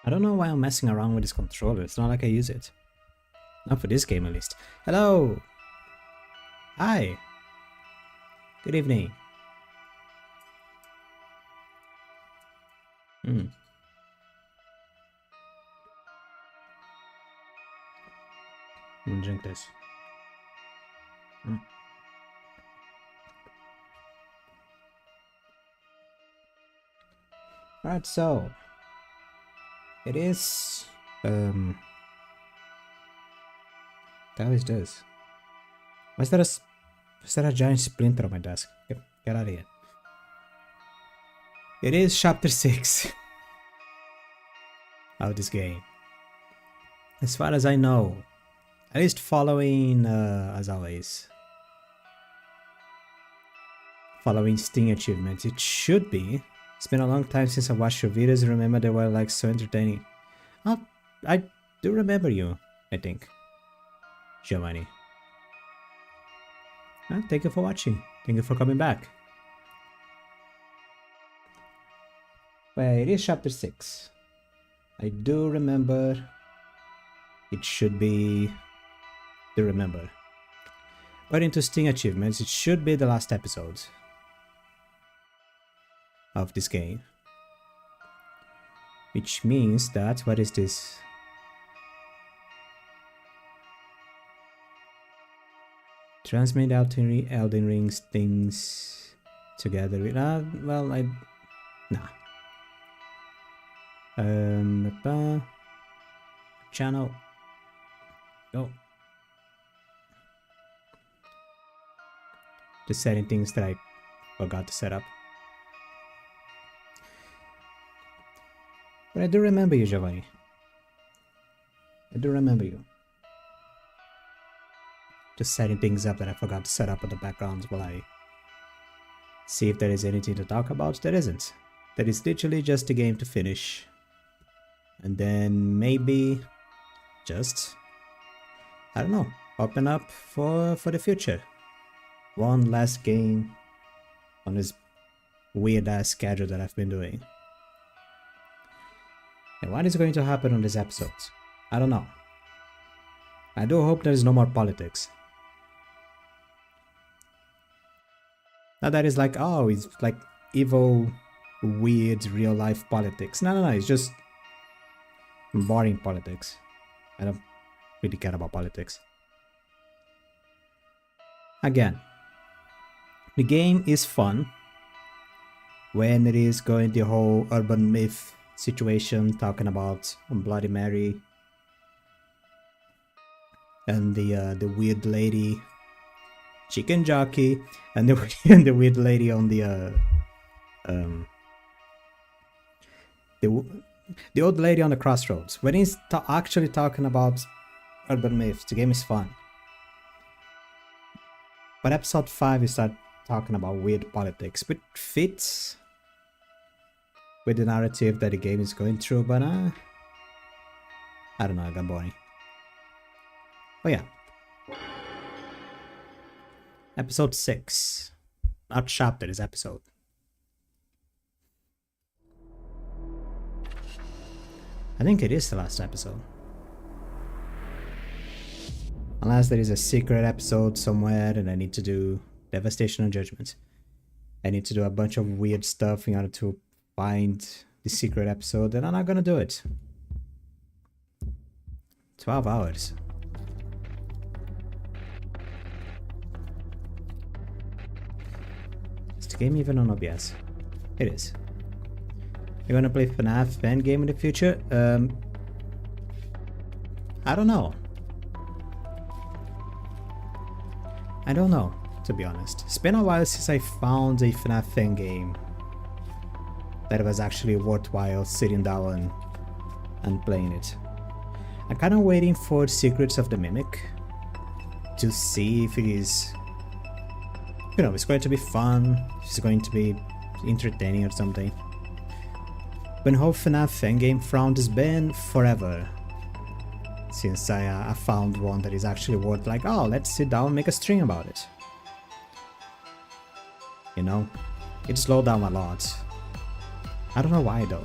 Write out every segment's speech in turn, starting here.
I don't know why I'm messing around with this controller. It's not like I use it. Not for this game at least. Hello! Hi! Good evening. I'm gonna drink this. Alright, so it is the hell is this? Why is that a giant splinter on my desk? Get out of here. It is chapter 6 of this game. As far as I know. At least following, as always, following Steam achievements. It should be. It's been a long time since I watched your videos and remember they were like so entertaining. Oh, I do remember you, I think. Giovanni. Thank you for watching. Thank you for coming back. Well, it is chapter 6. I do remember. It should be... do remember. According to Steam achievements, it should be the last episode of this game. Which means that... what is this? Transmit Elden Ring's things together with... well, nah. Channel. Go. Just setting things that I forgot to set up. But I do remember you, Giovanni. I do remember you. Just setting things up that I forgot to set up in the background while I see if there is anything to talk about. There isn't. That is literally just a game to finish. And then maybe just, I don't know, open up for the future. One last game on this weird ass schedule that I've been doing. And what is going to happen on this episode? I don't know. I do hope there is no more politics. Not that it's like, oh, it's like evil, weird, real life politics. No, it's just boring politics. I don't really care about politics. Again, the game is fun when it is going the whole urban myth situation, talking about Bloody Mary and the weird lady chicken jockey and the weird lady on the old lady on the crossroads. When he's actually talking about urban myths, the game is fun. But episode 5 we start talking about weird politics, which fits with the narrative that the game is going through, but I don't know, I got boring. Oh yeah. Episode 6. Not chapter, it's episode. I think it is the last episode. Unless there is a secret episode somewhere and I need to do Devastation and Judgment. I need to do a bunch of weird stuff in order to find the secret episode, and I'm not gonna do it. 12 hours. Is the game even on OBS? It is. You're gonna play FNAF fan game in the future? I don't know. I don't know, to be honest. It's been a while since I found a FNAF fan game that it was actually worthwhile sitting down and playing it. I'm kind of waiting for Secrets of the Mimic to see if it is, you know, it's going to be fun, it's going to be entertaining or something. But whole FNAF fangame front has been forever since I found one that is actually worth like, oh, let's sit down and make a stream about it. You know, it slowed down a lot. I don't know why though.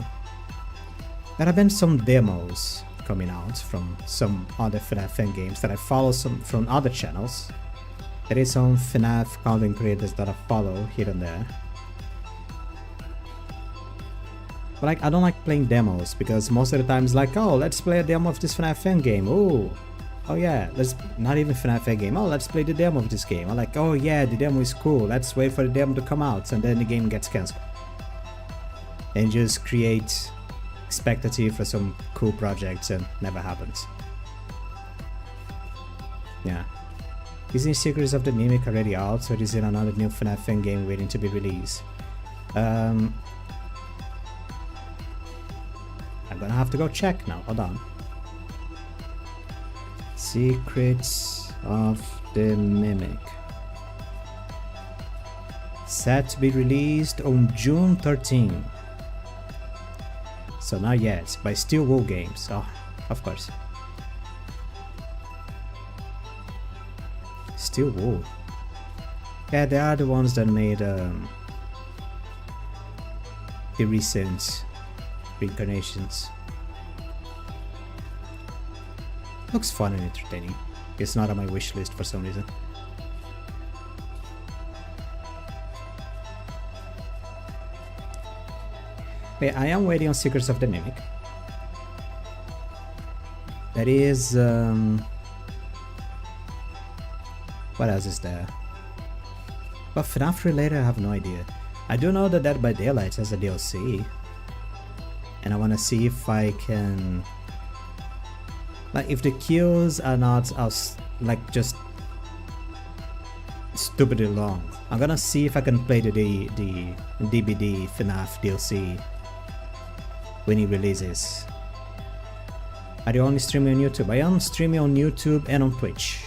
There have been some demos coming out from some other FNAF fan games that I follow some from other channels. There is some FNAF content creators that I follow here and there. But like, I don't like playing demos because most of the time it's like, oh, let's play a demo of this FNAF fan game. Oh yeah, let's not even FNAF fan game. Oh, let's play the demo of this game. I'm like, oh yeah, the demo is cool. Let's wait for the demo to come out, and then the game gets cancelled. And just create expectancy for some cool projects and never happens. Yeah. Isn't Secrets of the Mimic already out, or is it another new FNAF fan game waiting to be released? I'm gonna have to go check now, hold on. Secrets of the Mimic. Set to be released on June 13. So not yet, by Steel Wool Games. Oh, of course. Steel Wool. Yeah, they are the ones that made the recent reincarnations. Looks fun and entertaining. It's not on my wish list for some reason. Okay, I am waiting on Secrets of the Mimic. That is what else is there? But FNAF related, I have no idea. I do know that Dead by Daylight has a DLC, and I want to see if I can, like, if the kills are not as like just stupidly long. I'm gonna see if I can play the DBD FNAF DLC when it releases. Are you only streaming on YouTube? I am streaming on YouTube and on Twitch.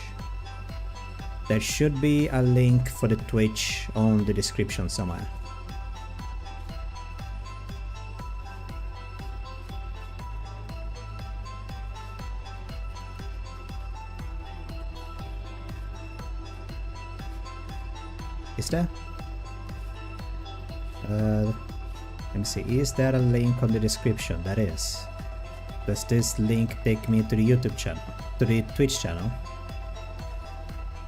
There should be a link for the Twitch on the description somewhere. Is there? Let me see, is there a link on the description? That is. Does this link take me to the YouTube channel? To the Twitch channel?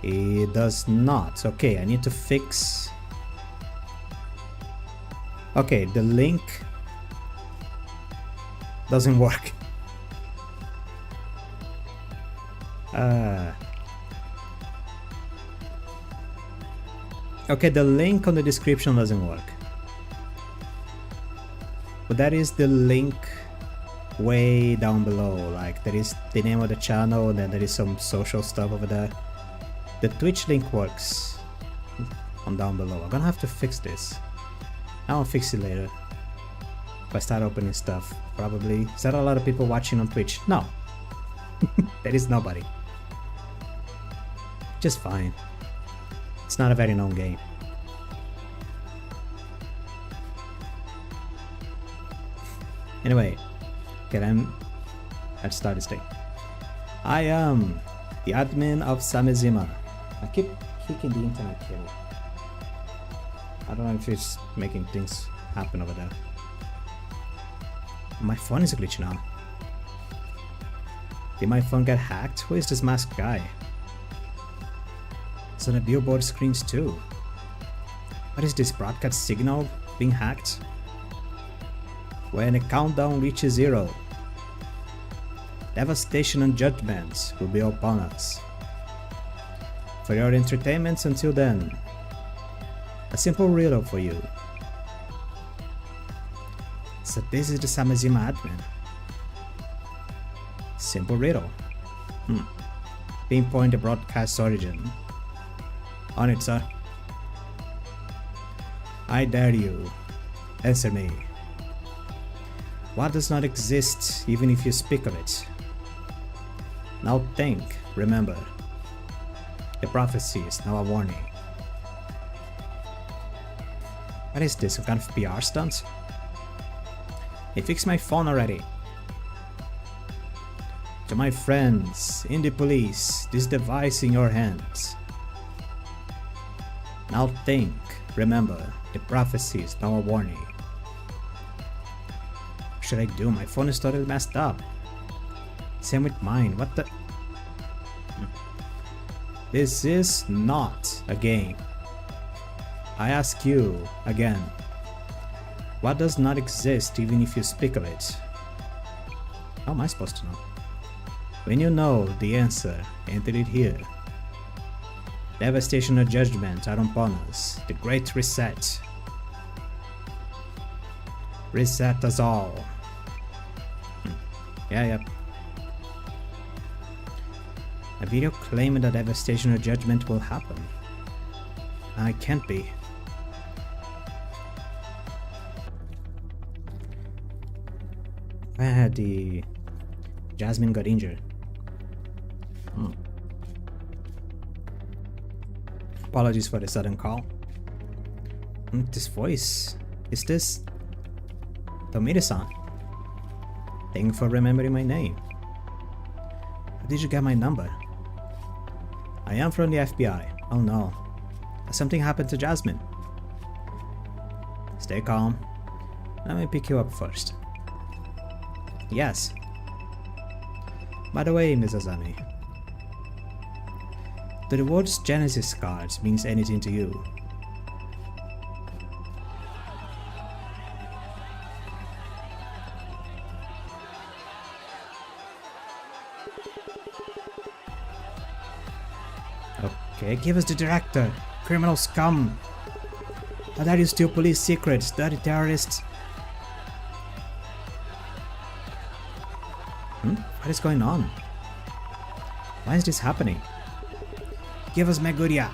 It does not. Okay, I need to fix... Okay, the link doesn't work. Okay, the link on the description doesn't work. But that is the link way down below. Like, there is the name of the channel, and then there is some social stuff over there. The Twitch link works on down below. I'm gonna have to fix this. I'll fix it later. If I start opening stuff, probably. Is there a lot of people watching on Twitch? No. There is nobody. Just fine. It's not a very known game. Anyway, okay, let's start this thing. I am the admin of Samezima. I keep kicking the internet cable. I don't know if it's making things happen over there. My phone is glitching out. Did my phone get hacked? Who is this masked guy? It's on the billboard screens too. What is this broadcast signal being hacked? When the countdown reaches 0, devastation and judgments will be upon us. For your entertainment until then, a simple riddle for you. So this is the Samezima admin. Simple riddle. Pinpoint the broadcast origin. On it, sir. I dare you. Answer me. What does not exist even if you speak of it? Now think, remember. The prophecy is now a warning. What is this, some kind of PR stunt? Hey, fix my phone already. To my friends in the police, this device in your hands. Now think, remember, the prophecy is now a warning. What should I do? My phone is totally messed up. Same with mine, what the? This is not a game. I ask you again. What does not exist even if you speak of it? How am I supposed to know? When you know the answer, enter it here. Devastation or judgment are upon us. The great reset. Reset us all. Yep. A video claiming that devastation or judgment will happen. I can't be. I had the Jasmine got injured. Apologies for the sudden call. This voice, is this Tomita-san? Thank you for remembering my name. How did you get my number? I am from the FBI. Oh no. Has something happened to Jasmine? Stay calm. Let me pick you up first. Yes. By the way, Ms. Azami, do the words Genesis cards means anything to you? Okay, give us the director. Criminal scum. How dare you steal police secrets, dirty terrorists? What is going on? Why is this happening? Give us Meguria.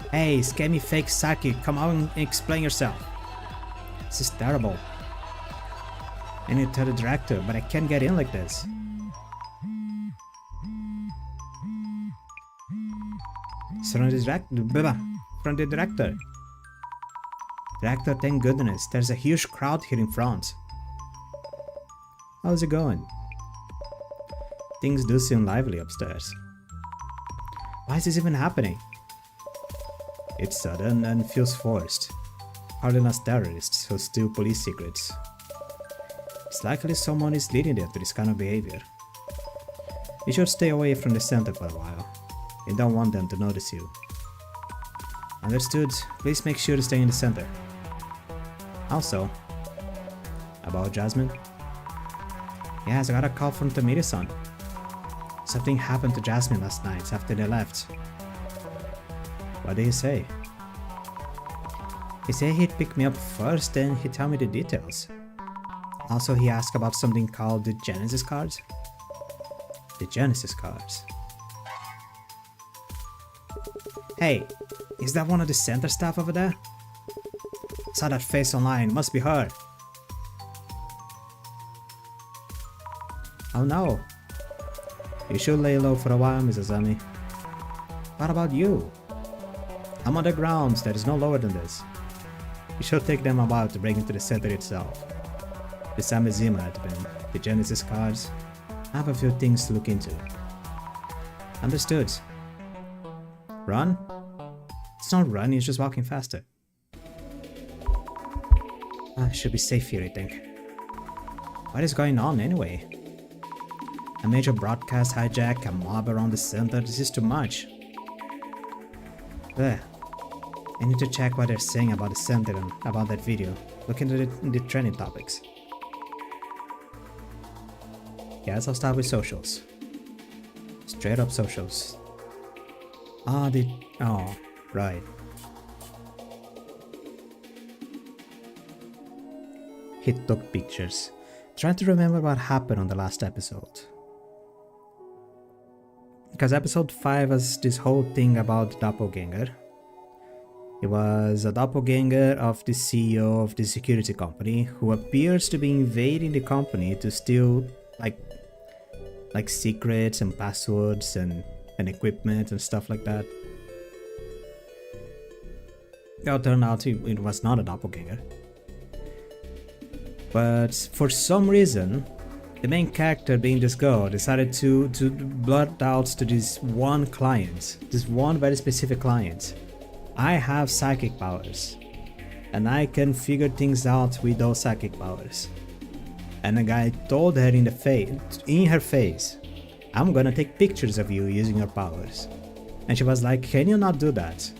Hey, scammy fake Saki, come on and explain yourself. This is terrible. I need to tell the director, but I can't get in like this. So from the director. Director, thank goodness, there's a huge crowd here in front. How's it going? Things do seem lively upstairs. Why is this even happening? It's sudden and feels forced. Hardly us terrorists who steal police secrets. It's likely someone is leading them to this kind of behavior. You should stay away from the center for a while. You don't want them to notice you. Understood. Please make sure to stay in the center. Also, about Jasmine? Yes, I got a call from Tomita-san. Something happened to Jasmine last night after they left. What did he say? He said he'd pick me up first and he'd tell me the details. Also, he asked about something called the Genesis cards. The Genesis cards. Hey, is that one of the center staff over there? Saw that face online, must be her. Oh no. You should lay low for a while, Mrs. Azami. What about you? I'm on the grounds that is no lower than this. You should take them a while to break into the center itself. The Samizima admin, the Genesis cards. I have a few things to look into. Understood. Run? It's not running, it's just walking faster. I should be safe here, I think. What is going on anyway? A major broadcast hijack, a mob around the center, this is too much. There. I need to check what they're saying about the center and about that video. Look into the trending topics. Yes, I'll start with socials. Straight up socials. Oh, right. He took pictures. Trying to remember what happened on the last episode. Because episode 5 was this whole thing about the doppelganger. He was a doppelganger of the CEO of the security company who appears to be invading the company to steal like secrets and passwords and equipment and stuff like that. It turned out it was not a doppelganger. But for some reason, the main character, being this girl, decided to blurt out to this one client, this one very specific client, I have psychic powers, and I can figure things out with those psychic powers. And the guy told her in her face, I'm gonna take pictures of you using your powers. And she was like, can you not do that?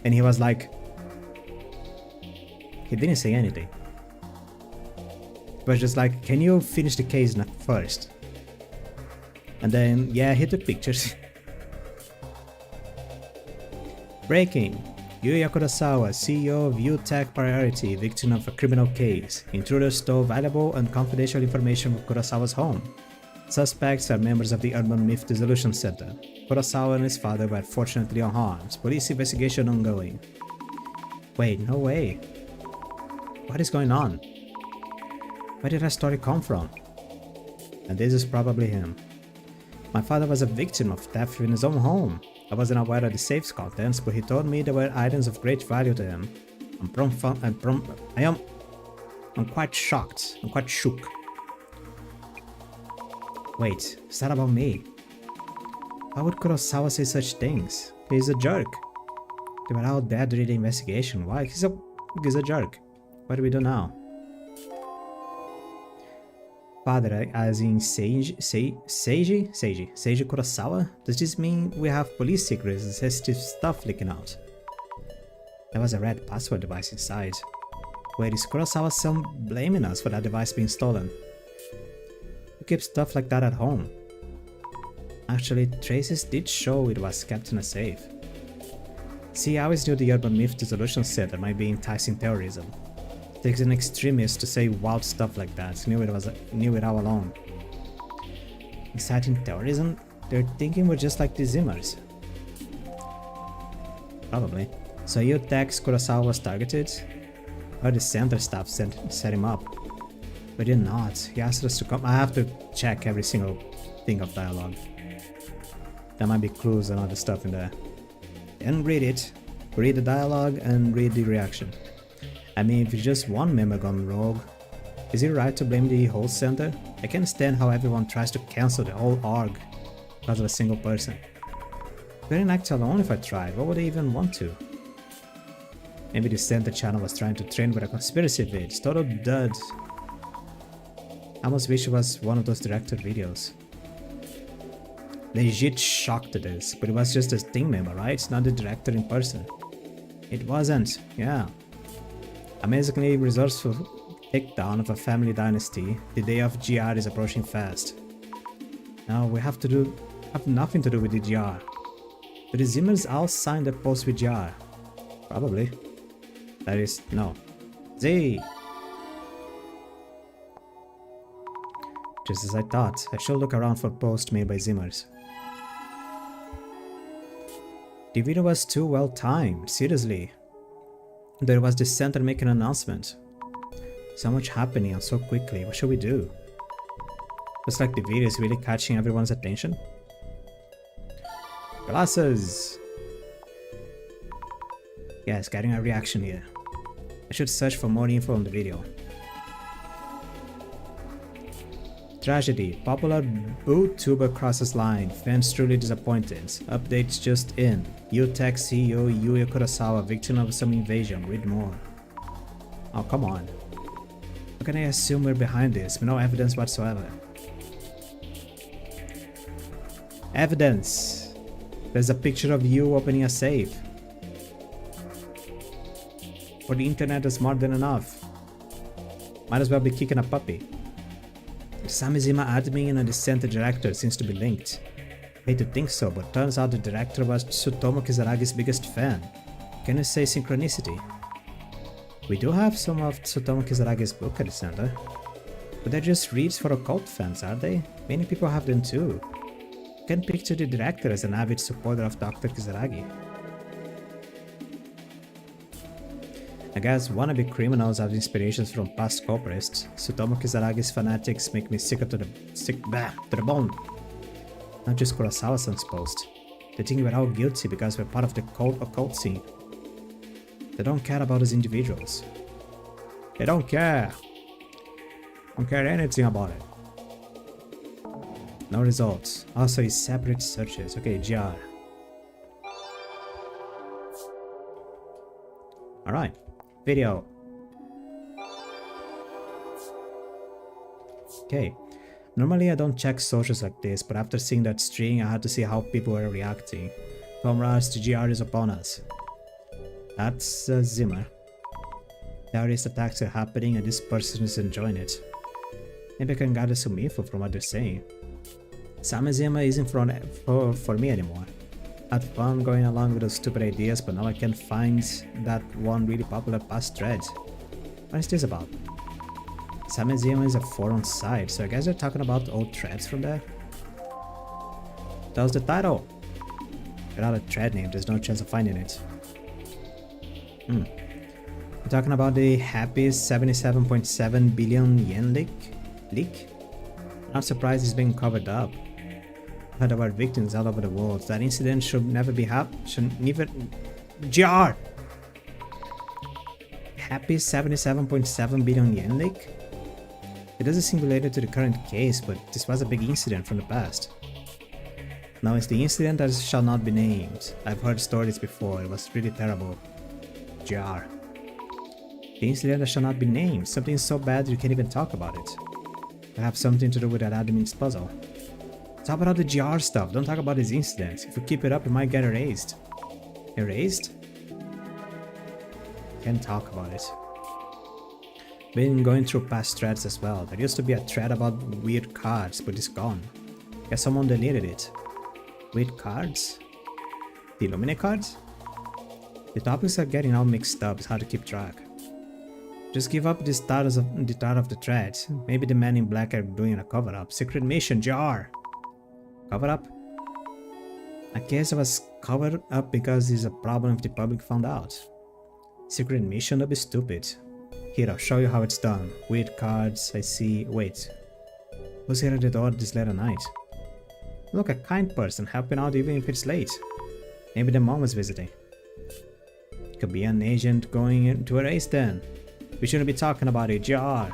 And he was like, he didn't say anything. He was just like, can you finish the case first? And then, yeah, he took pictures. Breaking. Yuya Kurosawa, CEO of U-Tech Priority, victim of a criminal case. Intruders stole valuable and confidential information from Kurosawa's home. Suspects are members of the Urban Myth Dissolution Center. Kurosawa and his father were fortunately unharmed. Police investigation ongoing. Wait, no way. What is going on? Where did that story come from? And this is probably him. My father was a victim of theft in his own home. I wasn't aware of the safe's contents, but he told me there were items of great value to him. I'm quite shocked. I'm quite shook. Wait, is that about me? Why would Kurosawa say such things? He's a jerk. They were out there during the investigation. Why? He's a jerk. What do we do now? Father, as in Seiji Kurosawa? Does this mean we have police secrets and sensitive stuff leaking out? There was a red password device inside. Wait, is Kurosawa still blaming us for that device being stolen? Who keeps stuff like that at home? Actually, traces did show it was kept in a safe. See, I always knew the Urban Myth Dissolution Center might be enticing terrorism. It takes an extremist to say wild stuff like that. Knew it all along. Inciting terrorism? They're thinking we're just like the Zimmers. Probably. So U-Tech's Kurosawa was targeted? Or the center staff set him up? But did not. He asked us to come. I have to check every single thing of dialogue. There might be clues and other stuff in there. And read it. Read the dialogue and read the reaction. I mean, if it's just one member gone rogue, is it right to blame the whole center? I can't stand how everyone tries to cancel the whole org because of a single person. Couldn't act alone if I tried. What would they even want to? Maybe the center channel was trying to trend with a conspiracy vid. Total dud. I almost wish it was one of those director videos. Legit shocked at this, but it was just a team member, right? Not the director in person. It wasn't, yeah. Amazingly resourceful takedown of a family dynasty. The day of GR is approaching fast. Now we have nothing to do with the GR. But the Zimmers all signed a post with GR. Probably. That is, no. Z! Just as I thought, I should look around for posts made by Zimmers. The video was too well timed, seriously. There was the center making an announcement. So much happening and so quickly, what should we do? Looks like the video is really catching everyone's attention. Glasses! Yes, getting a reaction here. I should search for more info on the video. Tragedy. Popular boottuber crosses line. Fans truly disappointed. Updates just in. U-Tech CEO Yuya Kurosawa victim of some invasion. Read more. Oh, come on. How can I assume we're behind this with no evidence whatsoever? Evidence! There's a picture of you opening a safe. For the internet is more than enough. Might as well be kicking a puppy. Samizima admin and the center director seems to be linked. Hate to think so, but turns out the director was Tsutomu Kizaragi's biggest fan. Can you say synchronicity? We do have some of Tsutomu Kizaragi's book at the center. But they're just reads for occult fans, are they? Many people have them too. You can picture the director as an avid supporter of Dr. Kizaragi. I guess wannabe criminals have inspirations from past culprists. Sutomo Kizaragi's fanatics make me sick to the bone. Not just Kurosawa-san's post. They think we're all guilty because we're part of the occult scene. They don't care about us individuals. They don't care. Don't care anything about it. No results. Also, it's separate searches. Okay, GR. Alright. Video. Okay. Normally I don't check socials like this, but after seeing that string, I had to see how people were reacting. Comrades, the GR is upon us. That's Zimmer. Terrorist attacks are happening and this person is enjoying it. Maybe I can gather some info from what they're saying. Samazima isn't for me anymore. Had fun going along with those stupid ideas, but now I can't find that one really popular past thread. What is this about? Samazima is a forum site, so I guess they're talking about old threads from there? That was the title! Without a thread name, there's no chance of finding it. We're talking about the happy 77.7 billion yen leak? Not surprised it's being covered up. I've heard about victims all over the world. That incident should never be should never... GR! Happy 77.7 billion yen leak? It doesn't seem related to the current case, but this was a big incident from the past. Now it's the incident that shall not be named. I've heard stories before, it was really terrible. GR. The incident that shall not be named. Something so bad you can't even talk about it. Perhaps something to do with that admin's puzzle. Talk about the GR stuff, don't talk about this incident. If you keep it up, it might get erased. Erased? Can't talk about it. Been going through past threads as well. There used to be a thread about weird cards, but it's gone. Guess someone deleted it. Weird cards? The Lemme cards? The topics are getting all mixed up, it's hard to keep track. Just give up the start of the thread. Maybe the men in black are doing a cover-up. Secret mission, jar! Cover-up? I guess it was covered up because it's a problem if the public found out. Secret mission? That'd be stupid. Here, I'll show you how it's done. Weird cards, I see. Wait. Who's here at the door this late at night? Look, a kind person helping out even if it's late. Maybe the mom was visiting. Could be an agent going to erase then. We shouldn't be talking about it, GR.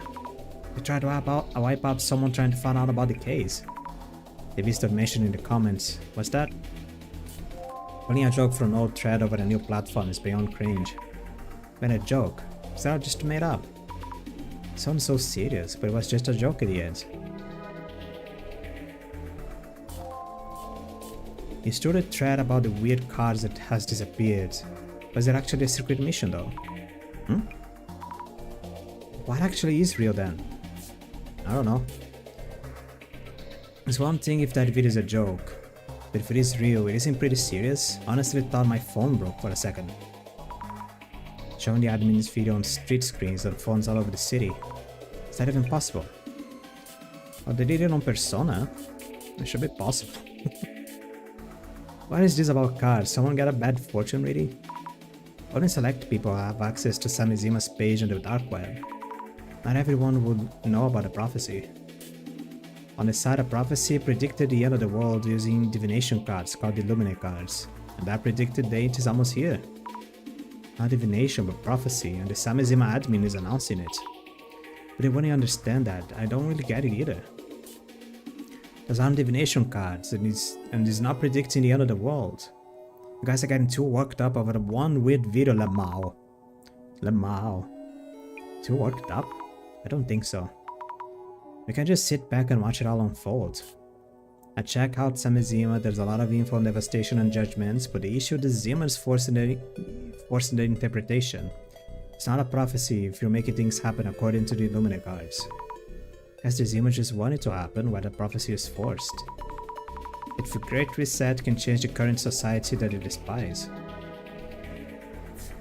We tried to wipe out someone trying to find out about the case. The list of mentioned in the comments. What's that? Pulling a joke from an old thread over a new platform is beyond cringe. When a joke? Is that just made up? It sounds so serious, but it was just a joke at the end. You started a thread about the weird cards that has disappeared. Was it actually a secret mission though? What actually is real then? I don't know. It's one thing if that video is a joke, but if it is real, it isn't pretty serious. Honestly thought my phone broke for a second. Showing the admin's video on street screens on phones all over the city. Is that even possible? Oh, they did it on Persona? It should be possible. What is this about cards? Someone got a bad fortune really? Only select people have access to Samizima's page on the dark web. Not everyone would know about the prophecy. On the side, a prophecy predicted the end of the world using divination cards called the Lemme cards, and that predicted date is almost here. Not divination but prophecy, and the Samizima admin is announcing it. But when you understand that, I don't really get it either. Those aren't divination cards, and it's not predicting the end of the world. You guys are getting too worked up over the one weird video, Lemme. Lemme. Too worked up? I don't think so. We can just sit back and watch it all unfold. I check out Samizima, there's a lot of info on devastation and judgments, but the issue is Zima's forcing the interpretation. It's not a prophecy if you're making things happen according to the Lemme cards. As the Zima just want it to happen while the prophecy is forced. If a great reset can change the current society that you despise.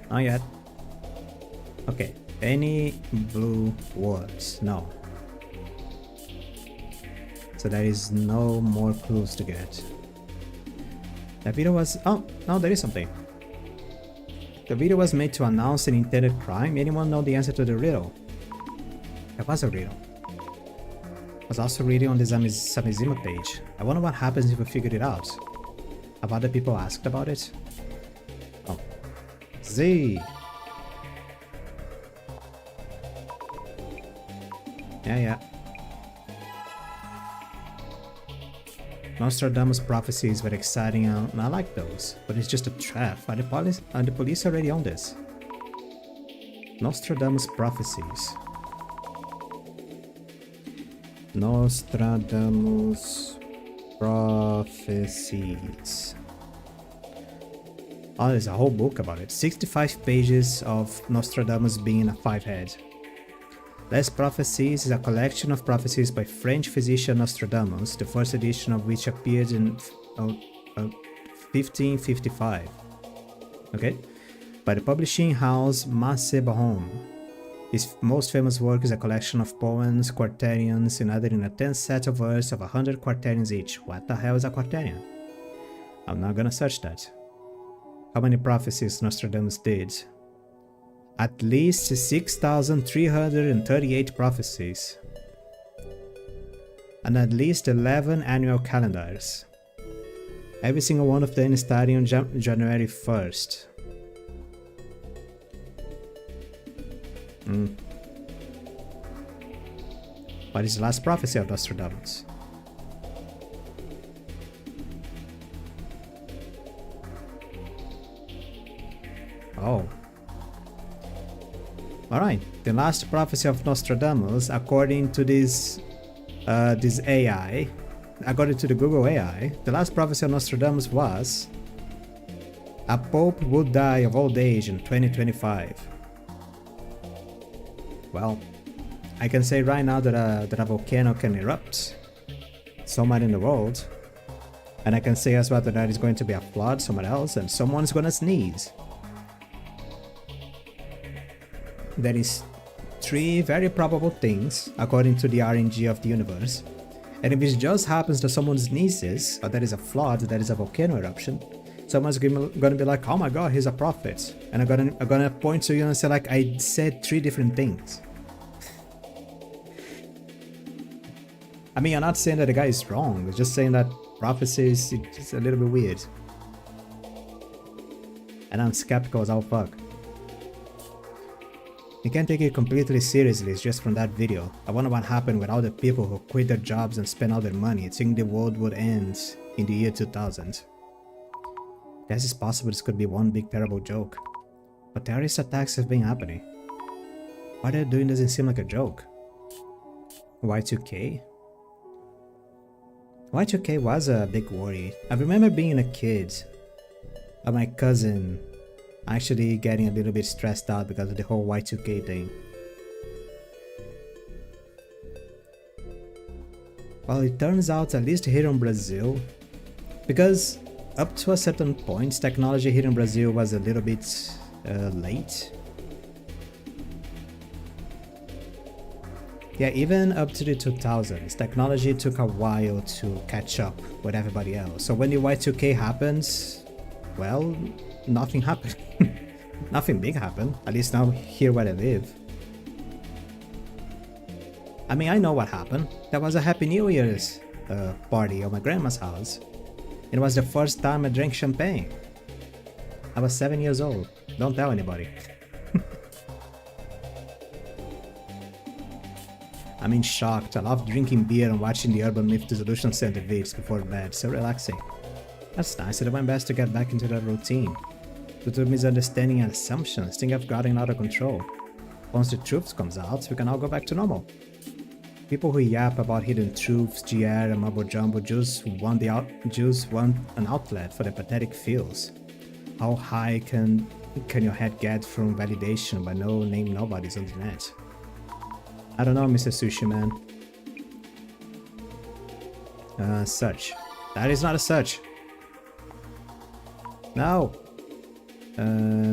Not yet. Okay, any blue words? No. So there is no more clues to get. That video was... oh, no, there is something. The video was made to announce an intended crime. Anyone know the answer to the riddle? There was a riddle. I was also reading on the Samizima page. I wonder what happens if we figured it out. Have other people asked about it? Oh. Z! Yeah. Nostradamus' prophecies were exciting and I like those, but it's just a trap. Are the police already on this? Nostradamus' prophecies. Nostradamus' prophecies. Oh, there's a whole book about it. 65 pages of Nostradamus being a five-head. Les Prophéties is a collection of prophecies by French physician Nostradamus, the first edition of which appeared in 1555. Okay? By the publishing house Masse Bahom. His most famous work is a collection of poems, quaternions, united in a 10th set of verse of 100 quaternions each. What the hell is a quaternion? I'm not gonna search that. How many prophecies Nostradamus did? At least 6,338 prophecies. And at least 11 annual calendars. Every single one of them starting on January 1st. What is the last prophecy of Nostradamus? Oh. Alright, the last prophecy of Nostradamus, according to this AI, according to the Google AI, the last prophecy of Nostradamus was a pope would die of old age in 2025. Well, I can say right now that a volcano can erupt somewhere in the world, and I can say as well that there is going to be a flood somewhere else and someone's gonna sneeze. There is three very probable things according to the RNG of the universe, and if it just happens that someone sneezes, or there is a flood, there is a volcano eruption, someone's gonna be like, oh my god, he's a prophet, and I'm gonna point to you and say like, I said three different things. I mean, I'm not saying that the guy is wrong, I'm just saying that prophecy is just a little bit weird. And I'm skeptical as all fuck. You can't take it completely seriously, it's just from that video. I wonder what happened with all the people who quit their jobs and spent all their money thinking the world would end in the year 2000. Guess it's possible this could be one big terrible joke. But terrorist attacks have been happening. What they're doing doesn't seem like a joke. Y2K? Y2K was a big worry. I remember being a kid and my cousin actually getting a little bit stressed out because of the whole Y2K thing. Well, it turns out, at least here in Brazil, because up to a certain point, technology here in Brazil was a little bit late. Yeah, even up to the 2000s, technology took a while to catch up with everybody else. So when the Y2K happens, well, nothing happened. Nothing big happened, at least now here where I live. I mean, I know what happened. There was a Happy New Year's party at my grandma's house. It was the first time I drank champagne. I was 7 years old. Don't tell anybody. I'm in shock. I love drinking beer and watching the Urban Myth Dissolution Center vids before bed. So relaxing. That's nice. I did my best to get back into that routine. Due to misunderstanding and assumptions, I think I've gotten out of control. Once the truth comes out, we can all go back to normal. People who yap about hidden truths, GR and mumbo jumbo just want an outlet for their pathetic feels. How high can your head get from validation by no name nobodies on the net? I don't know, Mr. Sushi Man. Search. That is not a search. No.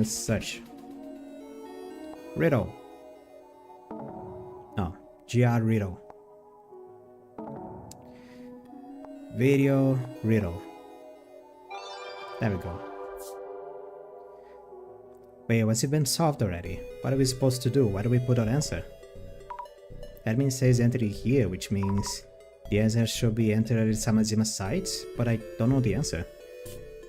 Search. Riddle. Oh, GR riddle. Video riddle. There we go. Wait, was it been solved already? What are we supposed to do? Where do we put our answer? Admin says enter it here, which means the answer should be entered at Samazima's site, but I don't know the answer.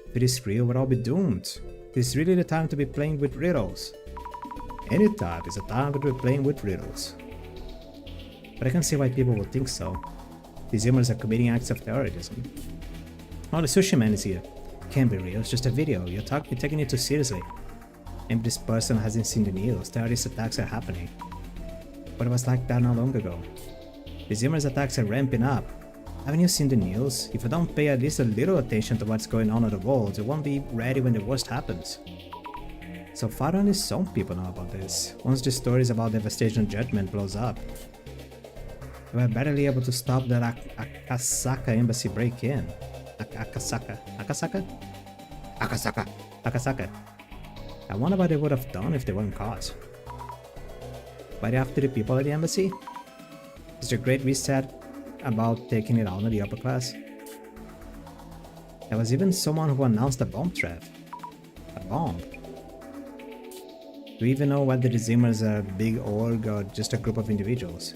If it is real, we'll all be doomed. This is really the time to be playing with riddles. Any time is a time to be playing with riddles. But I can see why people would think so. These humans are committing acts of terrorism. Oh, the sushi man is here. Can't be real, it's just a video. You're taking it too seriously. Maybe this person hasn't seen the news. Terrorist attacks are happening. But it was like that not long ago. These humans attacks are ramping up. Haven't you seen the news? If you don't pay at least a little attention to what's going on in the world, you won't be ready when the worst happens. So far only some people know about this. Once the stories about devastation judgment blows up, we were barely able to stop the Akasaka embassy break-in. Akasaka? I wonder what they would have done if they weren't caught. But after the people at the embassy? Is the Great Reset about taking it out on the upper class? There was even someone who announced a bomb threat. A bomb? Do we even know whether the Zimmers are a big org or just a group of individuals?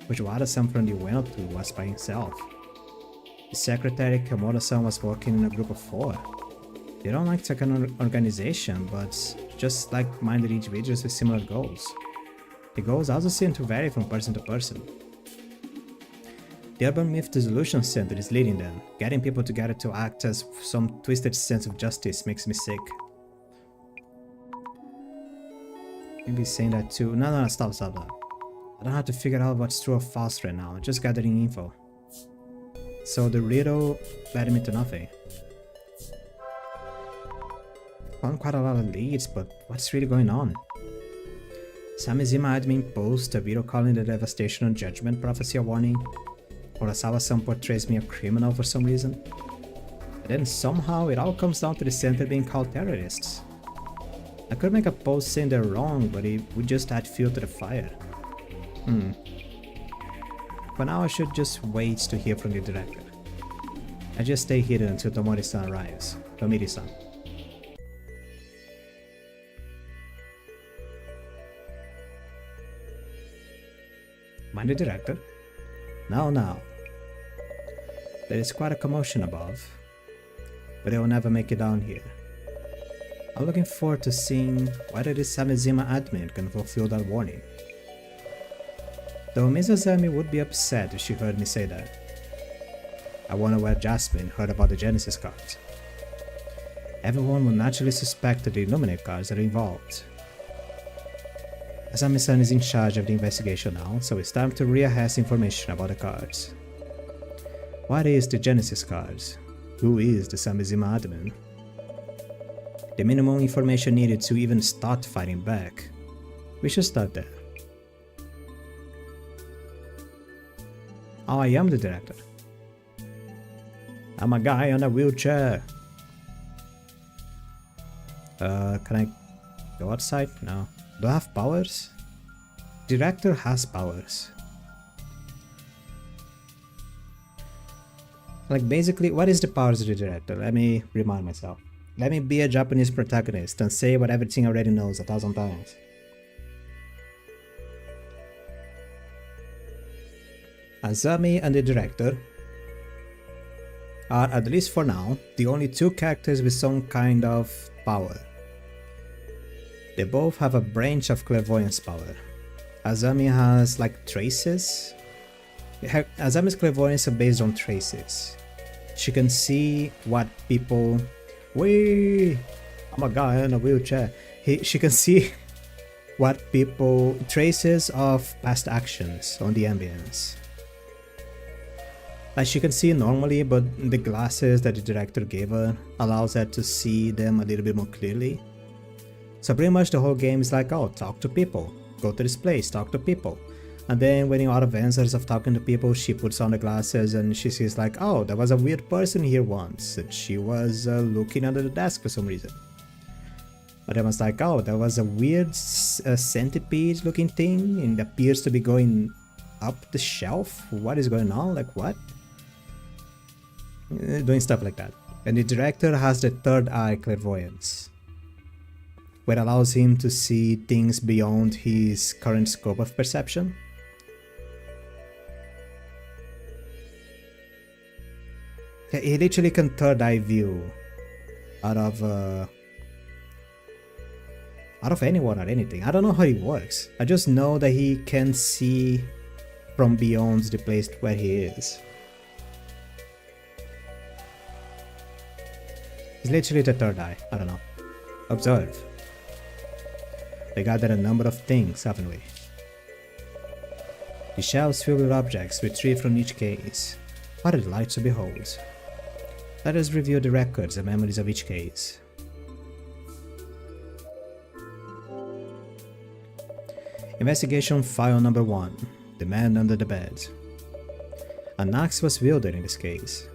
Fujiwara-san from the Ueno was by himself. The secretary Kamoto-san was working in a group of 4. They don't like an organization, but just like-minded individuals with similar goals. The goals also seem to vary from person to person. The Urban Myth Dissolution Center is leading them. Getting people together to act as some twisted sense of justice makes me sick. Maybe saying that too. No, stop. I don't have to figure out what's true or false right now. I'm just gathering info. So the riddle led me to nothing. Found quite a lot of leads, but what's really going on? Samizima admin post a video calling the devastation on judgment prophecy a warning. Urasawa-san portrays me a criminal for some reason. And then somehow it all comes down to the center being called terrorists. I could make a post saying they're wrong, but it would just add fuel to the fire. For now I should just wait to hear from the director. I just stay hidden until Tomori-san arrives. Tomiri-san. Mind the director? Now. There is quite a commotion above, but I will never make it down here. I'm looking forward to seeing whether this Samizima admin can fulfill that warning. Though Mizazami would be upset if she heard me say that. I wonder where Jasmine heard about the Genesis cards. Everyone will naturally suspect that the Illuminate cards are involved. Asami-san is in charge of the investigation now, so it's time to reassess information about the cards. What is the Genesis cards? Who is the Samizima admin? The minimum information needed to even start fighting back. We should start there. Oh, I am the director. I'm a guy on a wheelchair. Can I go outside? No. Do I have powers? Director has powers. Like basically, what is the powers of the director? Let me remind myself. Let me be a Japanese protagonist and say what everything already knows 1,000 times. Azami and the director are, at least for now, the only 2 characters with some kind of power. They both have a branch of clairvoyance power. Azami has like traces. Azami's clairvoyance are based on traces. She can see what people... I'm a guy in a wheelchair. She can see what people... traces of past actions on the ambience. Like she can see normally, but the glasses that the director gave her allows her to see them a little bit more clearly. So pretty much the whole game is like, oh, talk to people. Go to this place, talk to people. And then when you're out of answers of talking to people, she puts on the glasses and she sees like, oh, there was a weird person here once. And she was looking under the desk for some reason. But then was like, oh, there was a weird centipede looking thing and it appears to be going up the shelf. What is going on? Like what? Doing stuff like that. And the director has the third eye clairvoyance. where it allows him to see things beyond his current scope of perception. He literally can third eye view out of anyone or anything. I don't know how it works. I just know that he can see from beyond the place where he is. It's literally the third eye. I don't know. Observe. We gathered a number of things, haven't we? The shelves filled with objects retrieved from each case. What a delight to behold. Let us review the records and memories of each case. Investigation file number 1. The man under the bed. An axe was wielded in this case.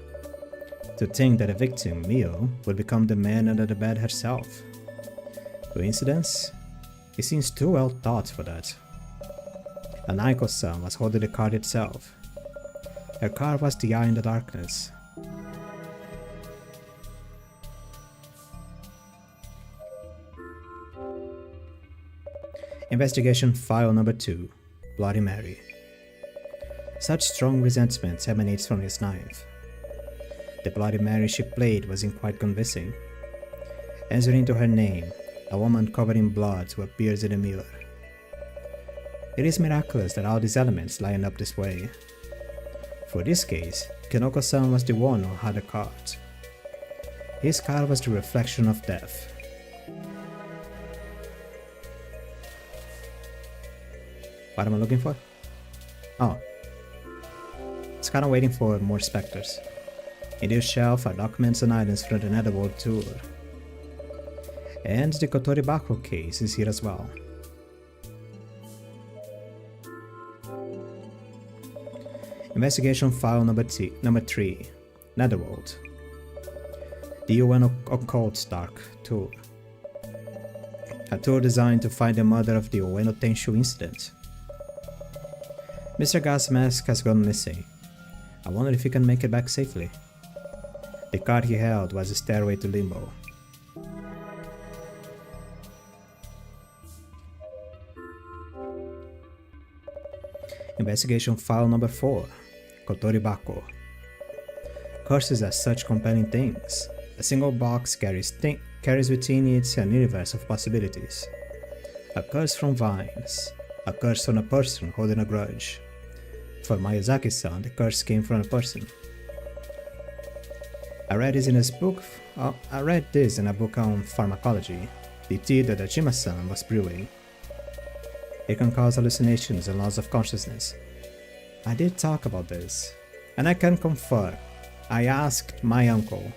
To think that a victim, Mio, would become the man under the bed herself. Coincidence? It seems too well thought for that. Anaiko-san was holding the card itself. Her card was the eye in the darkness. Investigation file number 2. Bloody Mary. Such strong resentment emanates from his knife. The Bloody Mary she played wasn't quite convincing. Answering to her name, a woman covered in blood who appears in a mirror. It is miraculous that all these elements line up this way. For this case, Kinoko-san was the one who had a card. His card was the reflection of death. What am I looking for? Oh. It's kinda waiting for more specters. In this shelf are documents and items from the Netherworld tour. And the Kotori Bako case is here as well. Investigation file number 3. Netherworld. The UN Occult Dark Tour. A tour designed to find the mother of the Ueno Tenshu incident. Mr. Gas Mask has gone missing. I wonder if he can make it back safely. The card he held was a stairway to limbo. Investigation file number 4. Kotori Bako. Curses are such compelling things. A single box carries within it an universe of possibilities. A curse from vines. A curse on a person holding a grudge. For Miyazaki-san, the curse came from a person. I read this in a book on pharmacology, the tea that Ajima-san was brewing. It can cause hallucinations and loss of consciousness. I did talk about this, and I can confirm. I asked my uncle.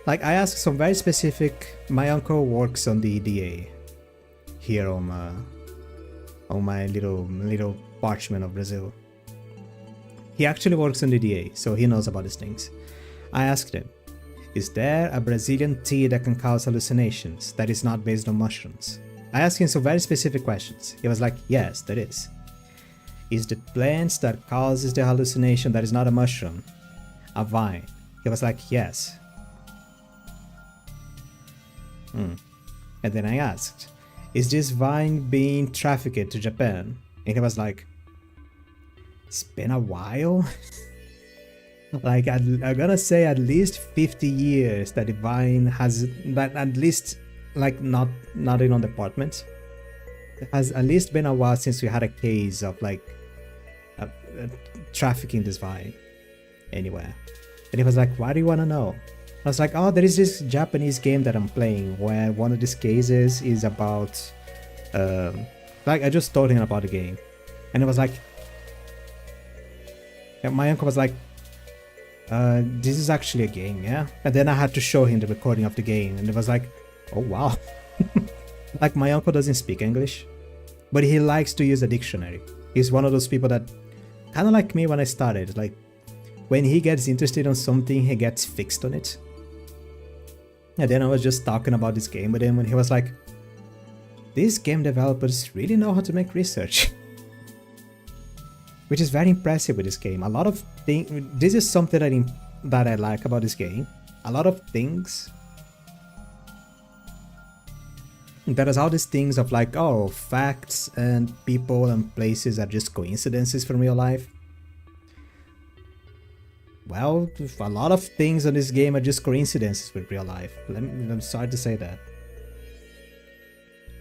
I asked some very specific. My uncle works on the DA here on my little parchment of Brazil. He actually works on the DA, so he knows about these things. I asked him, is there a Brazilian tea that can cause hallucinations that is not based on mushrooms? I asked him some very specific questions. He was like, yes, there is. Is the plant that causes the hallucination that is not a mushroom a vine? He was like, yes. And then I asked, is this vine being trafficked to Japan? And he was like, it's been a while. I'm gonna say at least 50 years that the vine has, that at least not in an apartment. It has at least been a while since we had a case of trafficking this vine anywhere. And he was like, why do you want to know? I was like, oh, there is this Japanese game that I'm playing where one of these cases is about I just told him about the game, and it was like, my uncle was like, this is actually a game, yeah? And then I had to show him the recording of the game, and it was like, oh wow. My uncle doesn't speak English, but he likes to use a dictionary. He's one of those people that, kind of like me when I started, when he gets interested on something, he gets fixed on it. And then I was just talking about this game with him, and he was like, these game developers really know how to make research. Which is very impressive with this game. A lot of things, this is something that I like about this game. A lot of things There is all these things of like, oh, facts and people and places are just coincidences from real life. Well, a lot of things in this game are just coincidences with real life. I'm sorry to say that.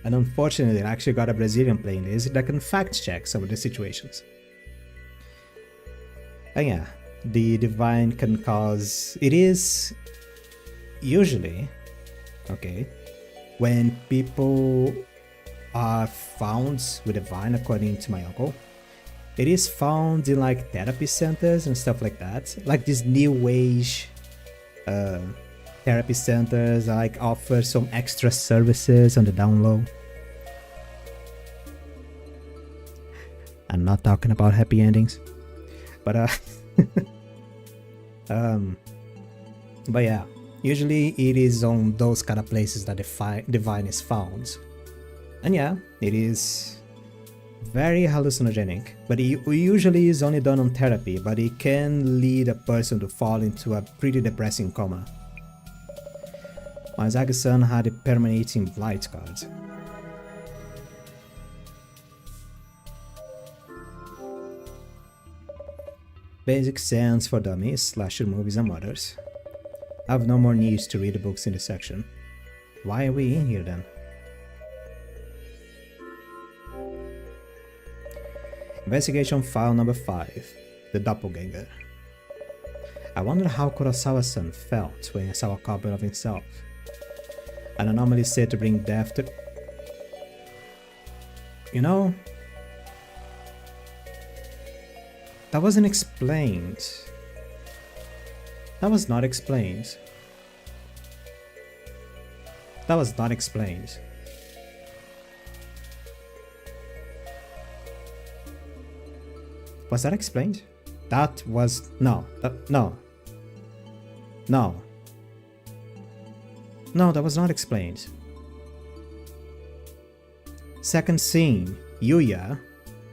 And unfortunately, I actually got a Brazilian playing this that can fact check some of the situations. And yeah, the divine can cause... It is usually, okay, when people are found with divine, according to my uncle, it is found in like therapy centers and stuff like that. Like these new age therapy centers like offer some extra services on the down low. I'm not talking about happy endings, but but yeah, usually it is on those kind of places that divine is found. And yeah, it is very hallucinogenic, but it usually is only done on therapy, but it can lead a person to fall into a pretty depressing coma. Miyazaki-san had a permanent blight card. Basic Sense for Dummies, Slasher Movies and Murders. I have no more needs to read the books in this section. Why are we in here then? Investigation File Number 5, The Doppelganger. I wonder how Kurosawa-san felt when he saw a copy of himself. An anomaly said to bring death to... You know... That wasn't explained. That was not explained. That was not explained. Was that explained? That was... No. No. No. No, that was not explained. Second scene. Yuya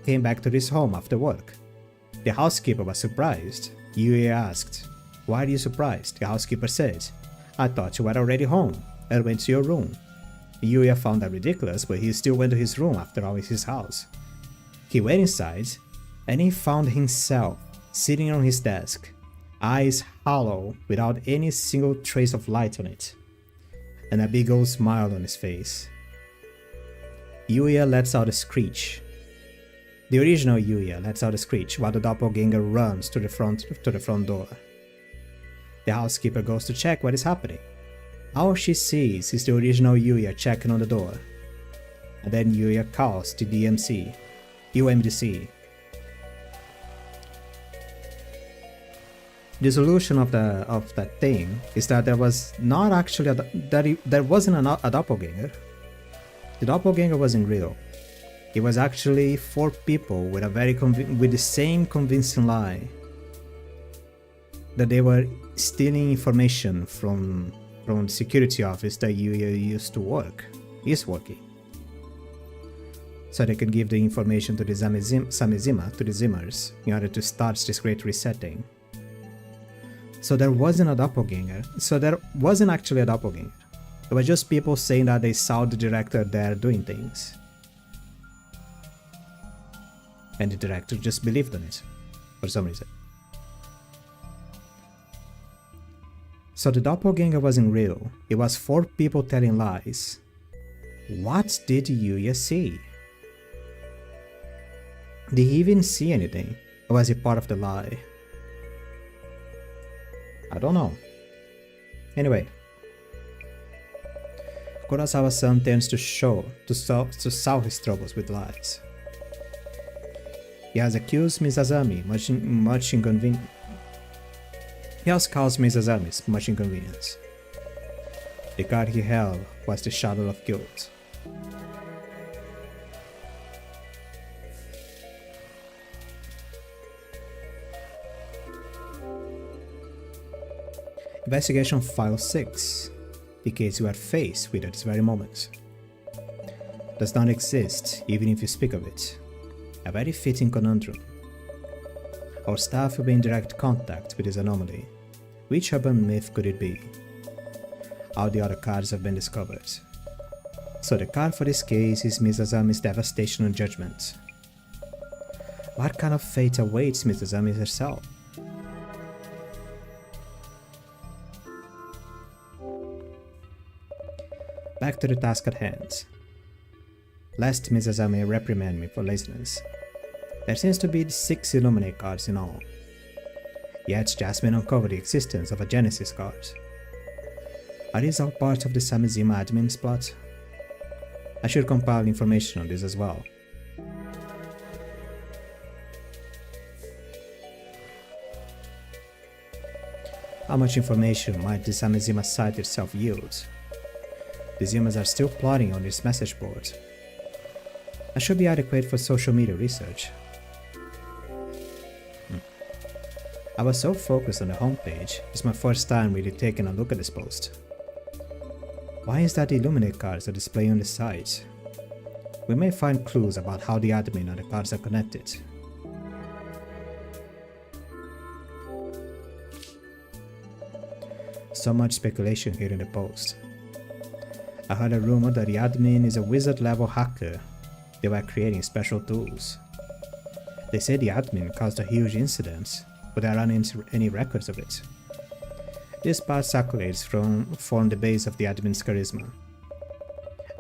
came back to his home after work. The housekeeper was surprised. Yuya asked, "Why are you surprised?" The housekeeper said, "I thought you were already home. I went to your room." Yuya found that ridiculous, but he still went to his room. After all, it's his house. He went inside, and he found himself sitting on his desk, eyes hollow without any single trace of light on it, and a big old smile on his face. Yuya lets out a screech. The original Yuya lets out a screech while the doppelganger runs to the front door. The housekeeper goes to check what is happening. All she sees is the original Yuya checking on the door. And then Yuya calls the UMDC. The solution of that thing is that there was not actually there wasn't a doppelganger. The doppelganger wasn't real. It was actually 4 people with with the same convincing lie that they were stealing information from the security office that Yuya is working, so they could give the information to the Zimmers in order to start this great resetting. So there wasn't a doppelganger. So there wasn't actually a doppelganger. It was just people saying that they saw the director there doing things. And the director just believed in it, for some reason. So the doppelganger wasn't real. It was 4 people telling lies. What did Yuya see? Did he even see anything? Or was he part of the lie? I don't know. Anyway. Kurosawa-san tends to solve his troubles with lies. He has accused Mizazami much inconvenience. He has caused Mizazami much inconvenience. The card he held was the shadow of guilt. Investigation File 6, the case you are faced with at this very moment, does not exist even if you speak of it. A very fitting conundrum. Our staff will be in direct contact with this anomaly. Which urban myth could it be? All the other cards have been discovered. So the card for this case is Miss Azami's devastation and judgment. What kind of fate awaits Miss Azami herself? Back to the task at hand. Lest Miss Azami reprimand me for laziness. There seems to be 6 Illuminate cards in all. Yet Jasmine uncovered the existence of a Genesis card. Are these all parts of the Samizima admin's plot? I should compile information on this as well. How much information might the Samizima site itself yield? The Zimas are still plotting on this message board. I should be adequate for social media research. I was so focused on the homepage, it's my first time really taking a look at this post. Why is that the Illuminate cards are displayed on the site? We may find clues about how the admin and the cards are connected. So much speculation here in the post. I heard a rumor that the admin is a wizard level hacker. They were creating special tools. They say the admin caused a huge incident, but there aren't any records of it. These past accolades form the base of the admin's charisma.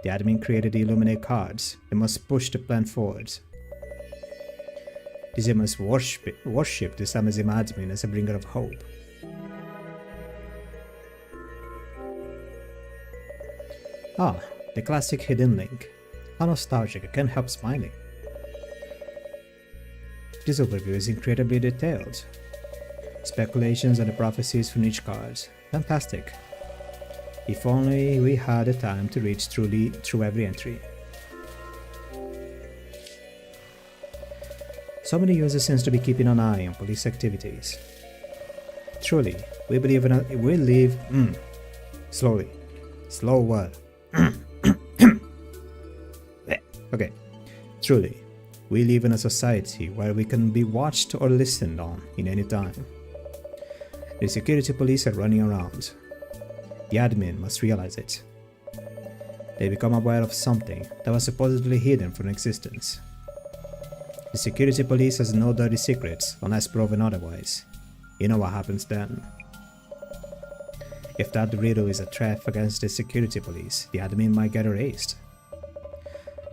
The admin created the Illuminate cards. They must push the plan forward. The Zimas worship the Samizima admin as a bringer of hope. Ah, the classic hidden link. How nostalgic, I can't help smiling. This overview is incredibly detailed. Speculations and the prophecies from each card. Fantastic. If only we had the time to read through every entry. So many users seem to be keeping an eye on police activities. Truly, we believe in slowly. Slower. Okay. Truly, we live in a society where we can be watched or listened on in any time. The security police are running around. The admin must realize it. They become aware of something that was supposedly hidden from existence. The security police has no dirty secrets unless proven otherwise. You know what happens then. If that riddle is a threat against the security police, the admin might get erased.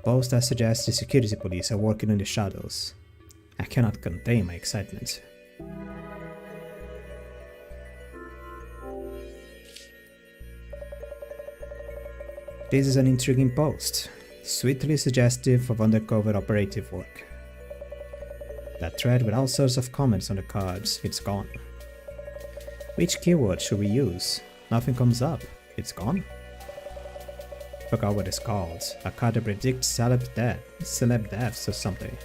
Posts that suggest the security police are working in the shadows. I cannot contain my excitement. This is an intriguing post, sweetly suggestive of undercover operative work. That thread with all sorts of comments on the cards, it's gone. Which keyword should we use? Nothing comes up, it's gone. Forgot what it's called, a card that predicts celeb deaths or something.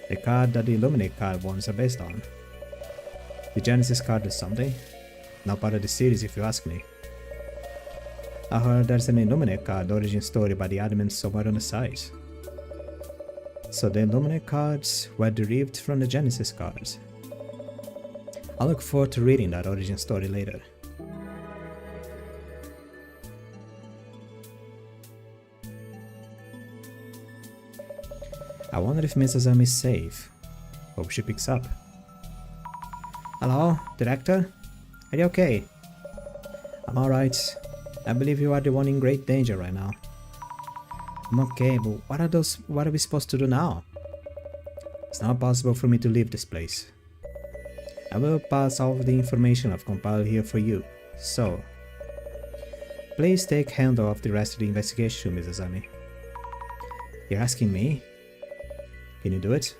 The card that the Illuminate card ones are based on. The Genesis card is something, not part of the series if you ask me. I heard there's an Illuminate card origin story by the admin somewhere on the site. So the Illuminate cards were derived from the Genesis cards. I look forward to reading that origin story later. I wonder if Miss Azami is safe. Hope she picks up. Hello, Director? Are you okay? I'm alright. I believe you are the one in great danger right now. I'm okay, but what are we supposed to do now? It's not possible for me to leave this place. I will pass all of the information I've compiled here for you, so please take handle of the rest of the investigation, Miss Azami. You're asking me? Can you do it?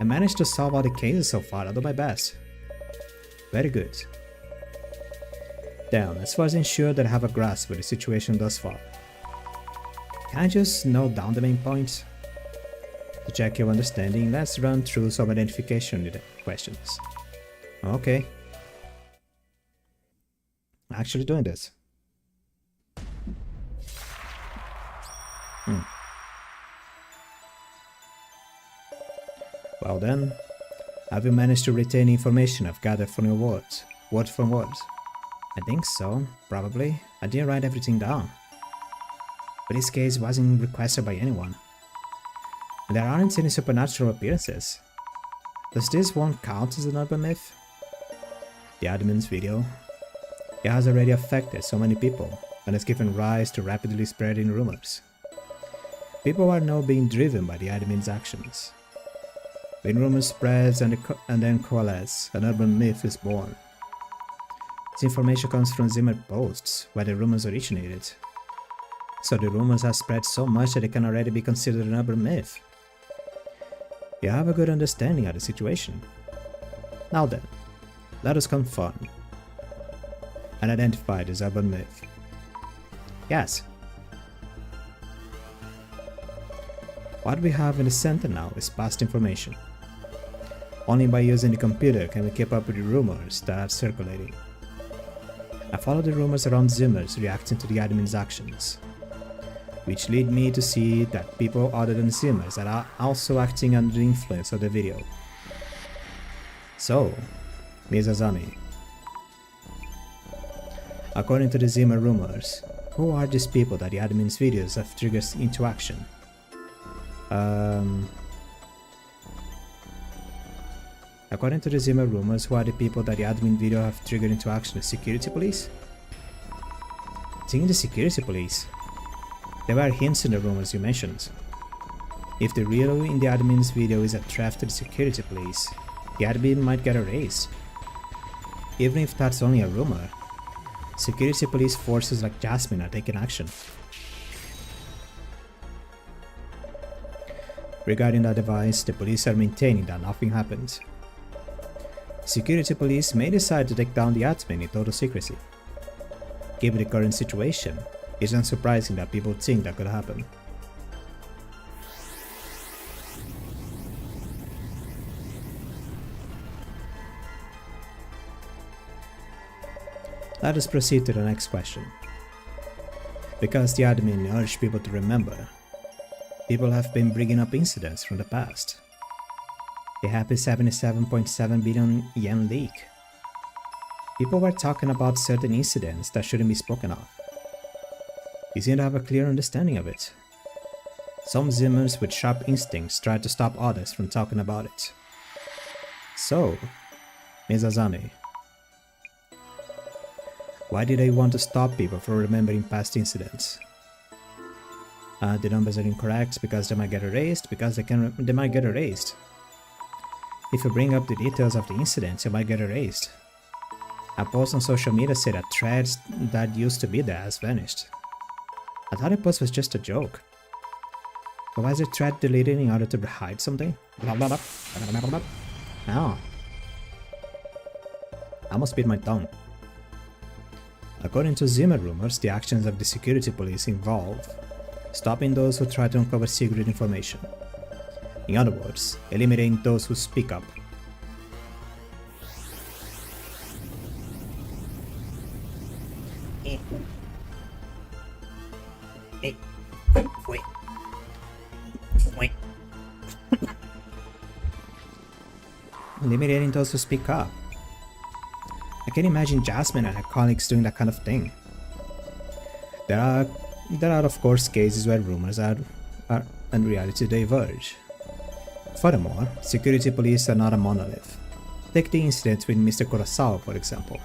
I managed to solve all the cases so far, I'll do my best. Very good. Then, as far as ensure that I have a grasp of the situation thus far, can I just note down the main points? To check your understanding, let's run through some identification questions. Okay. I'm actually doing this. Well then, have you managed to retain information I've gathered from your words? Word from word? I think so, probably. I didn't write everything down. but this case wasn't requested by anyone. And there aren't any supernatural appearances. Does this one count as an urban myth? The admin's video. It has already affected so many people and has given rise to rapidly spreading rumors. People are now being driven by the admin's actions. When rumors spreads and then coalesce, an urban myth is born. This information comes from Zimmer posts where the rumors originated. So the rumors have spread so much that it can already be considered an urban myth. You have a good understanding of the situation. Now then, let us confirm and identify this urban myth. Yes. What we have in the center now is past information. Only by using the computer can we keep up with the rumors that are circulating. I follow the rumors around Zimmer's reacting to the admin's actions, which lead me to see that people other than Zimmer's are also acting under the influence of the video. So, Ms. Azami, according to the Zimmer rumors, who are these people that the admin's videos have triggered into action? According to the Zimmer rumors, who are the people that the admin video have triggered into action? The security police? I think the security police. There were hints in the rumors you mentioned. If the real in the admin's video is a threat to the security police, the admin might get erased. Even if that's only a rumor, security police forces like Jasmine are taking action. Regarding that device, the police are maintaining that nothing happened. Security police may decide to take down the admin in total secrecy. Given the current situation, it's unsurprising that people think that could happen. Let us proceed to the next question. Because the admin urged people to remember, people have been bringing up incidents from the past. The happy 77.7 billion yen leak. People were talking about certain incidents that shouldn't be spoken of. You seem to have a clear understanding of it. Some Zimmers with sharp instincts tried to stop others from talking about it. So, Ms. Azami, why did they want to stop people from remembering past incidents? The numbers are incorrect because they might get erased, because they might get erased. If you bring up the details of the incidents, you might get erased. A post on social media said that threads that used to be there has vanished. I thought the post was just a joke. But why is the thread deleted in order to hide something? Blah blah blah. No. I must beat my tongue. According to Zimmer rumors, the actions of the security police involve stopping those who try to uncover secret information. In other words, eliminating those who speak up. Eliminating those who speak up. I can imagine Jasmine and her colleagues doing that kind of thing. There are of course cases where rumors are and reality diverge. Furthermore, security police are not a monolith. Take the incident with Mr. Kurosawa, for example.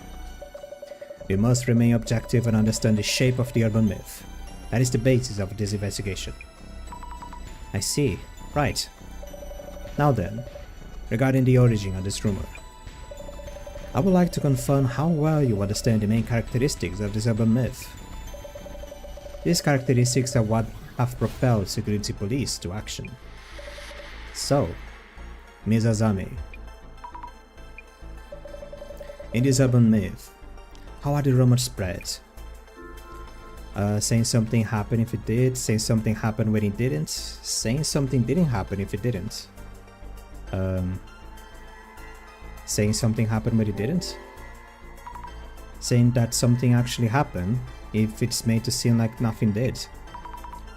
We must remain objective and understand the shape of the urban myth. That is the basis of this investigation. I see. Right. Now then, regarding the origin of this rumor, I would like to confirm how well you understand the main characteristics of this urban myth. These characteristics are what have propelled security police to action. So, Ms. Azami, in this urban myth, how are the rumors spread? Saying something happened if it did, saying something happened when it didn't, saying something didn't happen if it didn't. Saying something happened when it didn't? Saying that something actually happened if it's made to seem like nothing did.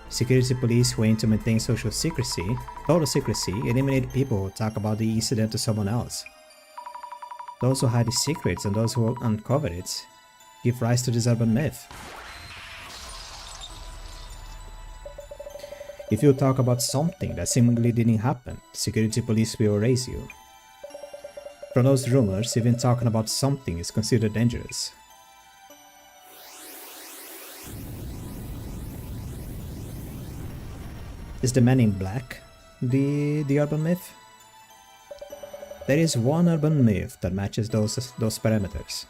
Security police who aim to maintain social secrecy, total secrecy, eliminate people who talk about the incident to someone else. Those who hide the secrets and those who uncover it give rise to this urban myth. If you talk about something that seemingly didn't happen, the security police will erase you. From those rumors, even talking about something is considered dangerous. Is the man in black the urban myth? There is one urban myth that matches those parameters.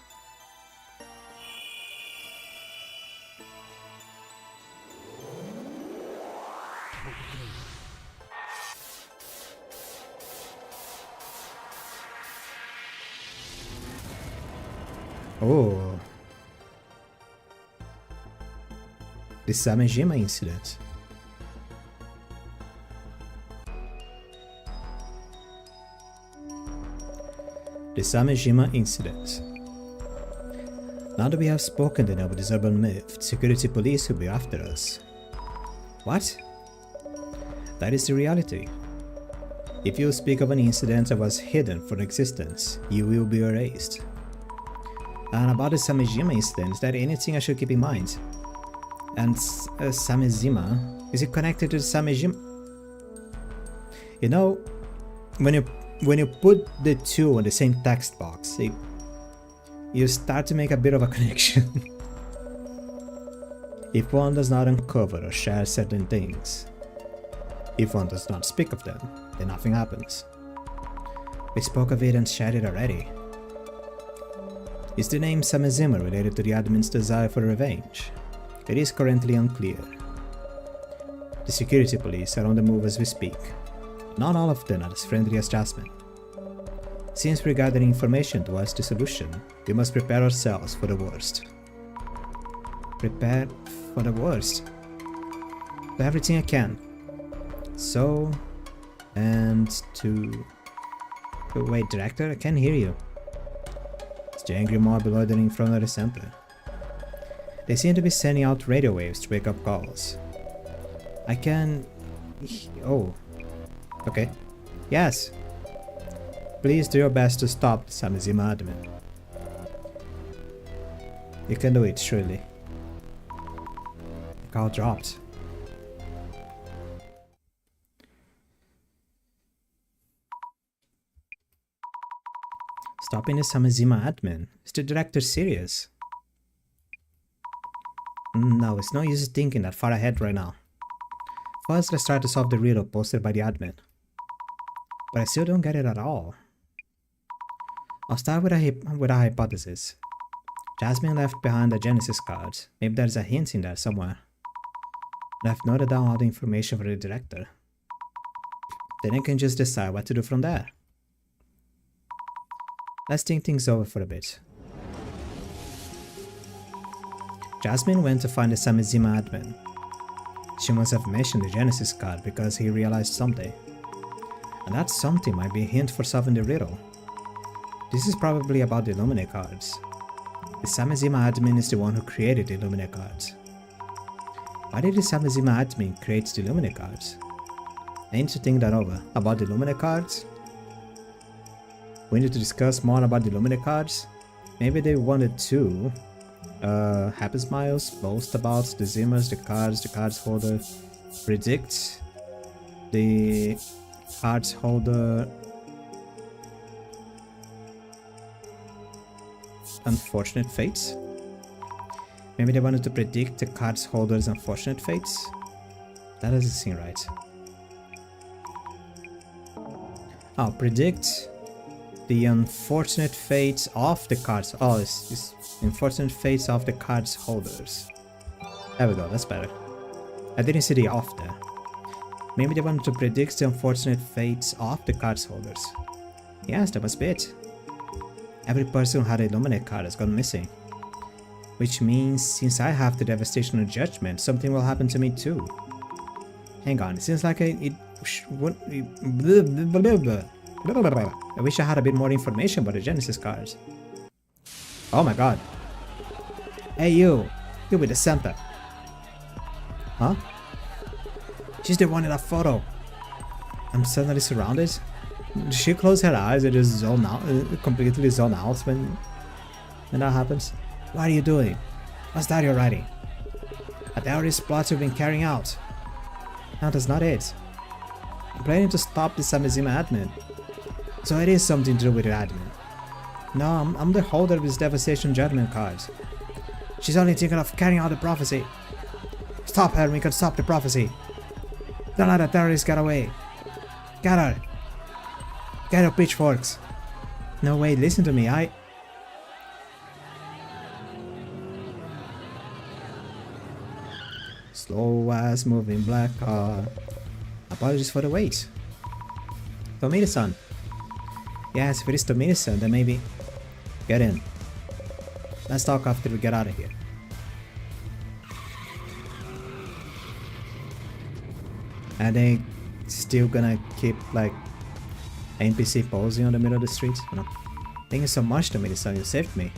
Oh, the Samejima incident. The Samejima incident. Now that we have spoken the name of this urban myth, the security police will be after us. What? That is the reality. If you speak of an incident that was hidden from existence, you will be erased. And about the Samejima incident, is there anything I should keep in mind? And Samejima, is it connected to the Samejima? You know, when you put the two in the same text box, you start to make a bit of a connection. If one does not uncover or share certain things, if one does not speak of them, then nothing happens. We spoke of it and shared it already. Is the name Samejima related to the admin's desire for revenge? It is currently unclear. The security police are on the move as we speak. Not all of them are as friendly as Jasmine. Since we're gathering information towards the solution, we must prepare ourselves for the worst. Prepare for the worst? Do everything I can. So, and to... Wait, director, I can't hear you. It's the angry mob loitering in front of the center. They seem to be sending out radio waves to wake up calls. I can... Oh. Okay. Yes. Please do your best to stop the Samejima admin. You can do it, surely. The call dropped. Stopping the Samejima admin? Is the director serious? No, it's no use thinking that far ahead right now. First, let's try to solve the riddle posted by the admin. But I still don't get it at all. I'll start with a hypothesis. Jasmine left behind the Genesis card. Maybe there's a hint in there somewhere. And I've noted down all the information for the director. Then I can just decide what to do from there. Let's think things over for a bit. Jasmine went to find the Samejima admin. She must have mentioned the Genesis card because he realized something. And that something might be a hint for solving the riddle. This is probably about the Lemme cards. The Samejima admin is the one who created the Lemme cards. Why did the Samejima admin create the Lemme cards? I need to think that over. About the Lemme cards? We need to discuss more about the Lemme cards. Maybe they wanted to Happy Smiles, boast about the Zimmers, the cards holder, predict the cards holder unfortunate fates. Maybe they wanted to predict the cards holder's unfortunate fates. That doesn't seem right. Oh, predict the unfortunate fates of the cards. Oh, it's unfortunate fates of the cards holders. There we go, that's better. I didn't see the off there. Maybe they wanted to predict the unfortunate fates of the cards holders. Yes, that must be it. Every person who had a Lemme card has gone missing. Which means, since I have the devastation of judgment, something will happen to me too. Hang on, it seems like I wish I had a bit more information about the Genesis cards. Oh my god. Hey you with the center. Huh? She's the one in that photo. I'm suddenly surrounded. She closed her eyes and just zone out, completely zone out when that happens. What are you doing? What's that you're writing? A terrorist plot you've been carrying out. No, that's not it. I'm planning to stop the Samizima admin. So it is something to do with the admin. No, I'm the holder of this devastation judgment card. She's only thinking of carrying out the prophecy. Stop her, we can stop the prophecy. Don't let the terrorists get away. Get her. Get her pitchforks. No, wait, listen to me, Slow ass moving black car. Apologies for the wait. Tomiri-san. Yes, if it is Tomiri-san, then maybe... Get in. Let's talk after we get out of here. Are they still gonna keep, like, NPC posing on the middle of the street? No. Thank you so much, Tomiri-san, you saved me.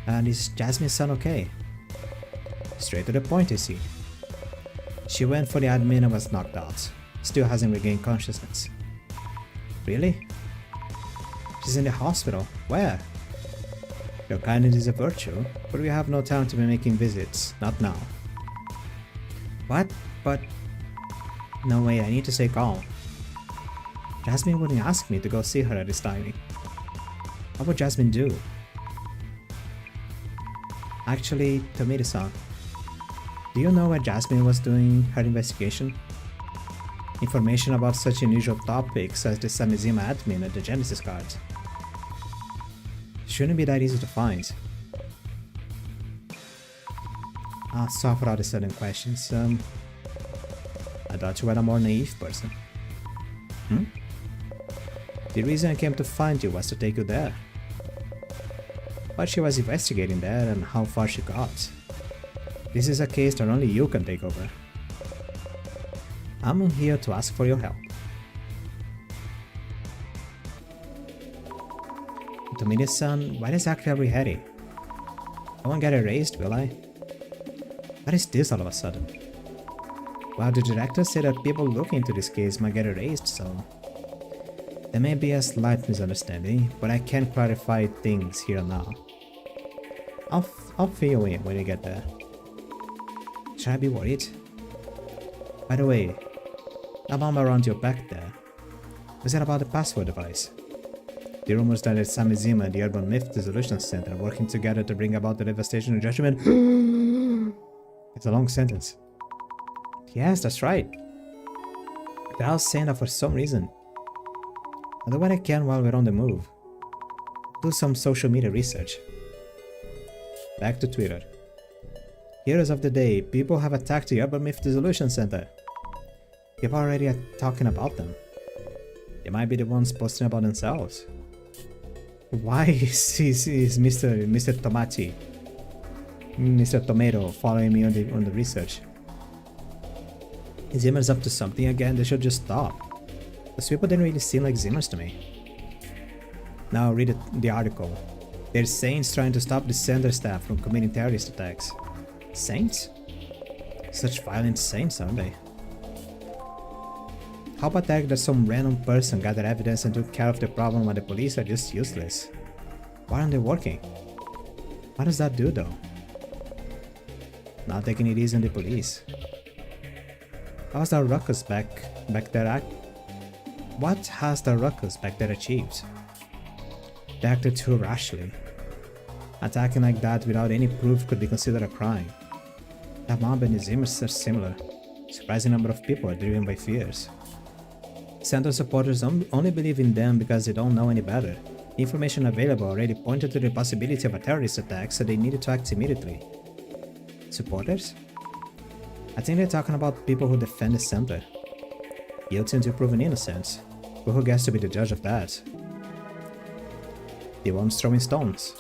And is Jasmine-san okay? Straight to the point, you see. She went for the admin and was knocked out. Still hasn't regained consciousness. Really? She's in the hospital. Where? Your kindness is a virtue, but we have no time to be making visits. Not now. What? But... No way, I need to stay calm. Jasmine wouldn't ask me to go see her at this timing. What would Jasmine do? Actually, Tomiri-san, do you know where Jasmine was doing her investigation? Information about such unusual topics as the Samizima admin and the Genesis cards. Shouldn't be that easy to find. Sorry for all the sudden questions. I thought you were a more naive person. The reason I came to find you was to take you there. What she was investigating there and how far she got. This is a case that only you can take over. I'm here to ask for your help. Tomiri-san, why exactly are we heading? I won't get erased, will I? What is this all of a sudden? Well, the director said that people looking into this case might get erased, so... There may be a slight misunderstanding, but I can clarify things here and now. I'll fill you in when you get there. Should I be worried? By the way, that bomb around your back there, was that about the password device? The rumors that it's Samizima and the Urban Myth Dissolution Center are working together to bring about the devastation of judgment. It's a long sentence. Yes, that's right. They're all saying that for some reason. I'll do what I can while we're on the move. Do some social media research. Back to Twitter. Heroes of the day, people have attacked the Urban Myth Dissolution Center. People already are talking about them. They might be the ones posting about themselves. Why is Mr. Tomati, Mr. Tomato following me on the research? Is Zimmer's up to something again? They should just stop. Those people didn't really seem like Zimmers to me. Now read the article. They're saints trying to stop the center staff from committing terrorist attacks. Saints? Such violent saints, aren't they? How pathetic that some random person gathered evidence and took care of the problem while the police are just useless. Why aren't they working? What does that do though? Not taking it easy on the police. How's the ruckus back there What has the ruckus back there achieved? They acted too rashly. Attacking like that without any proof could be considered a crime. That mob and the Zimmers are similar. Surprising number of people are driven by fears. Center supporters only believe in them because they don't know any better. Information available already pointed to the possibility of a terrorist attack, so they needed to act immediately. Supporters? I think they're talking about people who defend the center. Guilty until proven innocent, but who gets to be the judge of that? The ones throwing stones.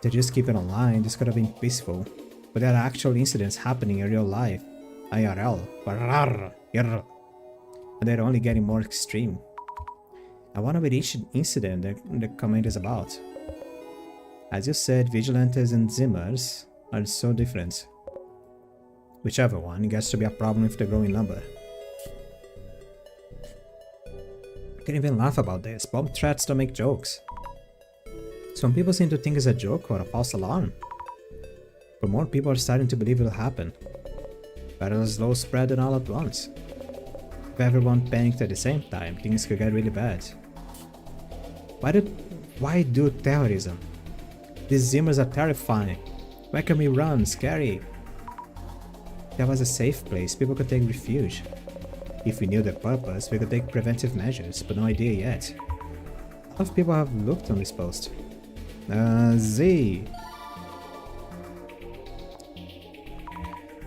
They just keep it online. This could have been peaceful, but there are actual incidents happening in real life, IRL, and they're only getting more extreme. I wonder what each incident the comment is about. As you said, vigilantes and Zimmers are so different. Whichever one gets to be a problem with the growing number. I can't even laugh about this. Bomb threats don't make jokes. Some people seem to think it's a joke or a false alarm. But more people are starting to believe it'll happen. Better a slow spread than all at once. If everyone panicked at the same time, things could get really bad. Why do terrorism? These Zimmers are terrifying. Where can we run? Scary. There was a safe place, people could take refuge. If we knew their purpose, we could take preventive measures, but no idea yet. A lot of people have looked on this post. Z.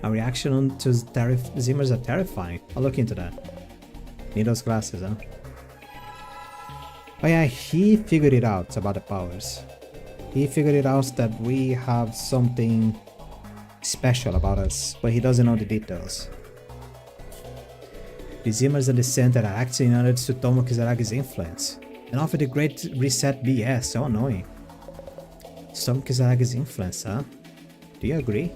A reaction to Zimmers are terrifying. I'll look into that. Need those glasses, huh? Oh yeah, he figured it out about the powers. He figured it out that we have something special about us, but he doesn't know the details. The Zimmers and the Center are acting under Tsutomu Kizaragi's influence, and offer the Great Reset BS, so annoying. Tsutomu Kizaragi's influence, huh? Do you agree?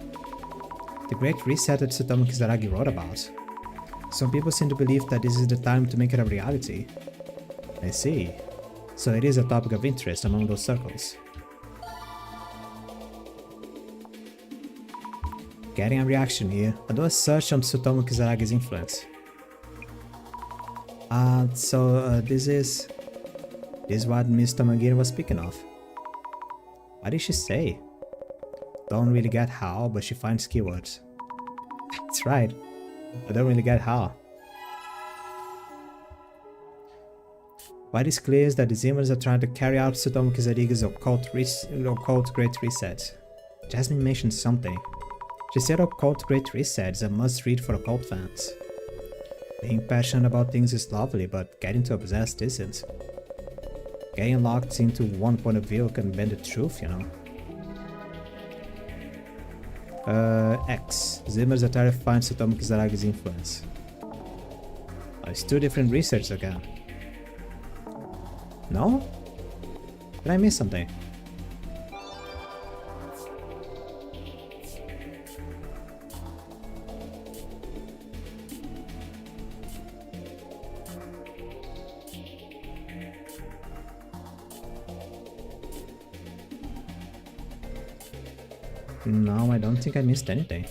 The Great Reset that Tsutomu Kizaragi wrote about. Some people seem to believe that this is the time to make it a reality. I see. So it is a topic of interest among those circles. Getting a reaction here. I'll do a search on Tsutomu Kizaragi's influence. This is what Ms. Tamagiri was speaking of. What did she say? Don't really get how, but she finds keywords. That's right. I don't really get how. What is clear is that the Zimmers are trying to carry out Tsutomu Kizaragi's occult Great Reset. Jasmine mentioned something. She said occult Great Reset is a must-read for occult fans. Being passionate about things is lovely, but getting too obsessed isn't. Getting locked into one point of view can bend the truth, you know. X. Zimmers are terrifying Tsutomu Kizaragi's influence. Oh, it's two different research again. No? Did I miss something? No, I don't think I missed anything.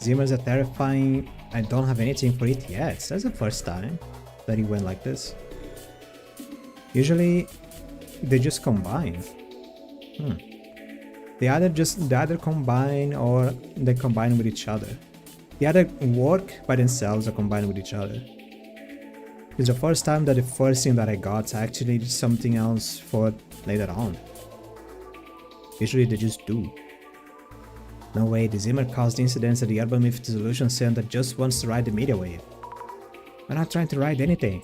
Zimmers are terrifying. I don't have anything for it yet. That's the first time that it went like this. Usually, they just combine. They either combine or they combine with each other. They either work by themselves or combine with each other. It's the first time that the first thing that I got actually did something else for later on. Usually they just do. No way, the Zimmer caused incidents at the Urban Myth Dissolution Center just wants to ride the media wave. We're not trying to ride anything.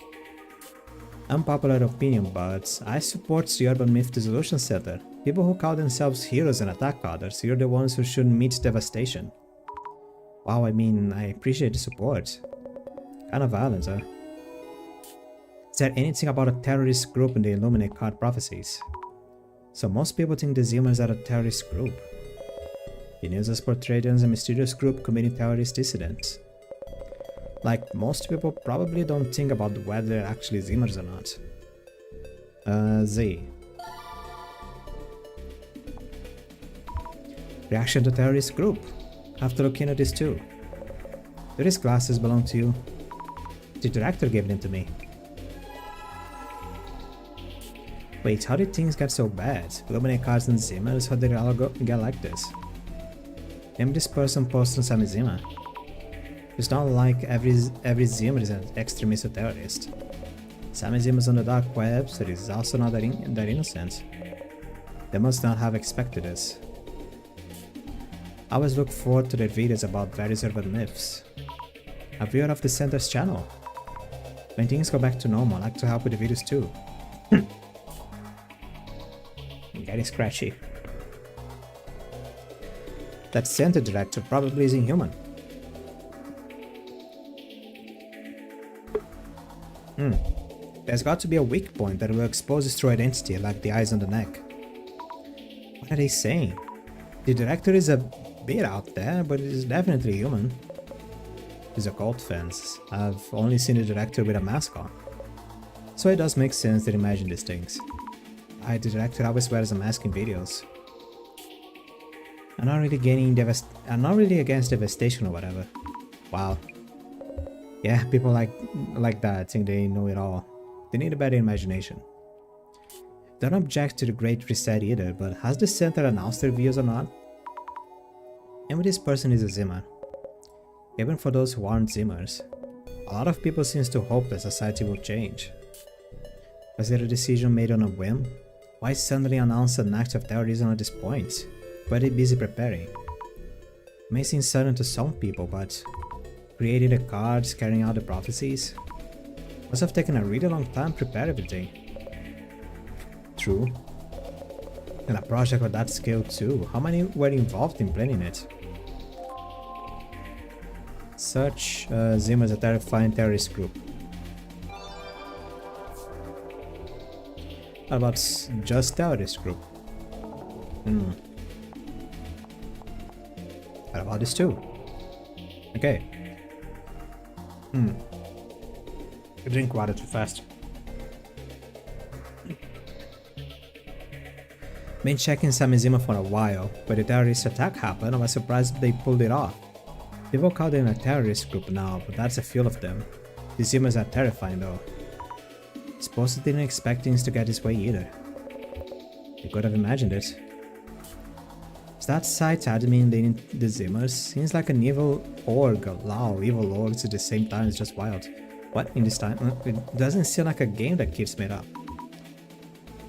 Unpopular opinion, but I support the Urban Myth Dissolution Center. People who call themselves heroes and attack others, you're the ones who should meet devastation. Wow, I mean, I appreciate the support. Kind of violence, huh? Is there anything about a terrorist group in the Illuminate card prophecies? So most people think the Zimmers are a terrorist group. The news is portrayed as a mysterious group committing terrorist incidents. Like, most people probably don't think about whether they're actually Zimmers or not. Z. Reaction to terrorist group. After looking at this too. Do these glasses belong to you? The director gave them to me. Wait, how did things get so bad? Illuminate cards and Zimmers, how did it all get like this? Name this person posting Sami Zimmer. It's not like every Zimmer is an extremist or terrorist. Sami Zimmer's on the dark web, so he's also not that innocent. They must not have expected this. I always look forward to their videos about various urban myths. A viewer of the Center's channel. When things go back to normal, I like to help with the videos too. Getting scratchy. That Center director probably is inhuman. There's got to be a weak point that will expose his true identity, like the eyes on the neck. What are they saying? The director is a bit out there, but he's definitely human. These occult fans. I've only seen the director with a mask on. So it does make sense to imagine these things. The director always wears a mask in videos. I'm not really against devastation or whatever. Wow. Yeah, people like that think they know it all. They need a better imagination. Don't object to the Great Reset either, but has the center announced their views or not? And this person is a Zimmer. Even for those who aren't Zimmers, a lot of people seem to hope that society will change. Was it a decision made on a whim? Why suddenly announce an act of terrorism at this point? Were they busy preparing? It may seem sudden to some people, but creating the cards, carrying out the prophecies, must have taken a really long time to prepare everything. True. And a project of that scale too, how many were involved in planning it? Such Zim as a terrifying terrorist group. How about just terrorist group? What about this too? Okay. Drink water too fast. Been checking Samizima for a while, but the terrorist attack happened. I was surprised they pulled it off. People call them a terrorist group now, but that's a few of them. The Zimas are terrifying though. Suppose they didn't expect things to get this way either. They could have imagined it. Is that site admin leading the Zimmers? Seems like an evil org. Wow, evil orgs at the same time is just wild. What in this time? It doesn't seem like a game that keeps made up.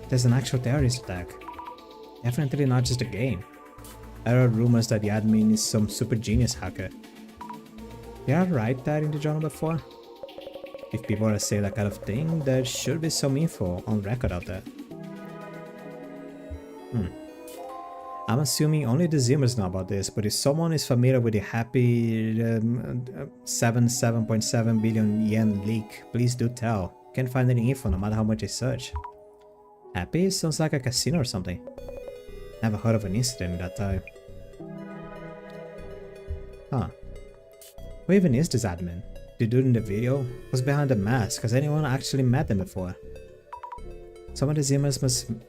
There's an actual terrorist attack. Definitely not just a game. I heard rumors that the admin is some super genius hacker. Did I write that in the journal before? If people are saying that kind of thing, there should be some info on record out there. I'm assuming only the Zimmers know about this, but if someone is familiar with the happy 7.7 billion yen leak, please do tell. Can't find any info no matter how much I search. Happy sounds like a casino or something. Never heard of an incident in that time. Huh. Who even is this admin? The dude in the video? Who's behind the mask? Has anyone actually met them before? Some of the Zimmers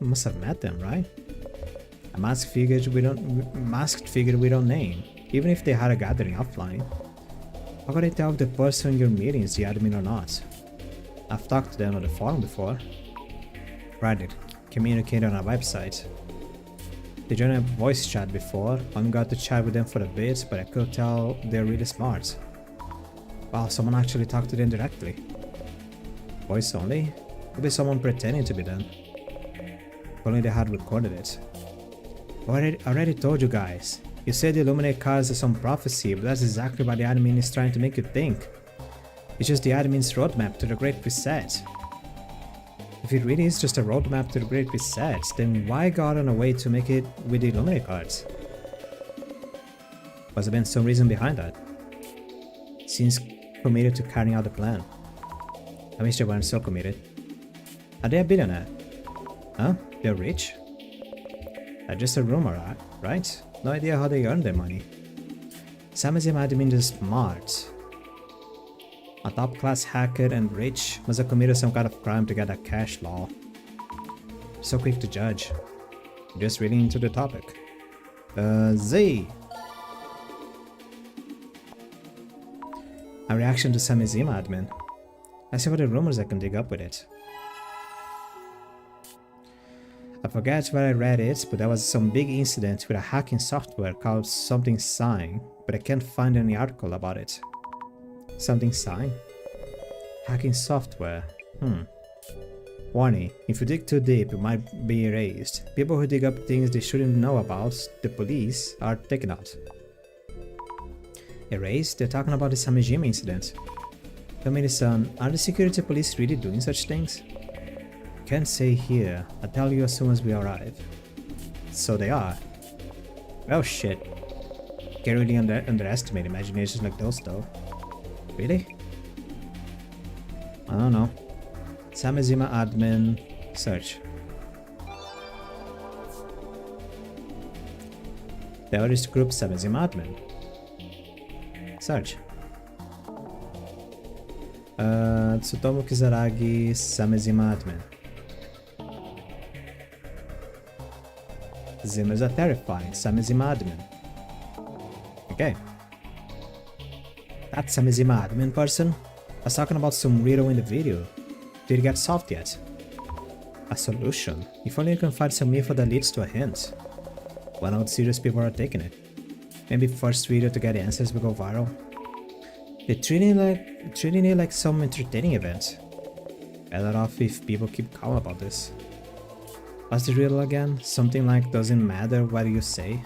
must have met them, right? A masked figure we don't name, even if they had a gathering offline. How could I tell if the person you're meeting is the admin or not? I've talked to them on the forum before. Reddit, communicate on our website. They joined a voice chat before. Only got to chat with them for a bit, but I could tell they're really smart. Wow, someone actually talked to them directly. Voice only? Could be someone pretending to be them. If only they had recorded it. I already told you guys. You said the Illuminate cards are some prophecy, but that's exactly what the admin is trying to make you think. It's just the admin's roadmap to the Great Reset. If it really is just a roadmap to the Great Reset, then why go out on a way to make it with the Illuminate cards? Must have been some reason behind that. Seems committed to carrying out the plan. I wish they weren't so committed. Are they a billionaire? Huh? They're rich? That's just a rumor, right? No idea how they earn their money. Samazim admin is smart. A top-class hacker and rich must have committed some kind of crime to get that cash law. So quick to judge. Just reading into the topic. Z. A reaction to Samazim admin. Let's see what the rumors I can dig up with it. I forget where I read it, but there was some big incident with a hacking software called something Sign, but I can't find any article about it. Something Sign? Hacking software. Warning, if you dig too deep, it might be erased. People who dig up things they shouldn't know about, the police, are taken out. Erased? They're talking about the Samajima incident. Tell me, son, are the security police really doing such things? Can't say here. I'll tell you as soon as we arrive. So they are. Well, shit. Can't really underestimate imaginations like those, though. Really? I don't know. Samazima admin search. Terrorist group Samazima admin. Search. Tsutomu Kizaragi Samazima admin. Zimmers are terrifying. Some is admin. Okay. That some is admin person was talking about some riddle in the video. Did it get solved yet? A solution? If only you can find some info that leads to a hint. Wonder how serious people are taking it. Maybe first video to get answers will go viral. They're treating it like some entertaining event. Better off if people keep calm about this. What's the riddle again? Something like doesn't matter what you say.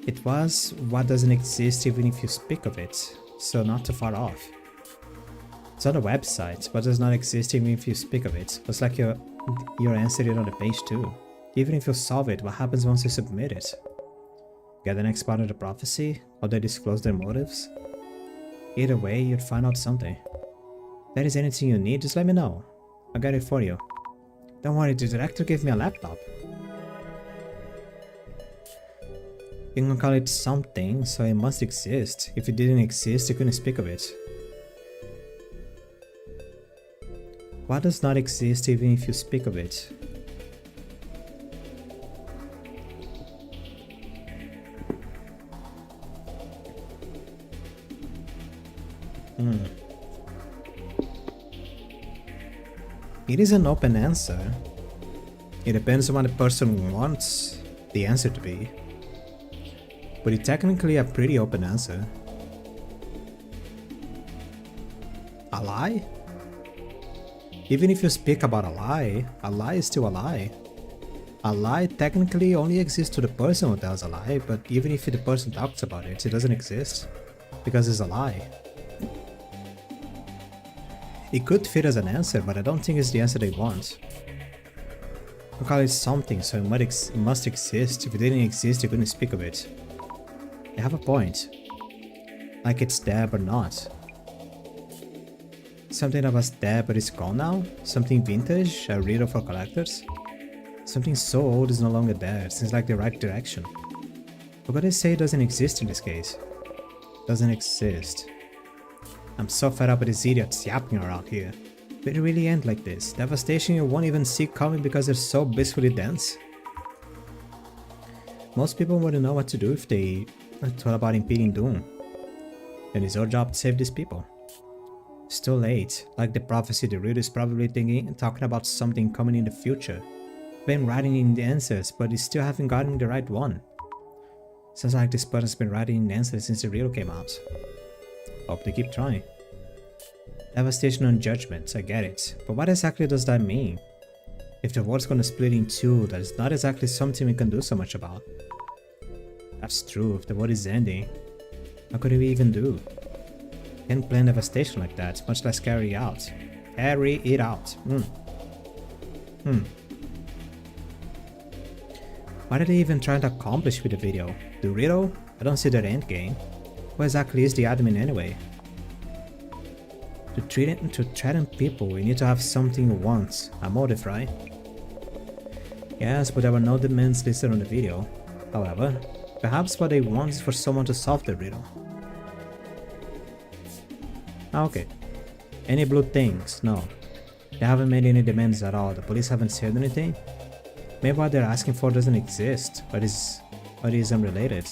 It was what doesn't exist even if you speak of it, so not too far off. It's on the website, what does not exist even if you speak of it. Looks like your answer is on the page too. Even if you solve it, what happens once you submit it? Get the next part of the prophecy, or they disclose their motives? Either way, you'd find out something. If there is anything you need, just let me know. I'll get it for you. Don't worry, the director gave me a laptop. You can call it something, so it must exist. If it didn't exist, you couldn't speak of it. What does not exist even if you speak of it? It is an open answer. It depends on what the person wants the answer to be. But it's technically a pretty open answer. A lie? Even if you speak about a lie is still a lie. A lie technically only exists to the person who tells a lie, but even if the person talks about it, it doesn't exist because it's a lie. It could fit as an answer, but I don't think it's the answer they want. I call it something, so it must exist. If it didn't exist, you couldn't speak of it. They have a point. Like it's there but not. Something that was there but is gone now? Something vintage, a riddle for collectors? Something so old is no longer there, it seems like the right direction. But what they say doesn't exist in this case. Doesn't exist. I'm so fed up with these idiots yapping around here. Will it really end like this? Devastation you won't even see coming because they're so blissfully dense? Most people wouldn't know what to do if they thought about impeding doom. Then it's our job to save these people. It's too late. Like the prophecy, the reader is probably talking about something coming in the future. Been writing in the answers, but he still haven't gotten the right one. Sounds like this person's been writing in the answers since the riddle came out. Hope they keep trying. Devastation on judgment, I get it. But what exactly does that mean? If the world's gonna split in two, that is not exactly something we can do so much about. That's true, if the world is ending, what could we even do? Can't plan devastation like that, much less carry it out. Carry it out. What are they even trying to accomplish with the video? The riddle? I don't see their end game. What exactly is the admin anyway? To threaten people, we need to have something you want, a motive, right? Yes, but there were no demands listed on the video. However, perhaps what they want is for someone to solve the riddle. Okay. Any blue things? No. They haven't made any demands at all. The police haven't said anything. Maybe what they're asking for doesn't exist, but is unrelated.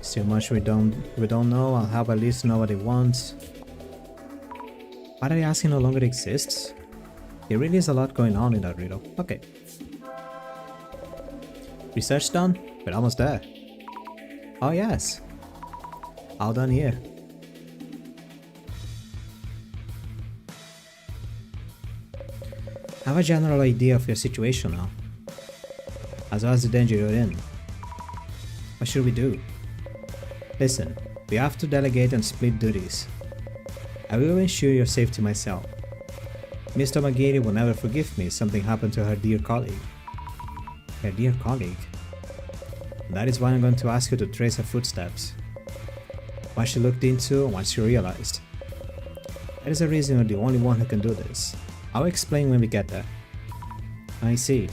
Still much we don't know. I'll help at least know what they want. What are they asking no longer exists? There really is a lot going on in that riddle. Okay. Research done? We're almost there. Oh yes. All done here. I have a general idea of your situation now, as well as the danger you're in. What should we do? Listen, we have to delegate and split duties. I will ensure your safety myself. Mr. McGeary will never forgive me if something happened to her dear colleague. Her dear colleague? That is why I'm going to ask you to trace her footsteps. What she looked into and what she realized. That is the reason you're the only one who can do this. I'll explain when we get there. I see.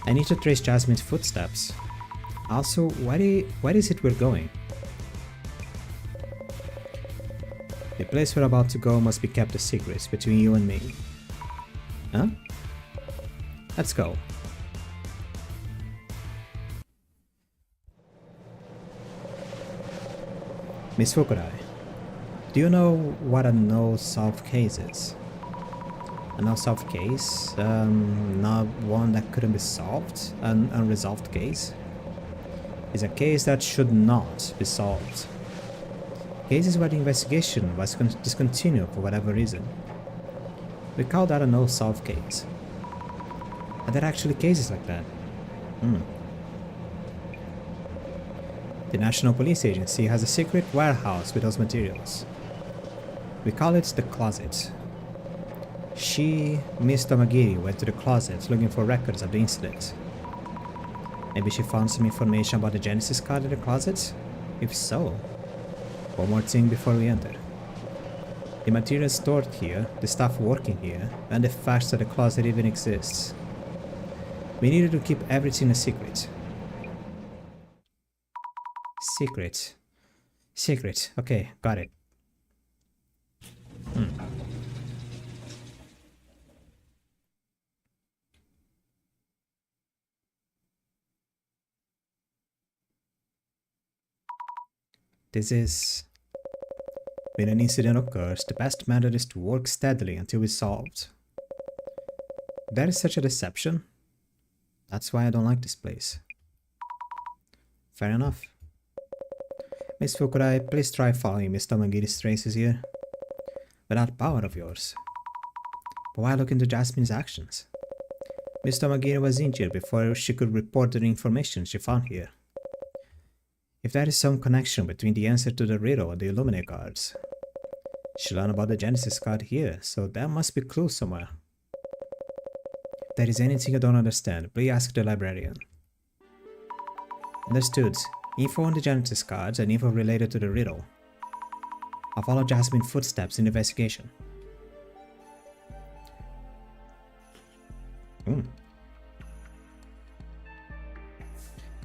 I need to trace Jasmine's footsteps. Also, where is it we're going? The place we're about to go must be kept a secret between you and me. Huh? Let's go. Miss Fukurai, do you know what a no-solve case is? A no-solve case? Not one that couldn't be solved? An unresolved case? Is a case that should not be solved. Cases where the investigation was discontinued for whatever reason. We call that a no-solve case. Are there actually cases like that? The National Police Agency has a secret warehouse with those materials. We call it the closet. Miss Tomagiri, went to the closet looking for records of the incident. Maybe she found some information about the Genesis card in the closet? If so, one more thing before we enter. The materials stored here, the staff working here, and the fact that the closet even exists. We needed to keep everything a secret. Secret. Okay, got it. This is... When an incident occurs, the best method is to work steadily until it's solved. There is such a deception. That's why I don't like this place. Fair enough. Miss Fukurai, please try following Miss Tomagiri's traces here. With that power of yours. But why look into Jasmine's actions? Miss Tomagiri was injured before she could report the information she found here. If there is some connection between the answer to the riddle and the Illuminate cards, she learned about the Genesis card here, so there must be clues somewhere. If there is anything I don't understand, please ask the librarian. Understood. Info on the Genesis cards and info related to the riddle. I'll follow Jasmine's footsteps in the investigation.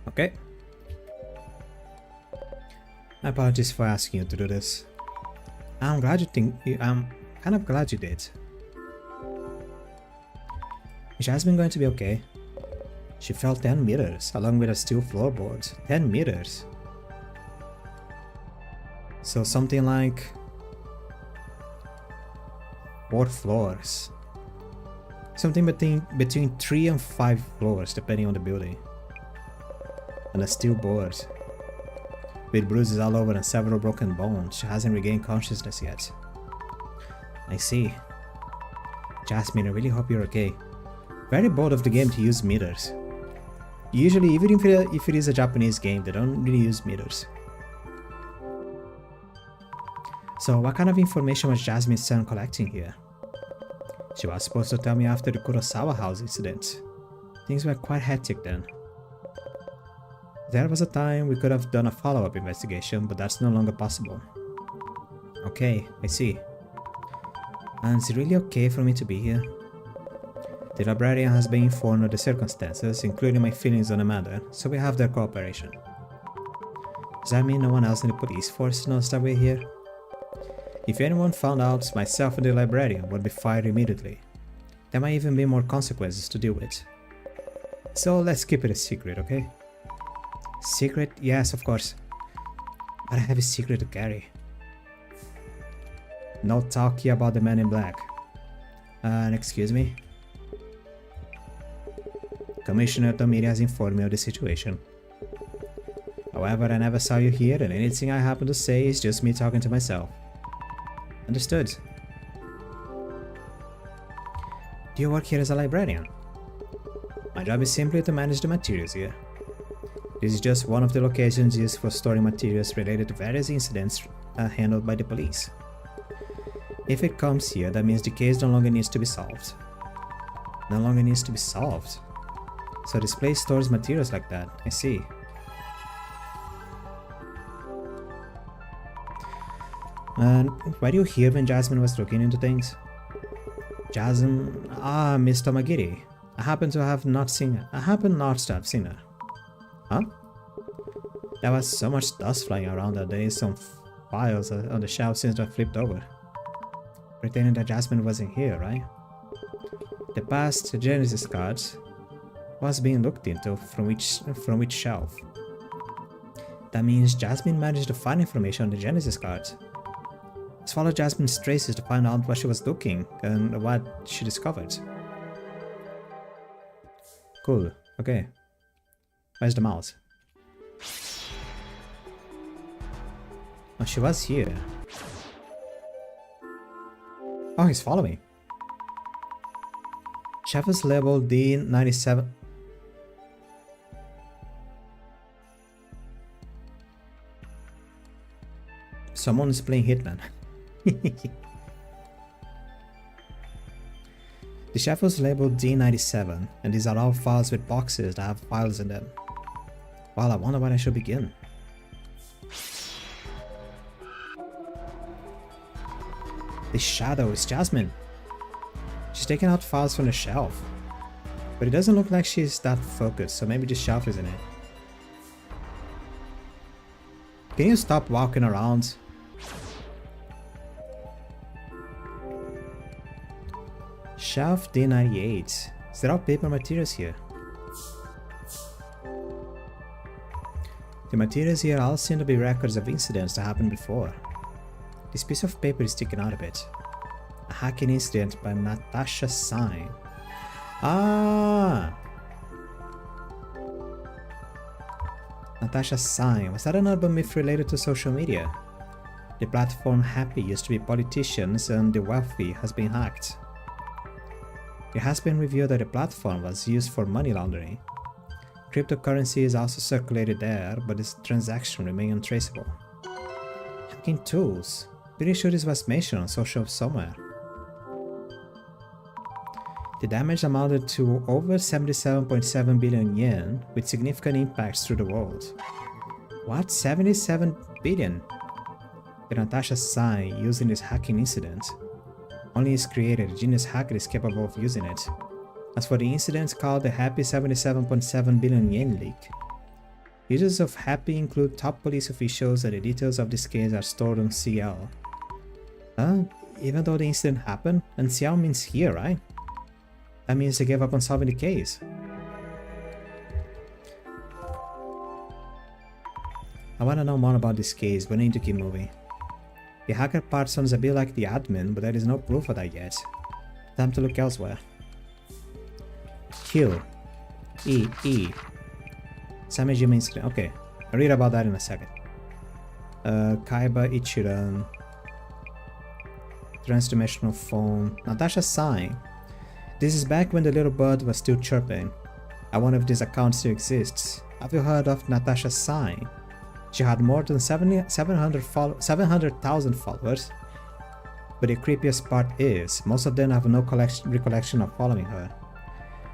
Okay. My apologies for asking you to do this. I'm kind of glad you did. Is Jasmine going to be okay? She fell 10 meters, along with a steel floorboard. 10 meters. So something like 4 floors. Something between 3 and 5 floors, depending on the building. And a steel board. With bruises all over and several broken bones, she hasn't regained consciousness yet. I see. Jasmine, I really hope you're okay. Very bold of the game to use meters. Usually, even if it is a Japanese game, they don't really use meters. So, what kind of information was Jasmine's son collecting here? She was supposed to tell me after the Kurosawa house incident. Things were quite hectic then. There was a time we could have done a follow-up investigation, but that's no longer possible. Okay, I see. And is it really okay for me to be here? The librarian has been informed of the circumstances, including my feelings on the matter, so we have their cooperation. Does that mean no one else in the police force knows that we're here? If anyone found out, myself and the librarian would be fired immediately. There might even be more consequences to deal with. So let's keep it a secret, okay? Secret? Yes, of course. But I have a secret to carry. No talking about the man in black. Excuse me? Commissioner Tomiri has informed me of the situation. However, I never saw you here, and anything I happen to say is just me talking to myself. Understood. Do you work here as a librarian? My job is simply to manage the materials here. This is just one of the locations used for storing materials related to various incidents handled by the police. If it comes here, that means the case no longer needs to be solved. No longer needs to be solved. So this place stores materials like that, I see. And were you here when Jasmine was looking into things? Jasmine? Ah, Miss Tomagiri. I happen to have not seen her. I happen not to have seen her. Huh? There was so much dust flying around that there is some files on the shelf since I flipped over. Pretending that Jasmine wasn't here, right? The past Genesis cards was being looked into from which shelf. That means Jasmine managed to find information on the Genesis cards. Let's follow Jasmine's traces to find out what she was looking and what she discovered. Cool, okay. Where's the mouse? Oh, she was here. Oh, he's following. Taffers level D97. Someone is playing Hitman. The shelf was labeled D97, and these are all files with boxes that have files in them. Well, I wonder where I should begin. The shadow is Jasmine. She's taking out files from the shelf. But it doesn't look like she's that focused, so maybe the shelf isn't it. Can you stop walking around? Shelf D98. Is there all paper materials here? The materials here all seem to be records of incidents that happened before. This piece of paper is sticking out a bit. A hacking incident by Natasha Sign. Ah! Natasha Sign. Was that an urban myth related to social media? The platform Happy used to be politicians and the wealthy has been hacked. It has been revealed that the platform was used for money laundering. Cryptocurrency is also circulated there, but its transaction remain untraceable. Hacking tools. Pretty sure this was mentioned on social somewhere. The damage amounted to over 77.7 billion yen, with significant impacts through the world. What? 77 billion? The Natasha Sign using this hacking incident. Only its creator, a genius hacker, is capable of using it. As for the incident called the Happy 77.7 billion yen leak, users of Happy include top police officials, and the details of this case are stored on CL. Even though the incident happened, and CL means here, right? That means they gave up on solving the case. I wanna know more about this case, but I need to keep moving. The hacker part sounds a bit like the admin, but there is no proof of that yet. Time to look elsewhere. Q. E. Samejima incident. Okay, I'll read about that in a second. Kaiba Ichiran. Transdimensional phone. Natasha Sign. This is back when the little bird was still chirping. I wonder if this account still exists. Have you heard of Natasha Sign? She had more than 700,000 followers. But the creepiest part is, most of them have no recollection of following her.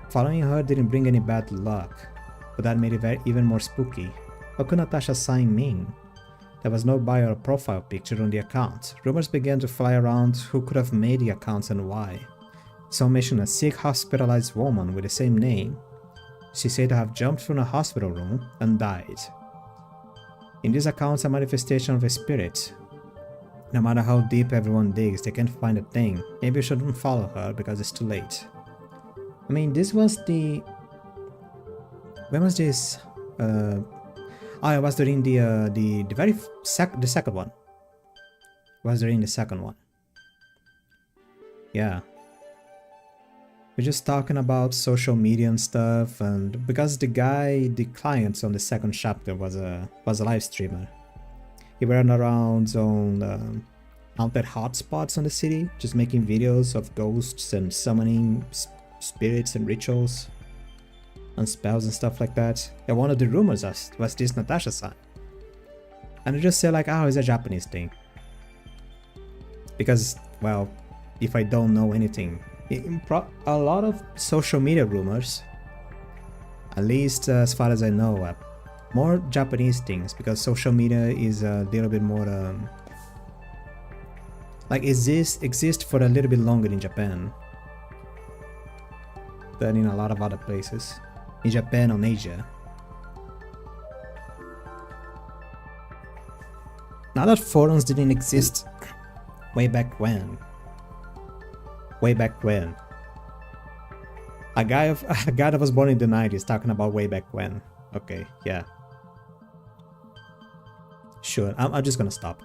Following her didn't bring any bad luck, but that made it even more spooky. What could Natasha Sign mean? There was no bio or profile picture on the account. Rumors began to fly around who could have made the accounts and why. Some mentioned a sick hospitalized woman with the same name. She said to have jumped from a hospital room and died. In these accounts, a manifestation of a spirit. No matter how deep everyone digs, they can't find a thing. Maybe you shouldn't follow her because it's too late. I mean, this was the... When was this? Oh, it was during the second one. It was during the second one. Yeah. We're just talking about social media and stuff, and because the client on the second chapter was a live streamer. He ran around on haunted hotspots on the city, just making videos of ghosts and summoning spirits and rituals and spells and stuff like that. And one of the rumors was this Natasha Sign. And they just say like, oh, it's a Japanese thing. Because, well, if I don't know anything, a lot of social media rumors, at least as far as I know, more Japanese things, because social media is a little bit more like exist for a little bit longer in Japan than in a lot of other places in Japan or Asia. Now that forums didn't exist way back when. A guy that was born in the 90s talking about way back when. Okay, yeah. Sure, I'm just gonna stop.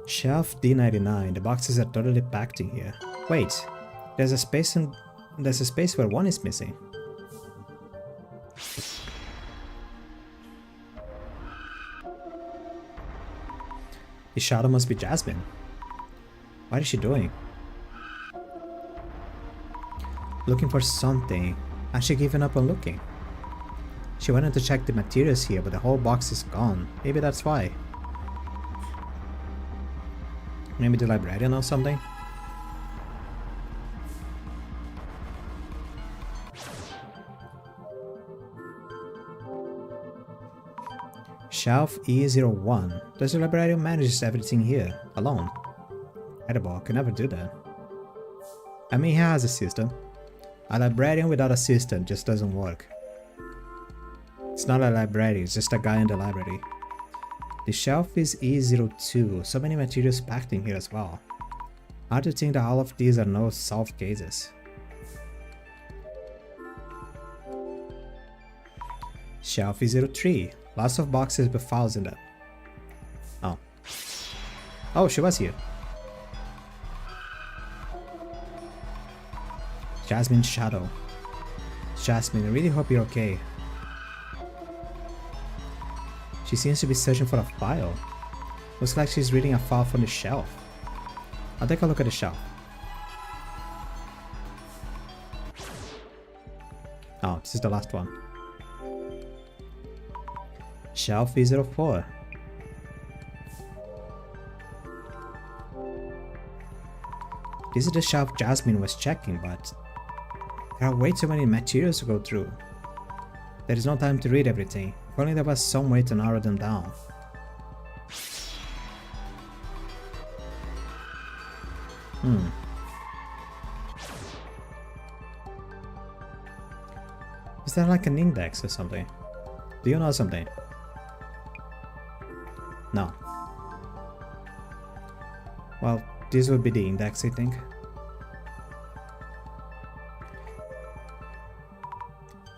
Shelf D99. The boxes are totally packed in here. Wait, there's a space where one is missing. The shadow must be Jasmine. What is she doing? Looking for something. Has she given up on looking? She wanted to check the materials here, but the whole box is gone. Maybe that's why. Maybe the librarian or something? Shelf E01. Does the librarian manage everything here, alone? Edible, I can never do that. I mean, he has a system. A librarian without a system just doesn't work. It's not a library, it's just a guy in the library. The shelf is E02, so many materials packed in here as well. Hard to think that all of these are no solved cases. Shelf E03, lots of boxes with files in them. Oh. Oh, she was here. Jasmine's shadow. Jasmine, I really hope you're okay. She seems to be searching for a file. Looks like she's reading a file from the shelf. I'll take a look at the shelf. Oh, this is the last one. Shelf E04. This is the shelf Jasmine was checking, but there are way too many materials to go through. There is no time to read everything. If only there was some way to narrow them down. Is there like an index or something? Do you know something? No. Well, this would be the index, I think.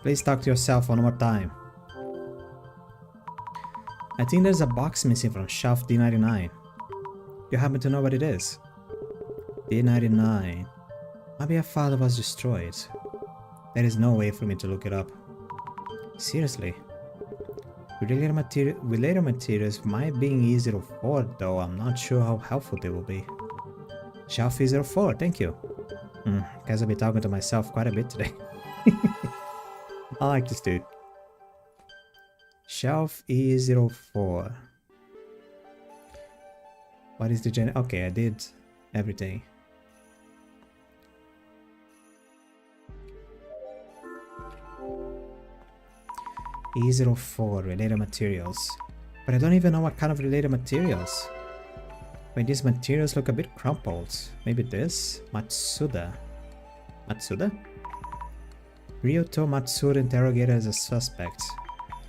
Please talk to yourself one more time. I think there's a box missing from shelf D99. You happen to know what it is? D99. Maybe a file was destroyed. There is no way for me to look it up. Seriously. Related materials might be in E04, though I'm not sure how helpful they will be. Shelf E04, thank you. Guess I'll be talking to myself quite a bit today. I like this dude. Shelf E04. What is the okay, I did everything. E04, related materials. But I don't even know what kind of related materials. Wait, these materials look a bit crumpled. Maybe this? Matsuda. Matsuda? Ryoto Matsuda interrogated as a suspect.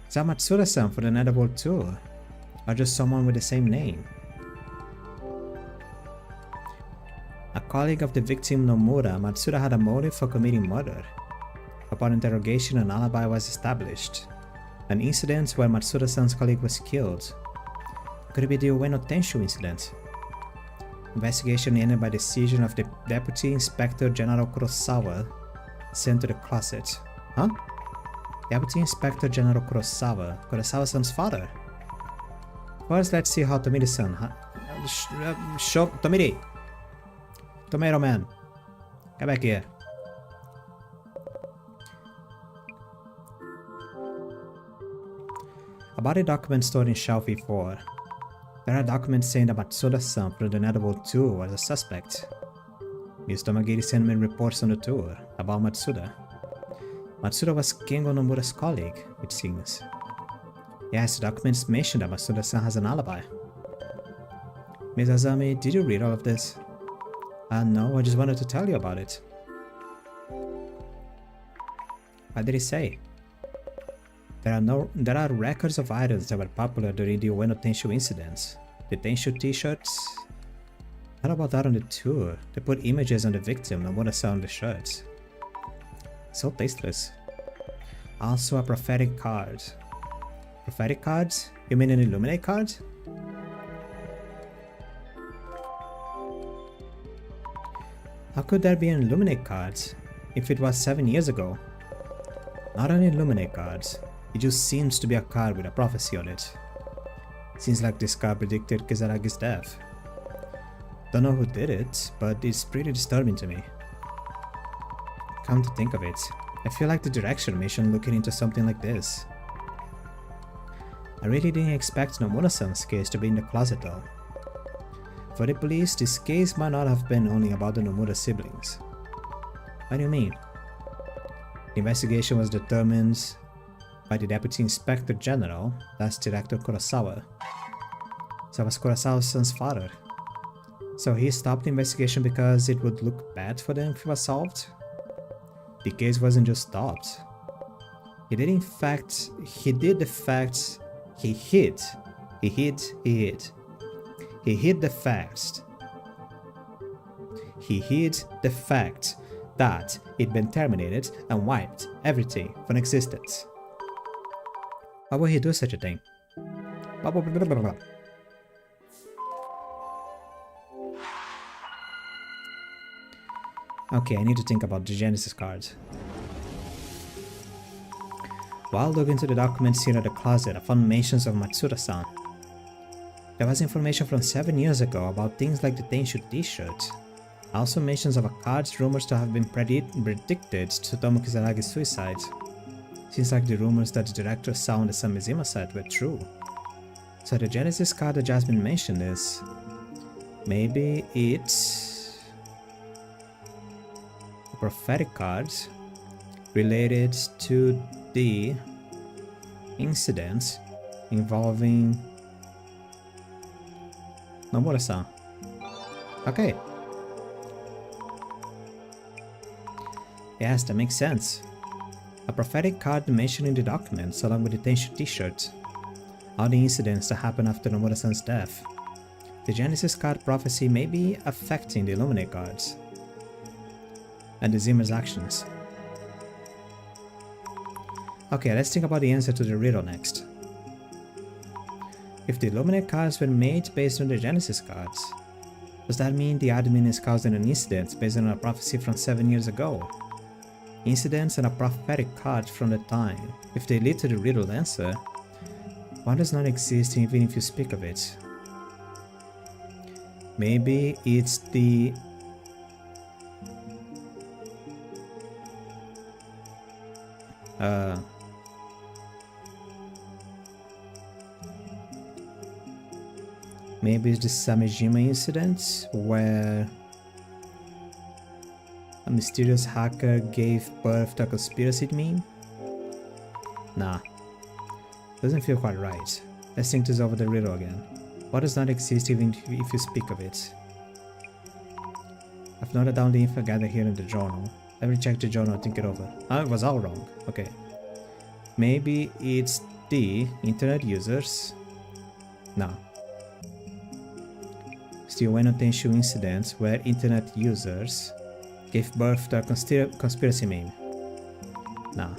Is that Matsuda-san for the Netherworld tour? Or just someone with the same name? A colleague of the victim Nomura, Matsuda had a motive for committing murder. Upon interrogation, an alibi was established. An incident where Matsuda-san's colleague was killed. Could it be the Ueno Tenshu incident? Investigation ended by decision of the Deputy Inspector General Kurosawa, sent to the closet. Huh? Deputy Inspector General Kurosawa-san's father? First, let's see how Tomiri-san... Show... Tomiri! Tomato Man! Get back here. About the document stored in shelf E4. There are documents saying that Matsuda-san from the Netherworld tour was a suspect. Mr. Magiri sent me reports on the tour about Matsuda. Matsuda was Kengo Nomura's colleague, it seems. Yes, the documents mention that Matsuda-san has an alibi. Ms. Azami, did you read all of this? No, I just wanted to tell you about it. What did he say? There are records of items that were popular during the Ueno Tenshu incidents. The Tenshu t-shirts, What about that on the tour? They put images on the victim and what I saw on the shirts. So tasteless. Also a prophetic card. Prophetic cards? You mean an illuminate card? How could there be an illuminate card if it was 7 years ago? Not an illuminate card. It just seems to be a card with a prophecy on it. Seems like this card predicted Kisaragi's death. Don't know who did it, but it's pretty disturbing to me. Come to think of it, I feel like the direction mission looking into something like this. I really didn't expect Nomura-san's case to be in the closet though. For the police, this case might not have been only about the Nomura siblings. What do you mean? The investigation was determined by the Deputy Inspector General, that's Director Kurosawa. So was Kurosawa's son's father. So he stopped the investigation because it would look bad for them if it was solved? The case wasn't just stopped. He hid the facts. He hid the facts that it'd been terminated and wiped everything from existence. Why would he do such a thing? Blah, blah, blah, blah, blah. Okay, I need to think about the Genesis card. While looking into the documents here at the closet, I found mentions of Matsuda-san. There was information from 7 years ago about things like the Tenshu t-shirt. Also mentions of a card rumors to have been predicted to Tomo Kisaragi's suicide. Seems like the rumors that the director saw on the Samizima site were true. So the Genesis card that Jasmine mentioned is... maybe it's... a prophetic card related to the incident involving Nomura-san. Okay. Yes, that makes sense. A prophetic card mentioned in the documents along with the Tenshu t-shirt. All the incidents that happened after Nomura-san's death. The Genesis card prophecy may be affecting the Illuminate cards. And the Zimmer's actions. Okay, let's think about the answer to the riddle next. If the Illuminate cards were made based on the Genesis cards, does that mean the admin is causing an incident based on a prophecy from 7 years ago? Incidents and a prophetic card from the time. If they lead to the riddle answer, why does not exist even if you speak of it? Maybe it's the... maybe it's the Samejima incident, where a mysterious hacker gave birth to a conspiracy meme? Nah, doesn't feel quite right. Let's think this over the riddle again. What does not exist even if you speak of it? I've noted down the info gathered here in the journal. Let me check the journal and think it over. Oh, it was all wrong. Okay. Maybe it's the internet users? No. It's the Ueno Tenshu incident where internet users gave birth to a conspiracy meme. Nah.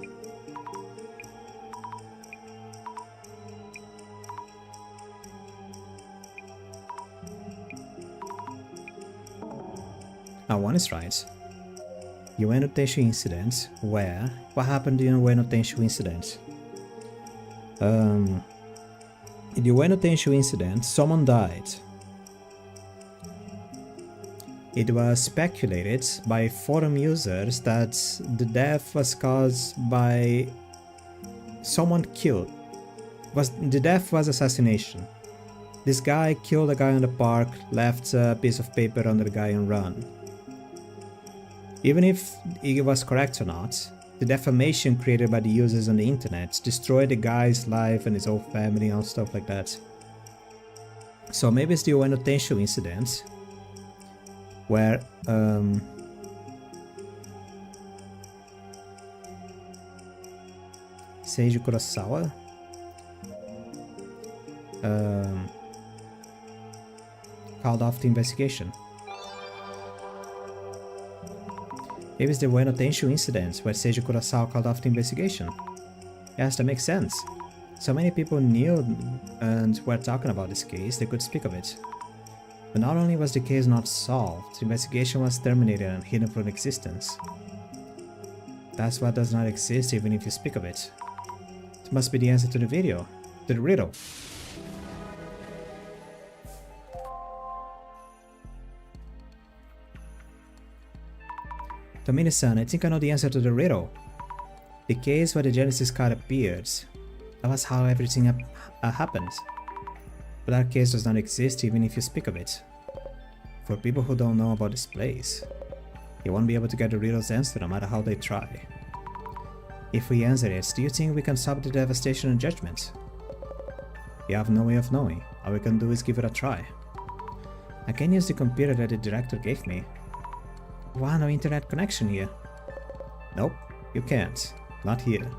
Now one is right. Ueno Tenshu incident where... what happened in Ueno Tenshu incident? In the Ueno Tenshu incident, someone died. It was speculated by forum users that the death was caused by someone killed. The death was assassination. This guy killed a guy in the park, left a piece of paper under the guy and ran. Even if it was correct or not, the defamation created by the users on the internet destroyed the guy's life and his whole family and stuff like that. So maybe it's the Ueno Tenshu incident, where Seiji Kurosawa called off the investigation. It was the Bueno Tenshu incident where Seiji Kurosawa called off the investigation. Yes, that makes sense. So many people knew and were talking about this case, they could speak of it. But not only was the case not solved, the investigation was terminated and hidden from existence. That's what does not exist even if you speak of it. It must be the answer to the riddle. Tomini-san, I think I know the answer to the riddle. The case where the Genesis card appeared. That was how everything happened. But that case does not exist even if you speak of it. For people who don't know about this place, you won't be able to get the riddle's answer no matter how they try. If we answer it, do you think we can stop the devastation and judgment? We have no way of knowing. All we can do is give it a try. I can use the computer that the director gave me. Wow, no internet connection here. Nope, you can't. Not here.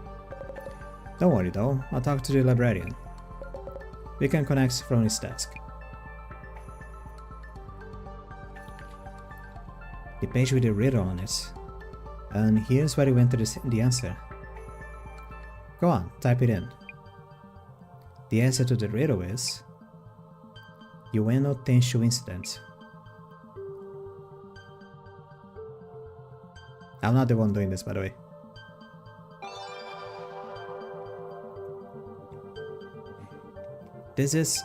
Don't worry though, I'll talk to the librarian. We can connect from his desk. The page with the riddle on it. And here's where we went to the answer. Go on, type it in. The answer to the riddle is Ueno Tenshu incident. I'm not the one doing this, by the way. This is...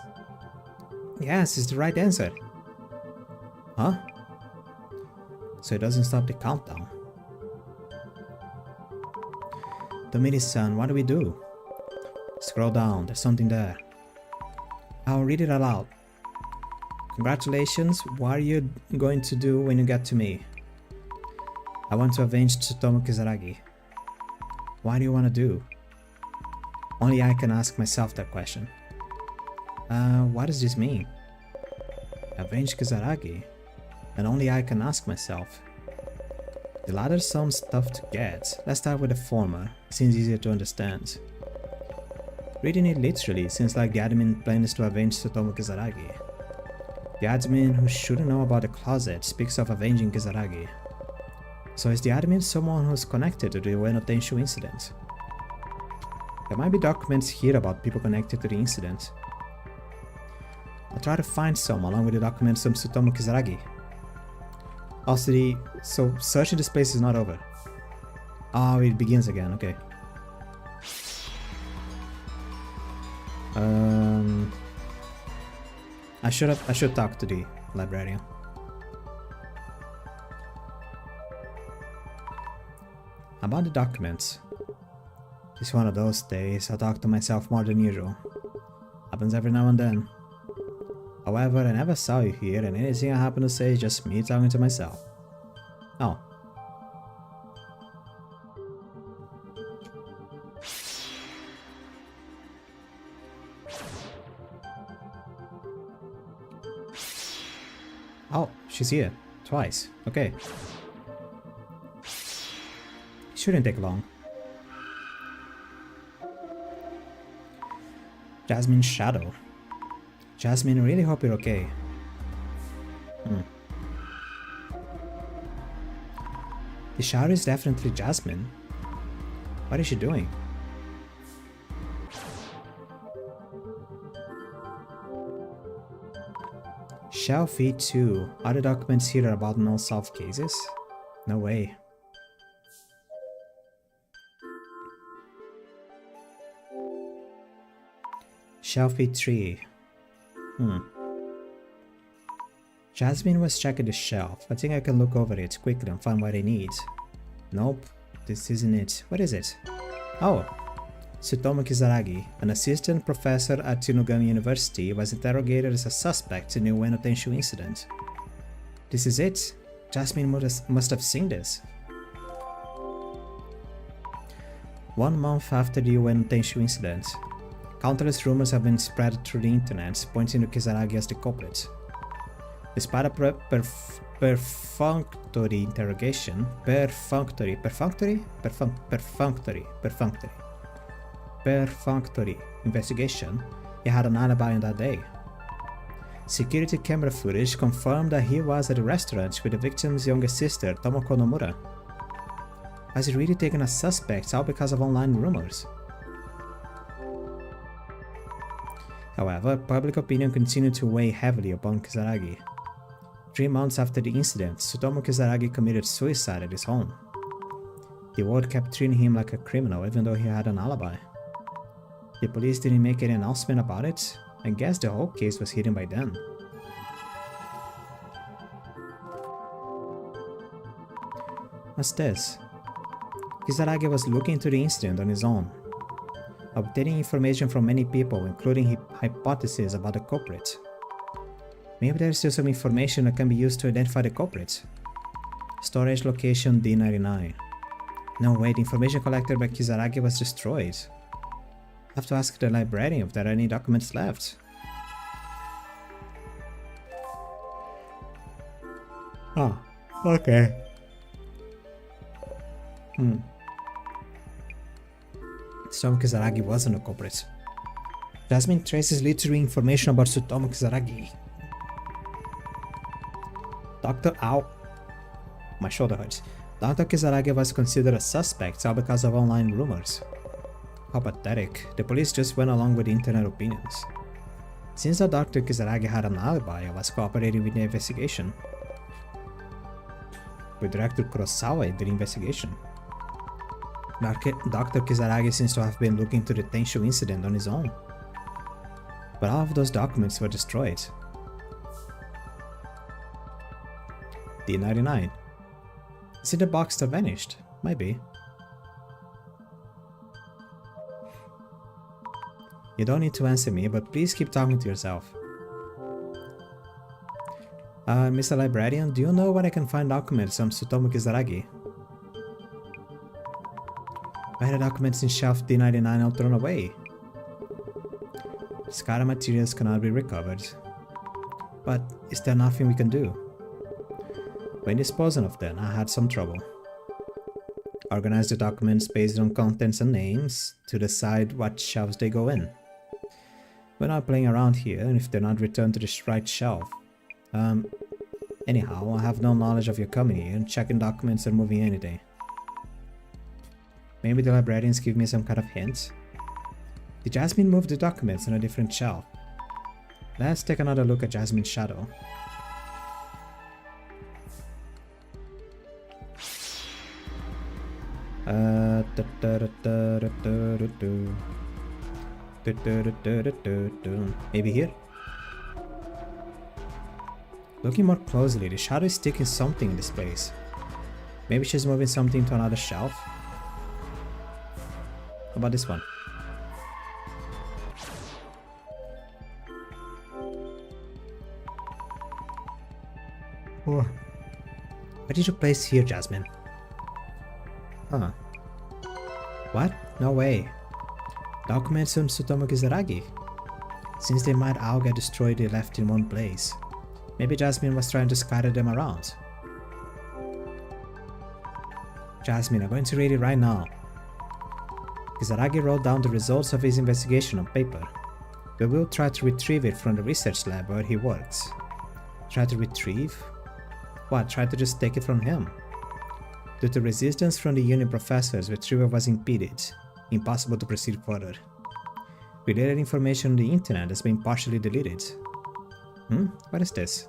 Yes, it's the right answer. Huh? So it doesn't stop the countdown. Tomini-san, what do we do? Scroll down, there's something there. I'll read it aloud. Congratulations, what are you going to do when you get to me? I want to avenge Tsutomu Kizaragi. What do you want to do? Only I can ask myself that question. What does this mean? Avenge Kizaragi? And only I can ask myself. The latter sounds tough to get. Let's start with the former, it seems easier to understand. Reading it literally seems like the admin plans to avenge Tsutomu Kizaragi. The admin who shouldn't know about the closet speaks of avenging Kizaragi. So is the admin someone who's connected to the Ueno Tenshu incident? There might be documents here about people connected to the incident. I'll try to find some along with the documents from Tsutomu Kizaragi. Also so searching this place is not over. Oh, it begins again, okay. I should talk to the librarian. About the documents. It's one of those days I talk to myself more than usual. Happens every now and then. However, I never saw you here and anything I happen to say is just me talking to myself. Oh. Oh, she's here. Twice. Okay. Shouldn't take long. Jasmine's shadow. Jasmine, really hope you're okay. The shadow is definitely Jasmine. What is she doing? Shelf E2. Are the documents here about non-solved cases? No way. Shelf E3. Jasmine was checking the shelf. I think I can look over it quickly and find what I need. Nope, this isn't it. What is it? Oh, Tsutomu Kizaragi, an assistant professor at Tsunugami University, was interrogated as a suspect in the Ueno Tenshu incident. This is it. Jasmine must have seen this. 1 month after the Ueno Tenshu incident, countless rumors have been spread through the internet, pointing to Kizaragi as the culprit. Despite a perfunctory interrogation, perfunctory investigation, he had an alibi on that day. Security camera footage confirmed that he was at a restaurant with the victim's younger sister, Tomoko Nomura. Was he really taken as suspect all because of online rumors? However, public opinion continued to weigh heavily upon Kisaragi. 3 months after the incident, Tsutomu Kisaragi committed suicide at his home. The world kept treating him like a criminal even though he had an alibi. The police didn't make any announcement about it. I guess the whole case was hidden by then. What's this? Kisaragi was looking into the incident on his own, obtaining information from many people, including hypotheses about the culprit. Maybe there's still some information that can be used to identify the culprit. Storage location D99. No way, the information collected by Kisaragi was destroyed. I have to ask the librarian if there are any documents left. Oh, okay. Tsutomu Kisaragi wasn't a culprit. Jasmine traces literary information about Tsutomu Kisaragi. Ow. My shoulder hurts. Dr. Kisaragi was considered a suspect all because of online rumors. How pathetic. The police just went along with the internet opinions. Since the Dr. Kisaragi had an alibi, I was cooperating with the investigation. With Director Kurosawa did the investigation. Dr. Kisaragi seems to have been looking into the Tenshu incident on his own. But all of those documents were destroyed. D99. Is it the box that vanished? Might be. You don't need to answer me, but please keep talking to yourself. Mr. Librarian, do you know where I can find documents on Tsutomu Kisaragi? Why are the documents in shelf D99 all thrown away? Discarded materials cannot be recovered. But is there nothing we can do? When disposing of them, I had some trouble. Organize the documents based on contents and names to decide what shelves they go in. We're not playing around here, and if they're not returned to the right shelf. Anyhow, I have no knowledge of your coming here, and checking documents and moving any day. Maybe the librarians give me some kind of hint. Did Jasmine move the documents on a different shelf? Let's take another look at Jasmine's shadow. Maybe here? Looking more closely, the shadow is sticking something in this place. Maybe she's moving something to another shelf. How about this one? Oh. What did you place here, Jasmine? Huh. What? No way. Documents from Tsutomu Kisaragi. Since they might all get destroyed, they left in one place. Maybe Jasmine was trying to scatter them around. Jasmine, I'm going to read it right now. Kisaragi wrote down the results of his investigation on paper. We will try to retrieve it from the research lab where he works. Try to retrieve? What, try to just take it from him? Due to resistance from the union professors, retrieval was impeded. Impossible to proceed further. Related information on the internet has been partially deleted. What is this?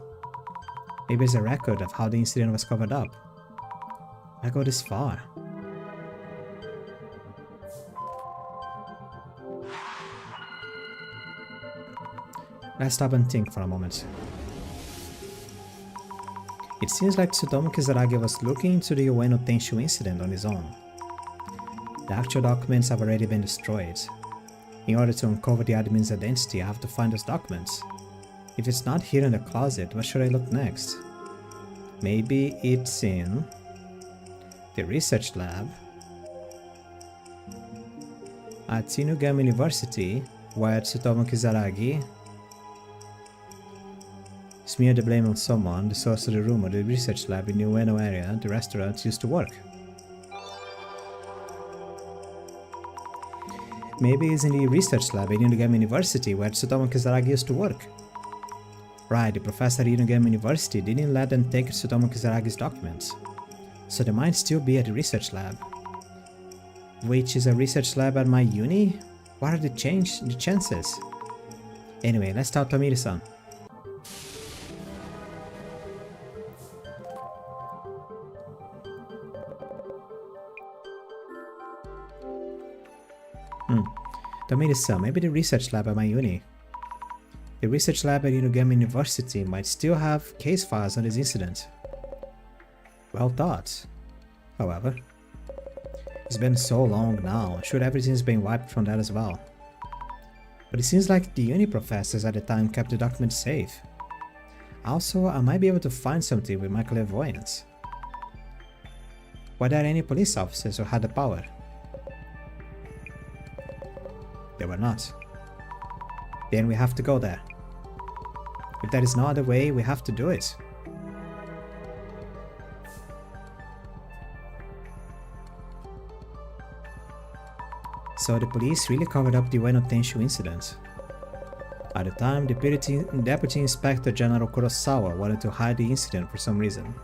Maybe it's a record of how the incident was covered up. Why go this far? Let's stop and think for a moment. It seems like Tsutomu Kisaragi was looking into the Ueno Tenshu incident on his own. The actual documents have already been destroyed. In order to uncover the admin's identity, I have to find those documents. If it's not here in the closet, where should I look next? Maybe it's in the research lab at Tsinugami University, where Tsutomu Kisaragi smeared the blame on someone, the source of the rumor, the research lab in the Ueno area, the restaurant used to work. Maybe it's in the research lab at Inugami University where Tsutomu Kisaragi used to work. Right, the professor at Inugami University didn't let them take Tsutomu Kisaragi's documents, so they might still be at the research lab. which is a research lab at my uni? What are the chances? Anyway, let's talk to Amiri-san. Amiri-san, maybe the research lab at my uni. The research lab at Unigami University might still have case files on this incident. Well thought. However, it's been so long now, I'm sure everything's been wiped from that as well. But it seems like the uni professors at the time kept the documents safe. Also, I might be able to find something with my clairvoyance. Were there any police officers who had the power? There were not. Then we have to go there. If there is no other way, we have to do it. So the police really covered up the Ueno Tenshu incident. At the time, the Deputy Inspector General Kurosawa wanted to hide the incident for some reason.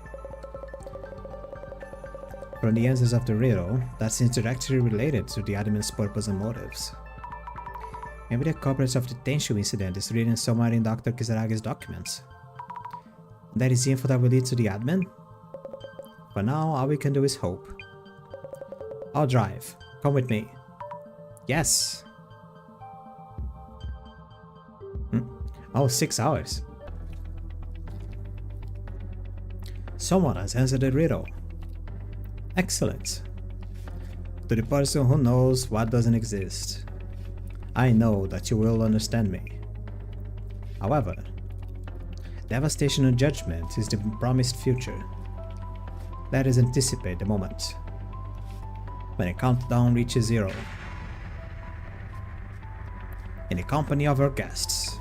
From the answers of the riddle, that seems directly related to the admin's purpose and motives. Maybe the culprit of the Tenshu incident is written somewhere in Dr. Kisaragi's documents. That is the info that will lead to the admin? For now, all we can do is hope. I'll drive. Come with me. Yes! Oh, 6 hours. Someone has answered the riddle. Excellent. To the person who knows what doesn't exist, I know that you will understand me. However, devastation and judgment is the promised future. Let us anticipate the moment. When a countdown reaches 0. In the company of our guests.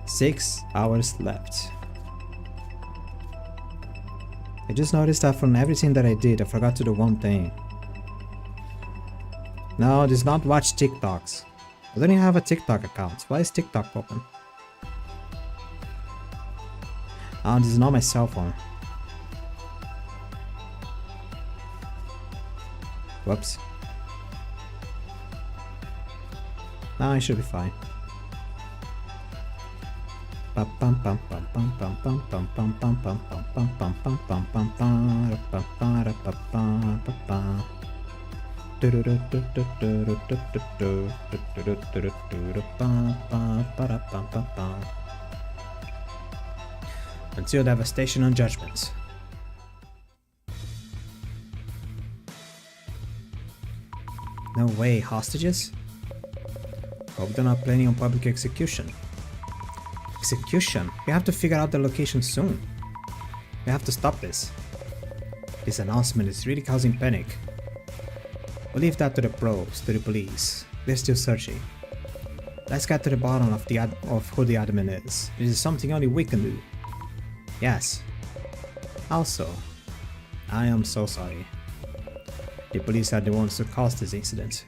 6 hours left. I just noticed that from everything that I did, I forgot to do one thing. No, does not watch TikToks. I don't even have a TikTok account. Why is TikTok open? Oh, this is not my cell phone. Whoops. No, I should be fine. Until devastation and judgment. No way, hostages? Hope they're not planning on public execution. Execution? We have to figure out the location soon. We have to stop this. This announcement is really causing panic. We'll leave that to the pros, to the police. They're still searching. Let's get to the bottom of who the admin is. This is something only we can do. Yes. Also, I am so sorry. The police are the ones who caused this incident.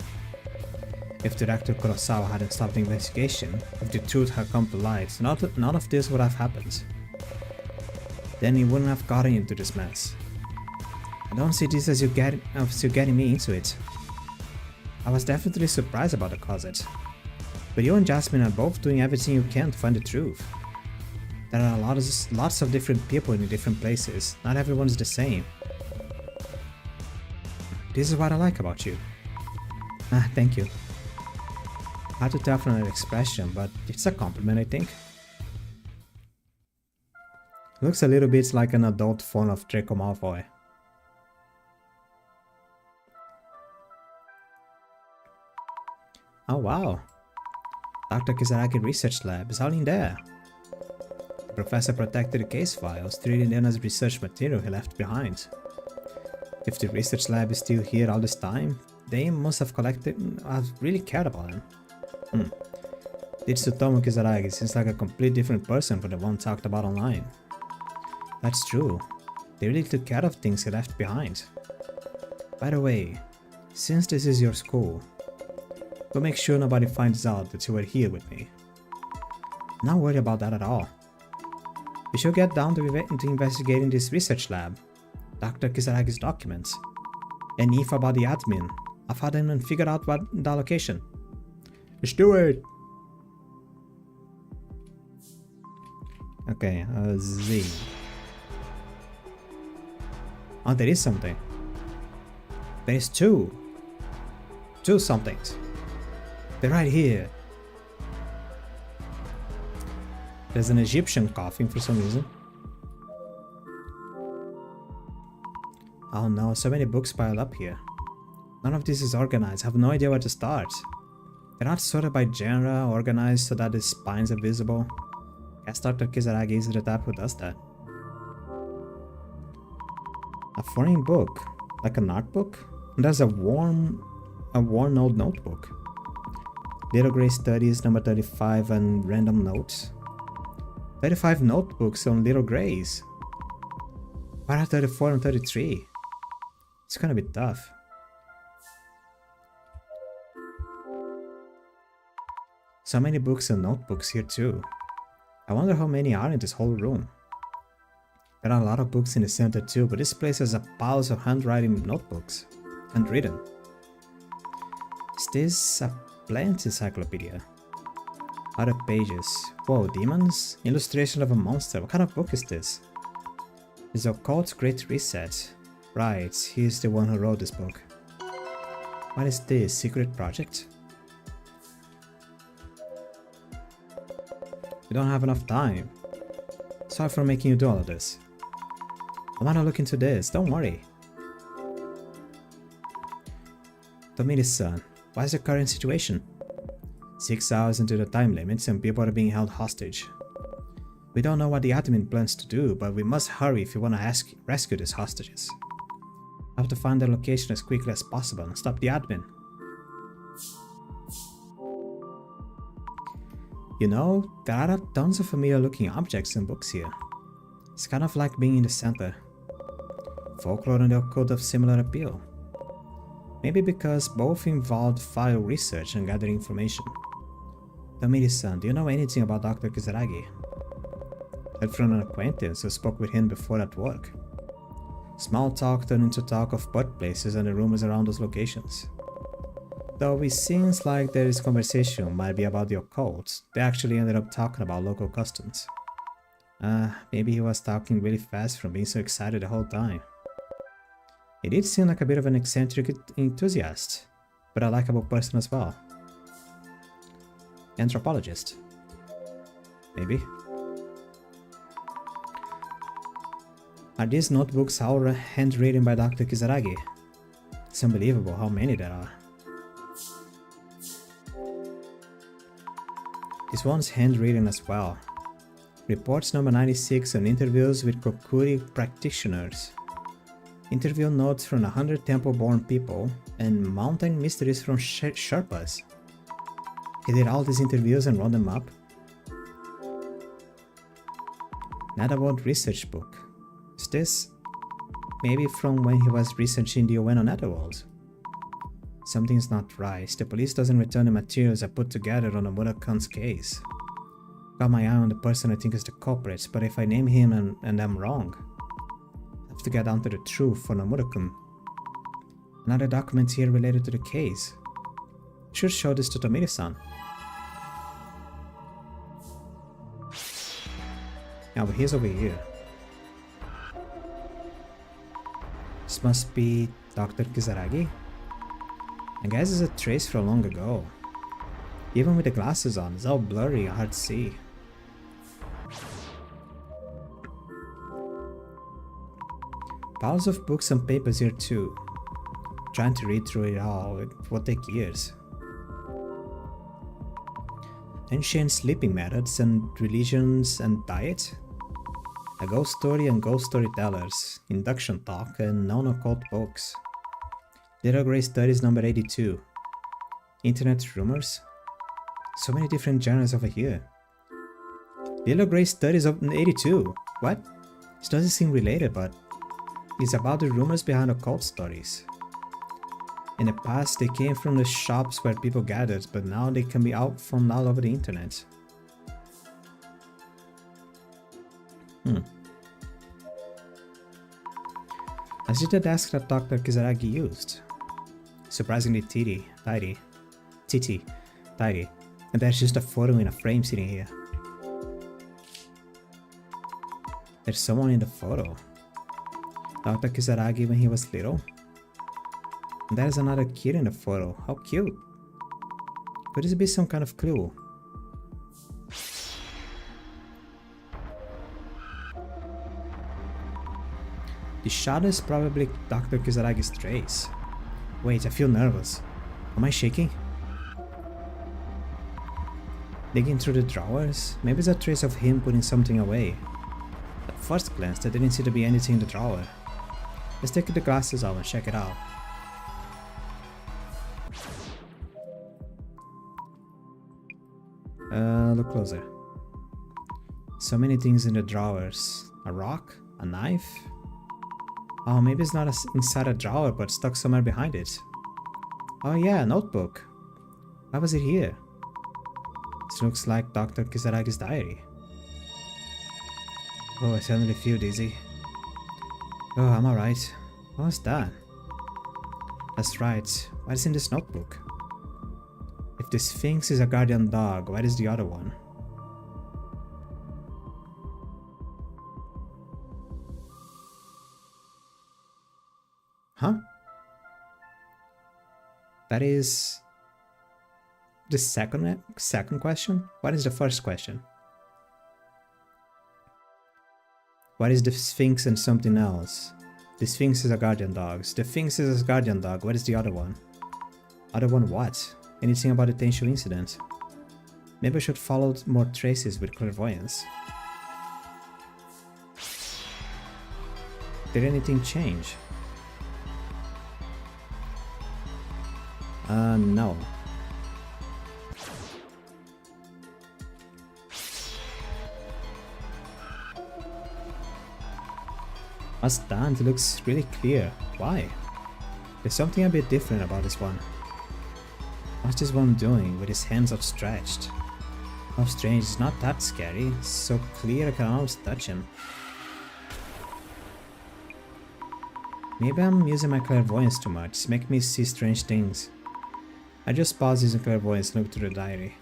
If Director Kurosawa hadn't stopped the investigation, if the truth had come to light, none of this would have happened. Then he wouldn't have gotten into this mess. I don't see this as you getting me into it. I was definitely surprised about the closet. But you and Jasmine are both doing everything you can to find the truth. There are lots of different people in different places. Not everyone's the same. This is what I like about you. Ah, thank you. Hard to tell from that expression, but it's a compliment, I think. Looks a little bit like an adult form of Draco Malfoy. Oh wow. Dr. Kisaragi Research Lab is all in there. The professor protected the case files, treating them as research material he left behind. If the research lab is still here all this time, they must have really cared about him. This Tsutomu Kisaragi seems like a completely different person from the one talked about online. That's true. They really took care of things he left behind. By the way, since this is your school, we'll make sure nobody finds out that you were here with me. Not worried about that at all. We should get down to investigating this research lab, Dr. Kisaragi's documents, and if about the admin. I've had them and figured out what the location. Let's do it! Okay, Z. Oh, there is something. There is two somethings. They're right here. There's an Egyptian coughing for some reason. Oh no, so many books piled up here. None of this is organized. I have no idea where to start. They're not sorted by genre, organized so that the spines are visible. Guess Dr. Kisaragi is the type who does that. A foreign book, like an art book. And there's a worn old notebook. Little Gray Studies number 35 and random notes. 35 notebooks on Little Grays. Why are 34 and 33? It's gonna be tough. So many books and notebooks here too. I wonder how many are in this whole room. There are a lot of books in the center too, but this place has a piles of handwriting notebooks. Handwritten. Is this a plant encyclopedia? Other pages. Whoa, demons? Illustration of a monster. What kind of book is this? It's Occult Great Reset. Right, he's the one who wrote this book. What is this? Secret project? We don't have enough time. Sorry for making you do all of this. I wanna look into this, don't worry. Tomiri-san, what is the current situation? 6 hours into the time limit and people are being held hostage. We don't know what the admin plans to do, but we must hurry if we want to rescue these hostages. I have to find their location as quickly as possible and stop the admin. You know, there are tons of familiar looking objects and books here. It's kind of like being in the center. Folklore and the occult have similar appeal. Maybe because both involved file research and gathering information. Tomiri-san, do you know anything about Dr. Kisaragi? Heard from an acquaintance who spoke with him before at work. Small talk turned into talk of birthplaces and the rumors around those locations. Though it seems like this conversation might be about the occult, they actually ended up talking about local customs. Maybe he was talking really fast from being so excited the whole time. He did seem like a bit of an eccentric enthusiast, but a likable person as well. Anthropologist. Maybe. Are these notebooks all handwritten by Dr. Kisaragi? It's unbelievable how many there are. This one's handwritten as well. Reports number 96 on interviews with Kokuri practitioners. Interview notes from 100 temple-born people and mountain mysteries from Sherpas. He did all these interviews and wrote them up. Netherworld research book. Is this maybe from when he was researching the UN on Netherworld? Something's not right. The police doesn't return the materials I put together on the Murakhan's case. Got my eye on the person I think is the culprit, but if I name him and I'm wrong, I have to get down to the truth for the Murakhan. Another document here related to the case. I should show this to Tomiri-san. Yeah, but he's over here. This must be Dr. Kisaragi? I guess it's a trace from long ago. Even with the glasses on, it's all blurry and hard to see. Piles of books and papers here too. Trying to read through it all, it will take years. Ancient sleeping methods and religions and diet. A ghost story and ghost storytellers, induction talk and non-occult books. Little Gray Studies number 82. Internet rumors. So many different genres over here. Little Gray Studies of 82. What? This doesn't seem related, but it's about the rumors behind occult stories. In the past, they came from the shops where people gathered, but now they can be found all over the internet. I see the desk that Dr. Kizaragi used. Surprisingly tidy. And there's just a photo in a frame sitting here. There's someone in the photo. Dr. Kizaragi when he was little. And there's another kid in the photo. How cute. Could this be some kind of clue? The shadow is probably Dr. Kizaragi's trace. Wait, I feel nervous. Am I shaking? Digging through the drawers? Maybe it's a trace of him putting something away. At first glance, there didn't seem to be anything in the drawer. Let's take the glasses off and check it out. Look closer. So many things in the drawers. A rock? A knife? Oh, maybe it's not inside a drawer, but stuck somewhere behind it. Oh yeah, a notebook. Why was it here? This looks like Dr. Kizaragi's diary. Oh, I suddenly feel dizzy. Oh, I'm alright. What was that? That's right. What is in this notebook? If the Sphinx is a guardian dog, what is the other one? Huh? That is the second question? What is the first question? What is the Sphinx and something else? The Sphinx is a guardian dog. The Sphinx is a guardian dog. What is the other one? Other one what? Anything about the Tenshu incident? Maybe I should follow more traces with clairvoyance. Did anything change? No. What's that? It looks really clear. Why? There's something a bit different about this one. What's this one doing with his hands outstretched? How strange, it's not that scary. It's so clear I can almost touch him. Maybe I'm using my clairvoyance too much, it's making me see strange things. I just pause using clairvoyance and look through the diary.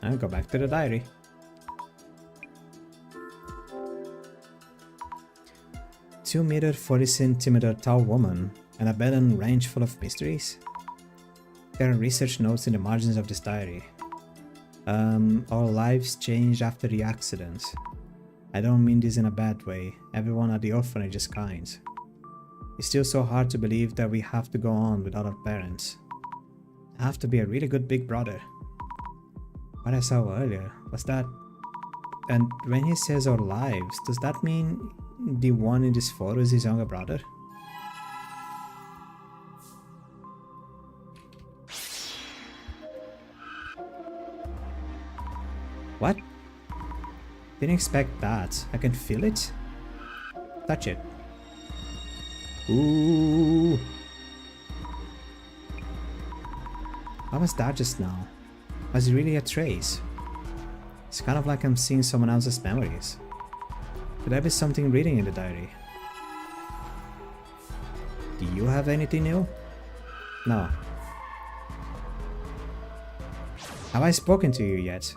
I'll go back to the diary. "2 meter 40 centimeter tall woman, an abandoned ranch full of mysteries." There are research notes in the margins of this diary. Our lives changed after the accident. I don't mean this in a bad way. Everyone at the orphanage is kind. It's still so hard to believe that we have to go on without our parents. I have to be a really good big brother. What I saw earlier, was that... And when he says our lives, does that mean the one in this photo is his younger brother? What? Didn't expect that. I can feel it? Touch it. Ooh. How was that just now? Was it really a trace? It's kind of like I'm seeing someone else's memories. Could there be something reading in the diary? Do you have anything new? No. Have I spoken to you yet?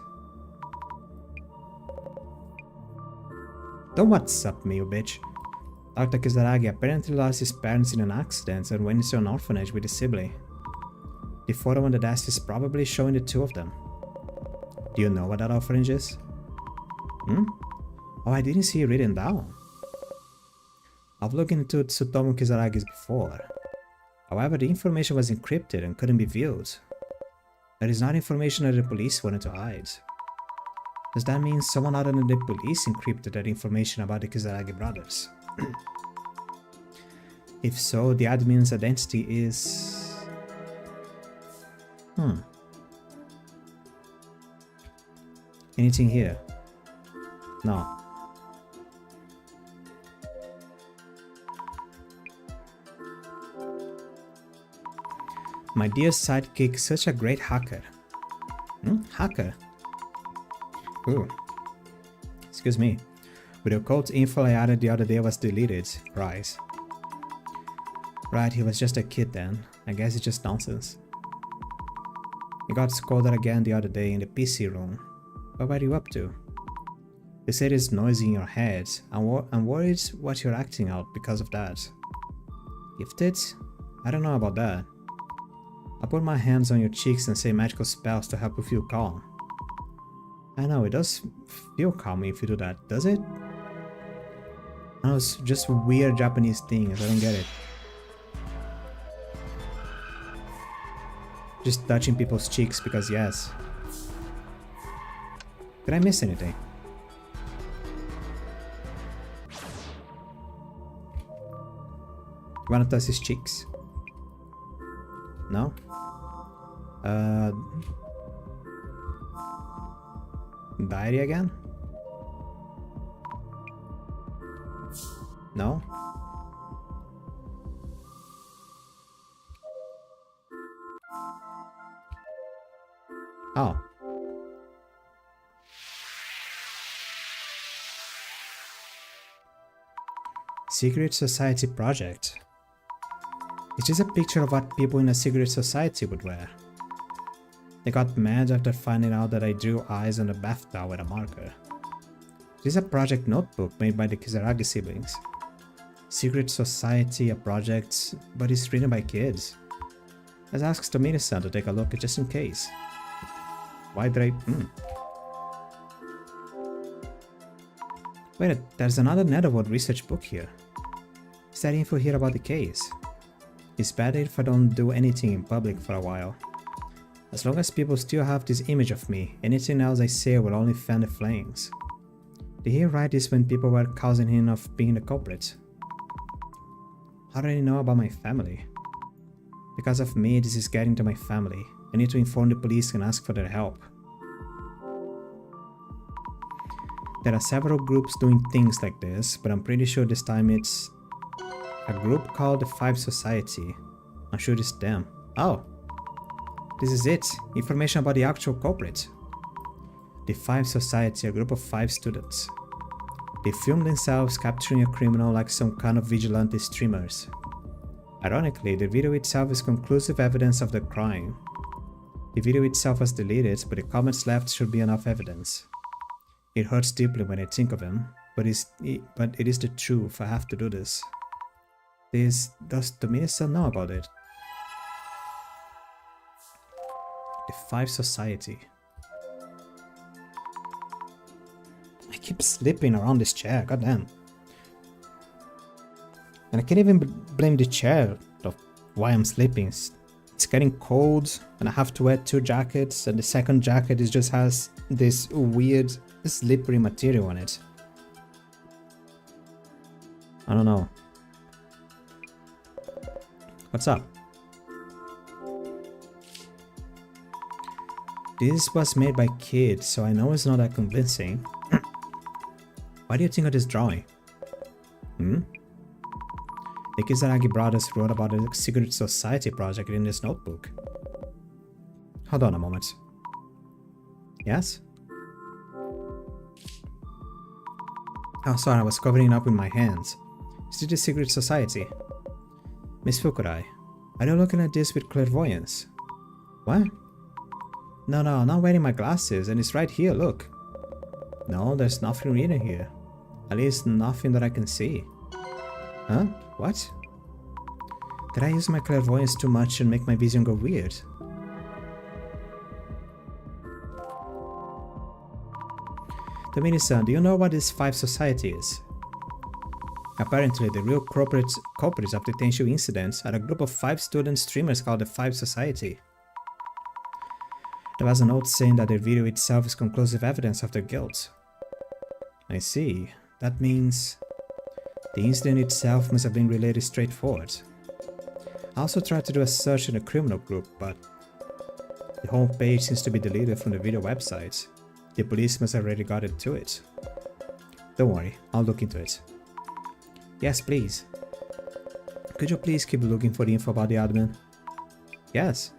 Don't WhatsApp me, you bitch. Dr. Kizaragi apparently lost his parents in an accident and went into an orphanage with his sibling. The photo on the desk is probably showing the two of them. Do you know what that orphanage is? Oh, I didn't see it written down. I've looked into Tsutomu Kizaragi's before. However, the information was encrypted and couldn't be viewed. That is not information that the police wanted to hide. Does that mean someone other than the police encrypted that information about the Kizaragi brothers? If so, the admin's identity is... Anything here? No. My dear sidekick, such a great hacker. Hacker? Ooh. Excuse me. With the cult info I added the other day was deleted. Right. Right, he was just a kid then. I guess it's just nonsense. He got scolded again the other day in the PC room. What were you up to? They said it's noisy in your head. I'm worried what you're acting out because of that. Gifted? I don't know about that. I put my hands on your cheeks and say magical spells to help you feel calm. I know, it does feel calming if you do that, does it? I know, it's just weird Japanese things, I don't get it. Just touching people's cheeks because yes. Did I miss anything? Wanna touch his cheeks? No? Diary again? No? Oh. Secret Society project. It's just a picture of what people in a secret society would wear. They got mad after finding out that I drew eyes on the bathtub with a marker. This is a project notebook made by the Kizaragi siblings. Secret Society, a project, but it's written by kids. Let's ask Tomini-san to take a look just in case. Why did I... Wait, there's another Netherworld research book here. Is there info here about the case? It's better if I don't do anything in public for a while. As long as people still have this image of me, anything else I say will only fan the flames. Did he write this when people were accusing him of being the culprit? How do I know about my family? Because of me, this is getting to my family. I need to inform the police and ask for their help. There are several groups doing things like this, but I'm pretty sure this time it's a group called the Five Society. I'm sure it's them. Oh! This is it! Information about the actual culprit. The Five Society, a group of 5 students. They filmed themselves capturing a criminal like some kind of vigilante streamers. Ironically, the video itself is conclusive evidence of the crime. The video itself was deleted, but the comments left should be enough evidence. It hurts deeply when I think of him, but it is the truth. I have to do this. Does Tomini-san know about it? The Five Society. I keep slipping around this chair, goddamn. And I can't even blame the chair of why I'm sleeping. It's getting cold and I have to wear 2 jackets, and the second jacket just has this weird slippery material on it. I don't know. What's up? This was made by kids, so I know it's not that convincing. What do you think of this drawing? The Kizaragi brothers wrote about a secret society project in this notebook. Hold on a moment. Yes? Oh, sorry, I was covering up with my hands. Is it the secret society? Miss Fukurai, are you looking at this with clairvoyance? What? No, I'm not wearing my glasses, and it's right here, look. No, there's nothing written here. At least nothing that I can see. Huh? What? Did I use my clairvoyance too much and make my vision go weird? Tomini-san, do you know what this Five Society is? Apparently, the real culprits of the Tenshu incidents are a group of 5 student streamers called the Five Society. There was a note saying that the video itself is conclusive evidence of their guilt. I see. That means the incident itself must have been related straightforward. I also tried to do a search in the criminal group, but the whole page seems to be deleted from the video website. The police must have already gotten to it. Don't worry, I'll look into it. Yes, please. Could you please keep looking for the info about the admin? Yes.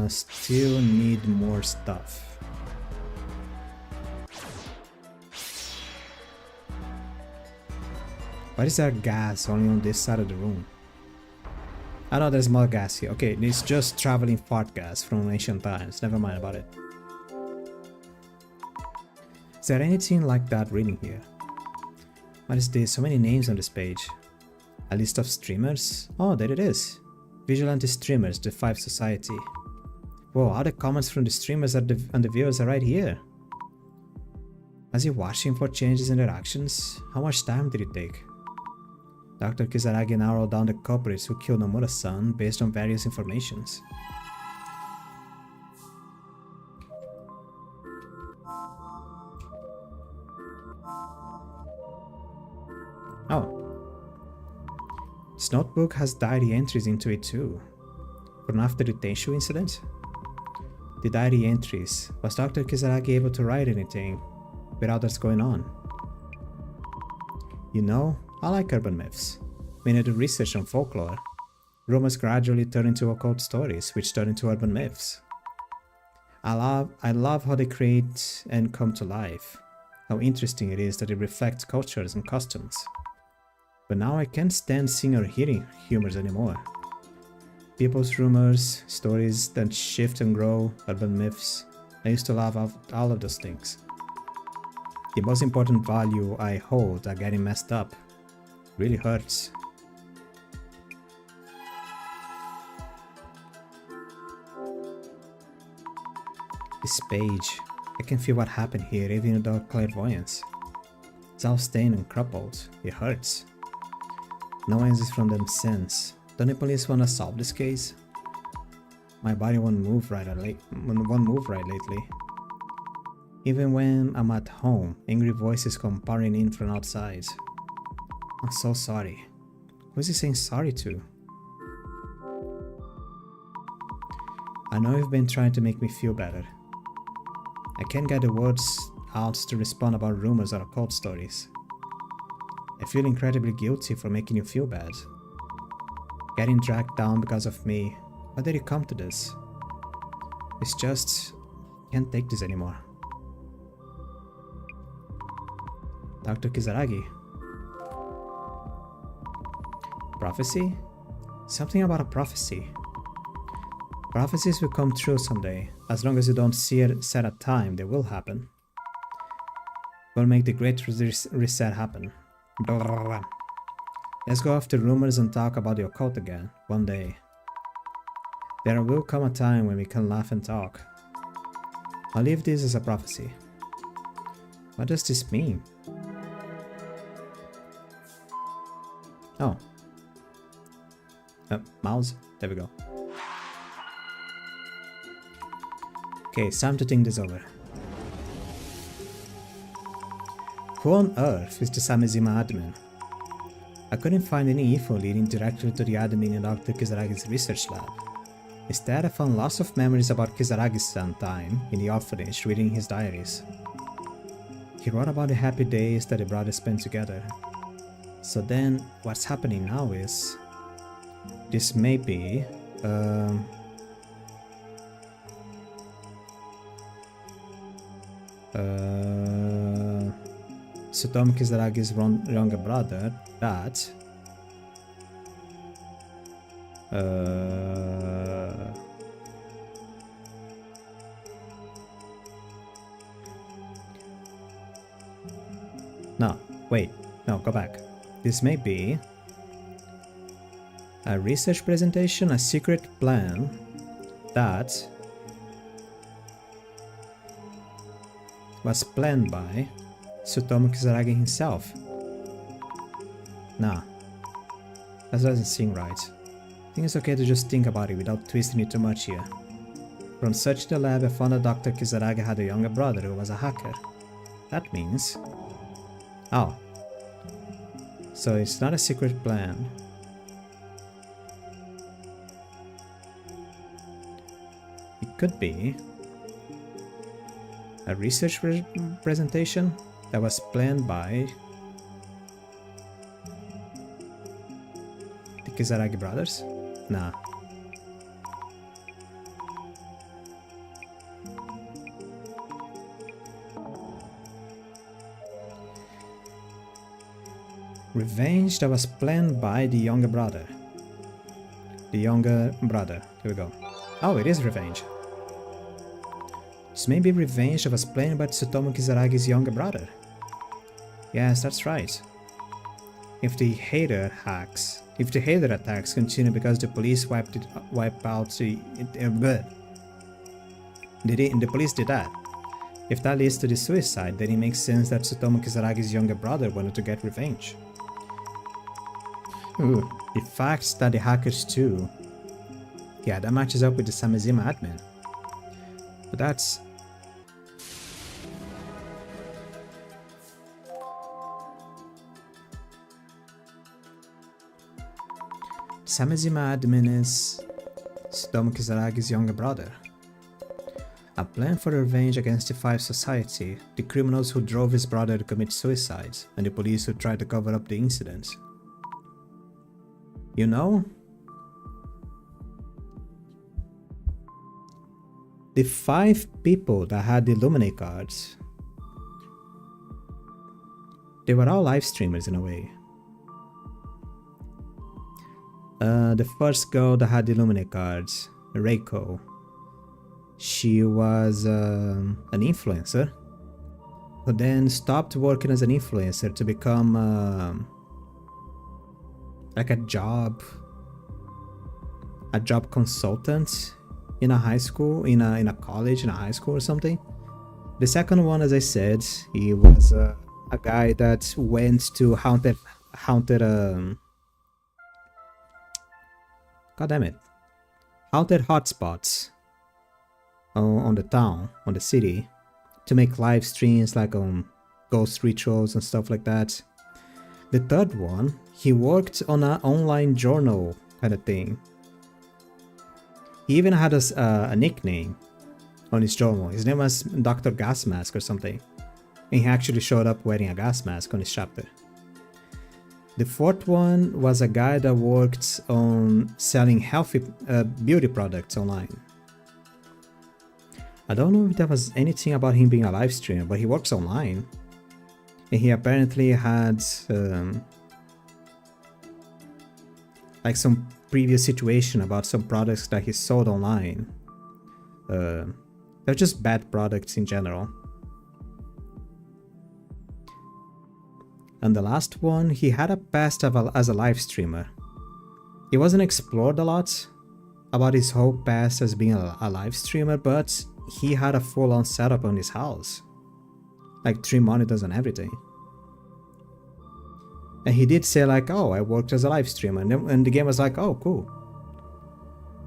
Still need more stuff. Why is there gas only on this side of the room? I know there's more gas here. Okay, it's just traveling fart gas from ancient times. Never mind about it. Is there anything like that reading here? What is this? So many names on this page. A list of streamers? Oh, there it is. Vigilante streamers, the 5 society. Whoa, all the comments from the streamers and the viewers are right here. Was he watching for changes in their actions? How much time did it take? Dr. Kisaragi narrowed down the culprits who killed Nomura's son based on various informations. Oh. This notebook has diary entries into it too. From after the Tenshu incident? The diary entries. Was Dr. Kisaragi able to write anything with all that's going on? You know, I like urban myths. When I do research on folklore, rumors gradually turn into occult stories, which turn into urban myths. I love how they create and come to life. How interesting it is that they reflect cultures and customs. But now I can't stand seeing or hearing humors anymore. People's rumors, stories that shift and grow, urban myths. I used to love all of those things. The most important value I hold are getting messed up. Really hurts. This page, I can feel what happened here even without clairvoyance. It's all stained and crumpled. It hurts. No answers from them since. Don't the police wanna solve this case? My body won't move right lately. Even when I'm at home, angry voices come pouring in from outside. I'm so sorry. Who's he saying sorry to? I know you've been trying to make me feel better. I can't get the words out to respond about rumors or occult stories. I feel incredibly guilty for making you feel bad. Getting dragged down because of me. Why did it come to this? It's just... can't take this anymore. Dr. Kisaragi. Prophecy? Something about a prophecy. Prophecies will come true someday. As long as you don't set a time, they will happen. We'll make the great reset happen. Blah, blah, blah. Let's go after rumors and talk about the occult again, one day. There will come a time when we can laugh and talk. I'll leave this as a prophecy. What does this mean? Oh. Mouse? There we go. Okay, it's time to think this over. Who on earth is the Samizima admin? I couldn't find any info leading directly to the admin in Dr. Kisaragi's research lab. Instead, I found lots of memories about Kisaragi's time in the orphanage reading his diaries. He wrote about the happy days that the brothers spent together. So then, what's happening now is... this may be... Tsutomu Kisaragi's younger brother, that... No, wait, no, go back. This may be a research presentation, a secret plan that was planned by Tsutomu Kisaragi himself. Nah, that doesn't seem right. I think it's okay to just think about it without twisting it too much here. From searching the lab, I found that Dr. Kisaragi had a younger brother who was a hacker. That means... oh. So it's not a secret plan. It could be a research presentation that was planned by the Kisaragi brothers? Nah. Revenge that was planned by the younger brother. The younger brother. Here we go. Oh, it is revenge. This may be revenge that was planned by Tsutomu Kisaragi's younger brother. Yes, that's right. If the hater attacks continue because the police wipe out the police did that. If that leads to the suicide, then it makes sense that Tsutomu Kisaragi's younger brother wanted to get revenge. Ooh, the fact that the hackers too. Yeah, that matches up with the Samizima admin. But that's... Samizima admin is Tsutomu Kisaragi's younger brother. A plan for revenge against the Five Society, the criminals who drove his brother to commit suicide, and the police who tried to cover up the incident. You know? The 5 people that had the Lemme cards, they were all live streamers in a way. The first girl that had the Lemme cards, Reiko, she was an influencer, but then stopped working as an influencer to become like a job consultant in a high school, in a college, in a high school or something. The second one, as I said, he was a guy that went to haunted hotspots on the town, on the city, to make live streams like ghost rituals and stuff like that. The third one, he worked on an online journal kind of thing. He even had a nickname on his journal. His name was Dr. Gas Mask or something. And he actually showed up wearing a gas mask on his chapter. The fourth one was a guy that worked on selling healthy beauty products online. I don't know if there was anything about him being a live streamer, but he works online. And he apparently had like some previous situation about some products that he sold online. They're just bad products in general. And the last one, he had a past as a live streamer. It wasn't explored a lot about his whole past as being a live streamer, but he had a full-on setup on his house. Like 3 monitors and everything. And he did say like, oh, I worked as a live streamer. And the game was like, oh, cool.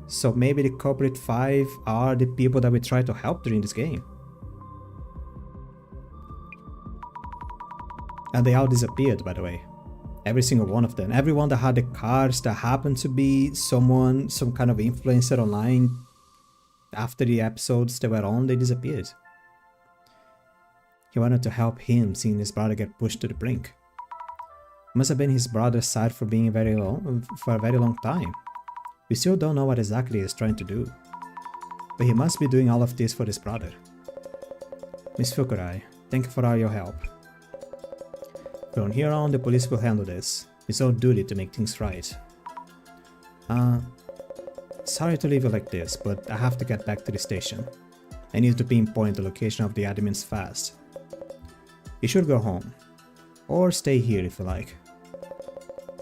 So maybe the culprit 5 are the people that we try to help during this game. And they all disappeared, by the way. Every single one of them. Everyone that had the cards that happened to be some kind of influencer online, after the episodes they were on, they disappeared. He wanted to help him, seeing his brother get pushed to the brink. Must have been his brother's side for a very long time. We still don't know what exactly he's trying to do. But he must be doing all of this for his brother. Miss Fukurai, thank you for all your help. From here on, the police will handle this. It's our duty to make things right. Sorry to leave you like this, but I have to get back to the station. I need to pinpoint the location of the admins fast. You should go home. Or stay here if you like.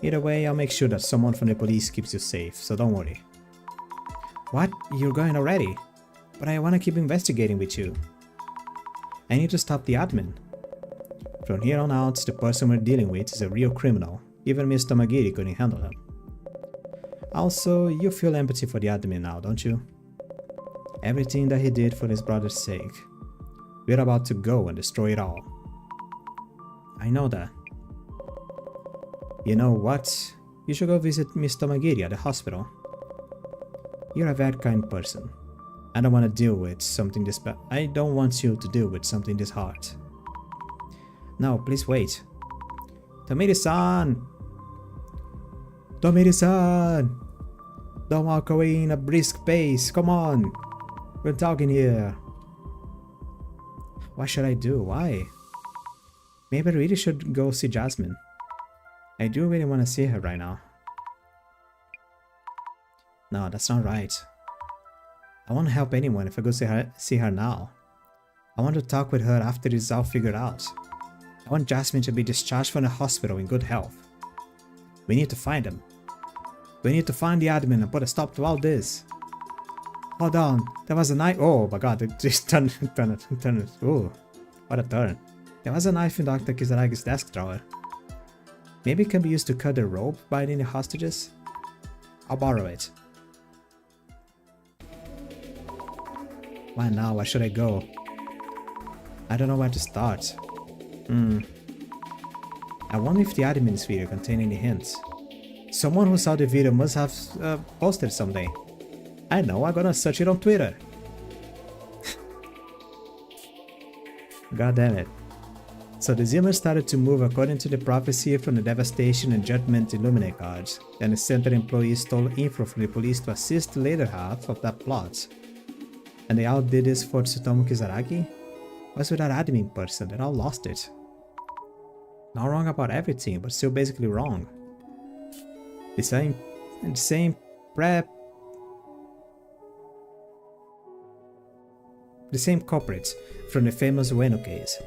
Either way, I'll make sure that someone from the police keeps you safe, so don't worry. What? You're going already? But I want to keep investigating with you. I need to stop the admin. From here on out, the person we're dealing with is a real criminal. Even Miss Tamagiri couldn't handle him. Also, you feel empathy for the admin now, don't you? Everything that he did for his brother's sake. We're about to go and destroy it all. I know that. You know what? You should go visit Miss Tamagiri at the hospital. You're a very kind person. I don't want to deal with something this bad. I don't want you to deal with something this hard. No, please wait. Tomiri-san! Tomiri-san! Don't walk away in a brisk pace, come on! We're talking here. What should I do? Why? Maybe I really should go see Jasmine. I do really want to see her right now. No, that's not right. I won't help anyone if I go see her now. I want to talk with her after it's all figured out. I want Jasmine to be discharged from the hospital in good health. We need to find him. We need to find the admin and put a stop to all this. Hold on, there was a knife. Oh my god, it just turned it. Oh, what a turn. There was a knife in Dr. Kizaragi's desk drawer. Maybe it can be used to cut the rope binding the hostages? I'll borrow it. Why now? Where should I go? I don't know where to start. I wonder if the admin's video contained any hints. Someone who saw the video must have posted something. I know, I'm gonna search it on Twitter. God damn it. So the Zimmer started to move according to the prophecy from the Devastation and Judgment Illuminate cards, and the center employees stole info from the police to assist the later half of that plot. And they all did this for Tsutomu Kizaragi? What's with that admin person? They all lost it. Not wrong about everything, but still basically wrong. The same culprits from the famous Ueno case.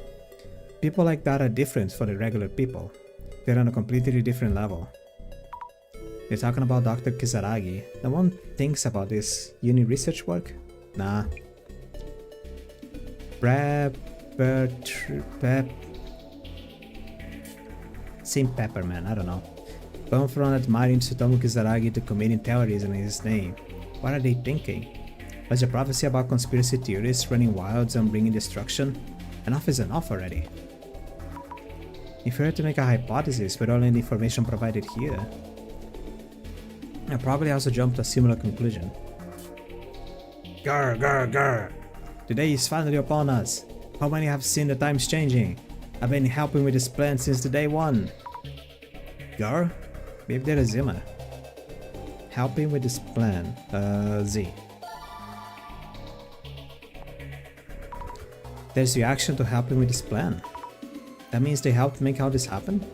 People like that are different from the regular people. They're on a completely different level. You're talking about Dr. Kizaragi. No one thinks about this uni research work? Nah. Same pepper, man, I don't know. Gone from admiring Tsutomu Kizaragi to committing terrorism in his name. What are they thinking? Was the prophecy about conspiracy theorists running wild and bringing destruction? Enough is enough already. If you were to make a hypothesis with only the information provided here, I'd probably also jump to a similar conclusion. Grr, grr, grr! The day is finally upon us. How many have seen the times changing? I've been helping with this plan since the day one. Grr? Maybe there is Zimmer. Helping with this plan. Z. There's reaction to helping with this plan. That means they helped make all this happen?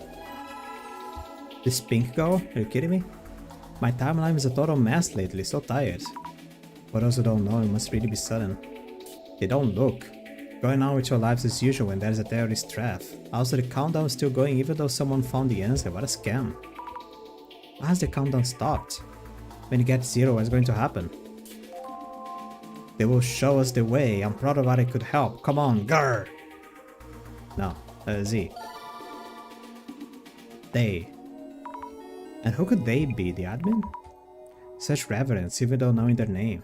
This pink girl? Are you kidding me? My timeline is a total mess lately, so tired. For those who don't know, it must really be sudden. They don't look. Going on with your lives as usual when there's a terrorist threat. Also, the countdown is still going even though someone found the answer. What a scam. Why has the countdown stopped? When you get 0, what's going to happen? They will show us the way. I'm proud of what I could help. Come on, grr! No, Z. They. And who could they be? The admin? Such reverence, even though knowing their name.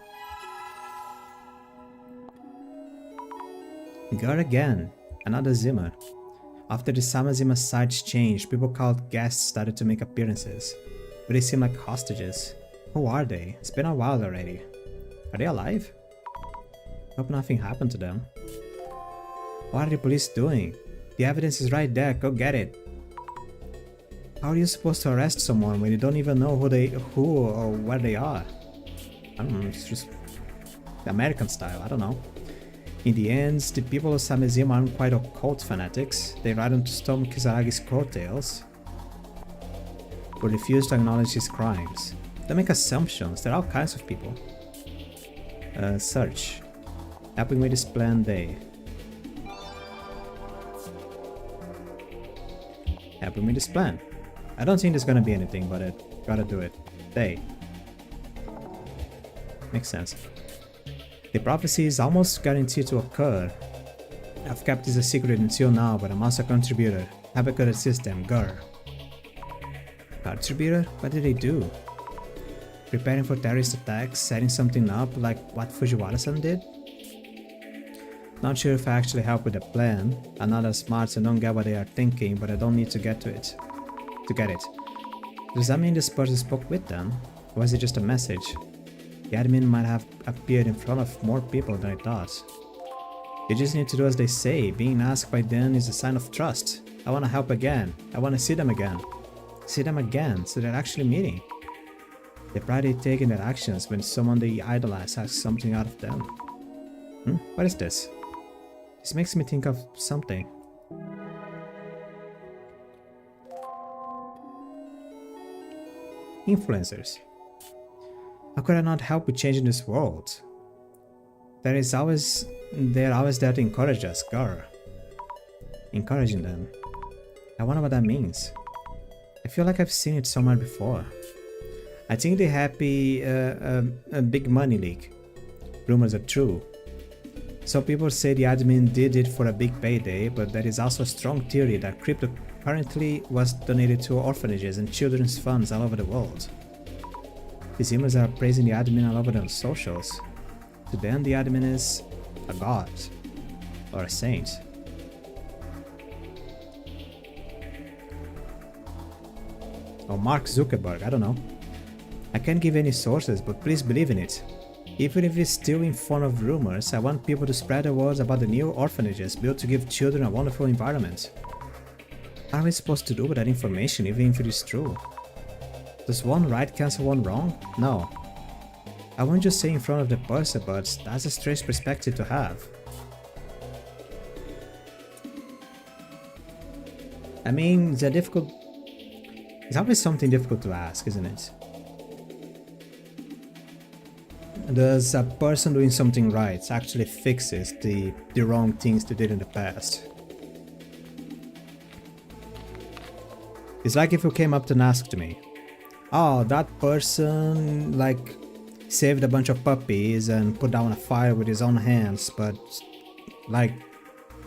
Grr again. Another Zimmer. After the Samazima sites changed, people called guests started to make appearances. But they seem like hostages. Who are they? It's been a while already. Are they alive? Hope nothing happened to them. What are the police doing? The evidence is right there, go get it. How are you supposed to arrest someone when you don't even know who or where they are? I don't know, it's just the American style, I don't know. In the end, the people of Samazima aren't quite occult fanatics. They ride on Tsutomu Kizaragi's coattails, but refuse to acknowledge his crimes. They make assumptions, there are all kinds of people. Search. Helping with this plan, they. Helping with this plan. I don't think there's gonna be anything, but it gotta do it. They. Makes sense. The prophecy is almost guaranteed to occur. I've kept this a secret until now, but I'm also a contributor. Have a good system, grr. Contributor? What did they do? Preparing for terrorist attacks, setting something up like what Fujiwara-san did? Not sure if I actually help with the plan. I'm not as smart and don't get what they are thinking, but I don't need to get to it. To get it. Does that mean this person spoke with them? Or was it just a message? The admin might have appeared in front of more people than I thought. You just need to do as they say. Being asked by them is a sign of trust. I want to help again. I want to see them again. See them again, so they're actually meeting. The pride they take in their actions when someone they idolize asks something out of them. What is this? This makes me think of something. influencers. How could I not help with changing this world? They're always there to encourage us, girl. Encouraging them. I wonder what that means. I feel like I've seen it somewhere before. I think the happy a big money leak. Rumors are true. Some people say the admin did it for a big payday, but there is also a strong theory that crypto currently was donated to orphanages and children's funds all over the world. These humans are praising the admin all over their socials. To them, the admin is a god or a saint. Or Mark Zuckerberg, I don't know. I can't give any sources, but please believe in it. Even if it's still in form of rumors, I want people to spread the words about the new orphanages built to give children a wonderful environment. What are we supposed to do with that information, even if it is true? Does one right cancel one wrong? No. I won't just say in front of the person, but that's a strange perspective to have. I mean, it's always something difficult to ask, isn't it? Does a person doing something right actually fixes the wrong things they did in the past? It's like if you came up and asked me, oh, that person like saved a bunch of puppies and put down a fire with his own hands, but like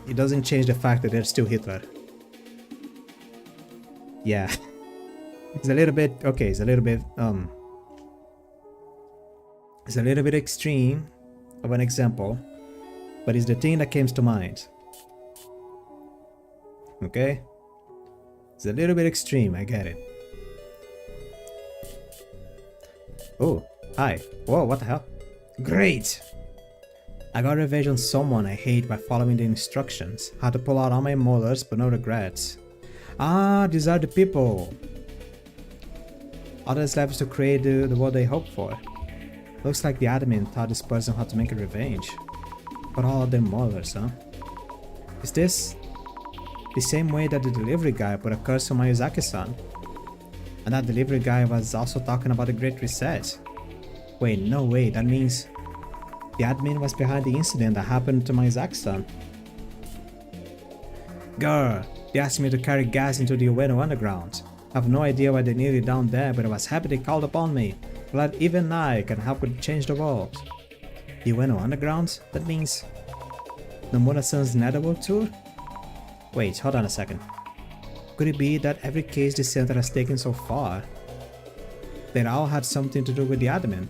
it doesn't change the fact that they're still Hitler. Yeah. It's a little bit extreme of an example, but it's the thing that comes to mind. Okay? It's a little bit extreme, I get it. Oh, hi. Whoa, what the hell? Great! I got revenge on someone I hate by following the instructions. Had to pull out all my molars, but no regrets. Ah, these are the people. Others left to create the world they hoped for. Looks like the admin taught this person how to make a revenge. But all of them molars, huh? Is this the same way that the delivery guy put a curse on Miyazaki-san? And that delivery guy was also talking about the Great Reset. Wait, no way, that means the admin was behind the incident that happened to Miyazaki-san. Girl, they asked me to carry gas into the Ueno underground. I have no idea why they needed it down there, but I was happy they called upon me. Glad even I can help with change the world. The Ueno underground? That means Nomura-san's Netherworld tour? Wait, hold on a second. Could it be that every case the center has taken so far, they all had something to do with the admin?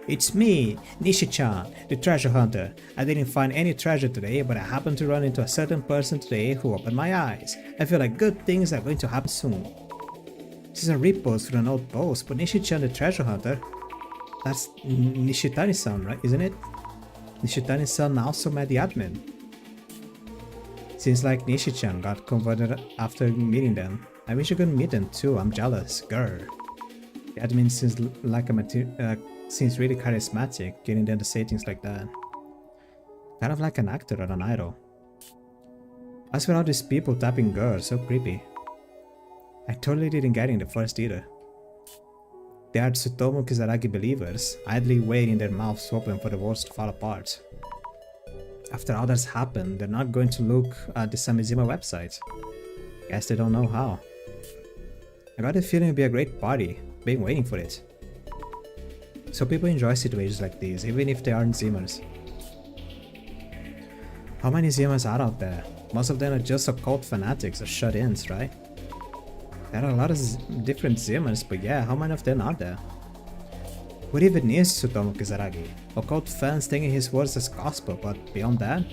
It's me, Nishi-chan, the treasure hunter. I didn't find any treasure today, but I happened to run into a certain person today who opened my eyes. I feel like good things are going to happen soon. This is a repost for an old post, but Nishi-chan the treasure hunter, that's Nishitani-san, right? Isn't it? Nishitani-san also met the admin. Seems like Nishi-chan got converted after meeting them. I wish I could meet them too, I'm jealous, grr. The admin seems like seems really charismatic, getting them to say things like that. Kind of like an actor or an idol. As for all these people tapping girls, so creepy. I totally didn't get in the first either. They are Tsutomu Kizaragi believers, idly waiting their mouths open for the world to fall apart. After all that's happened, they're not going to look at the Samizima website. Guess they don't know how. I got the feeling it'd be a great party, been waiting for it. So people enjoy situations like these, even if they aren't Zimmers. How many Zimmers are out there? Most of them are just occult fanatics or shut-ins, right? There are a lot of different Zimmers, but yeah, how many of them are there? What even is Tsutomu Kizaragi? Occult fans taking his words as gospel, but beyond that?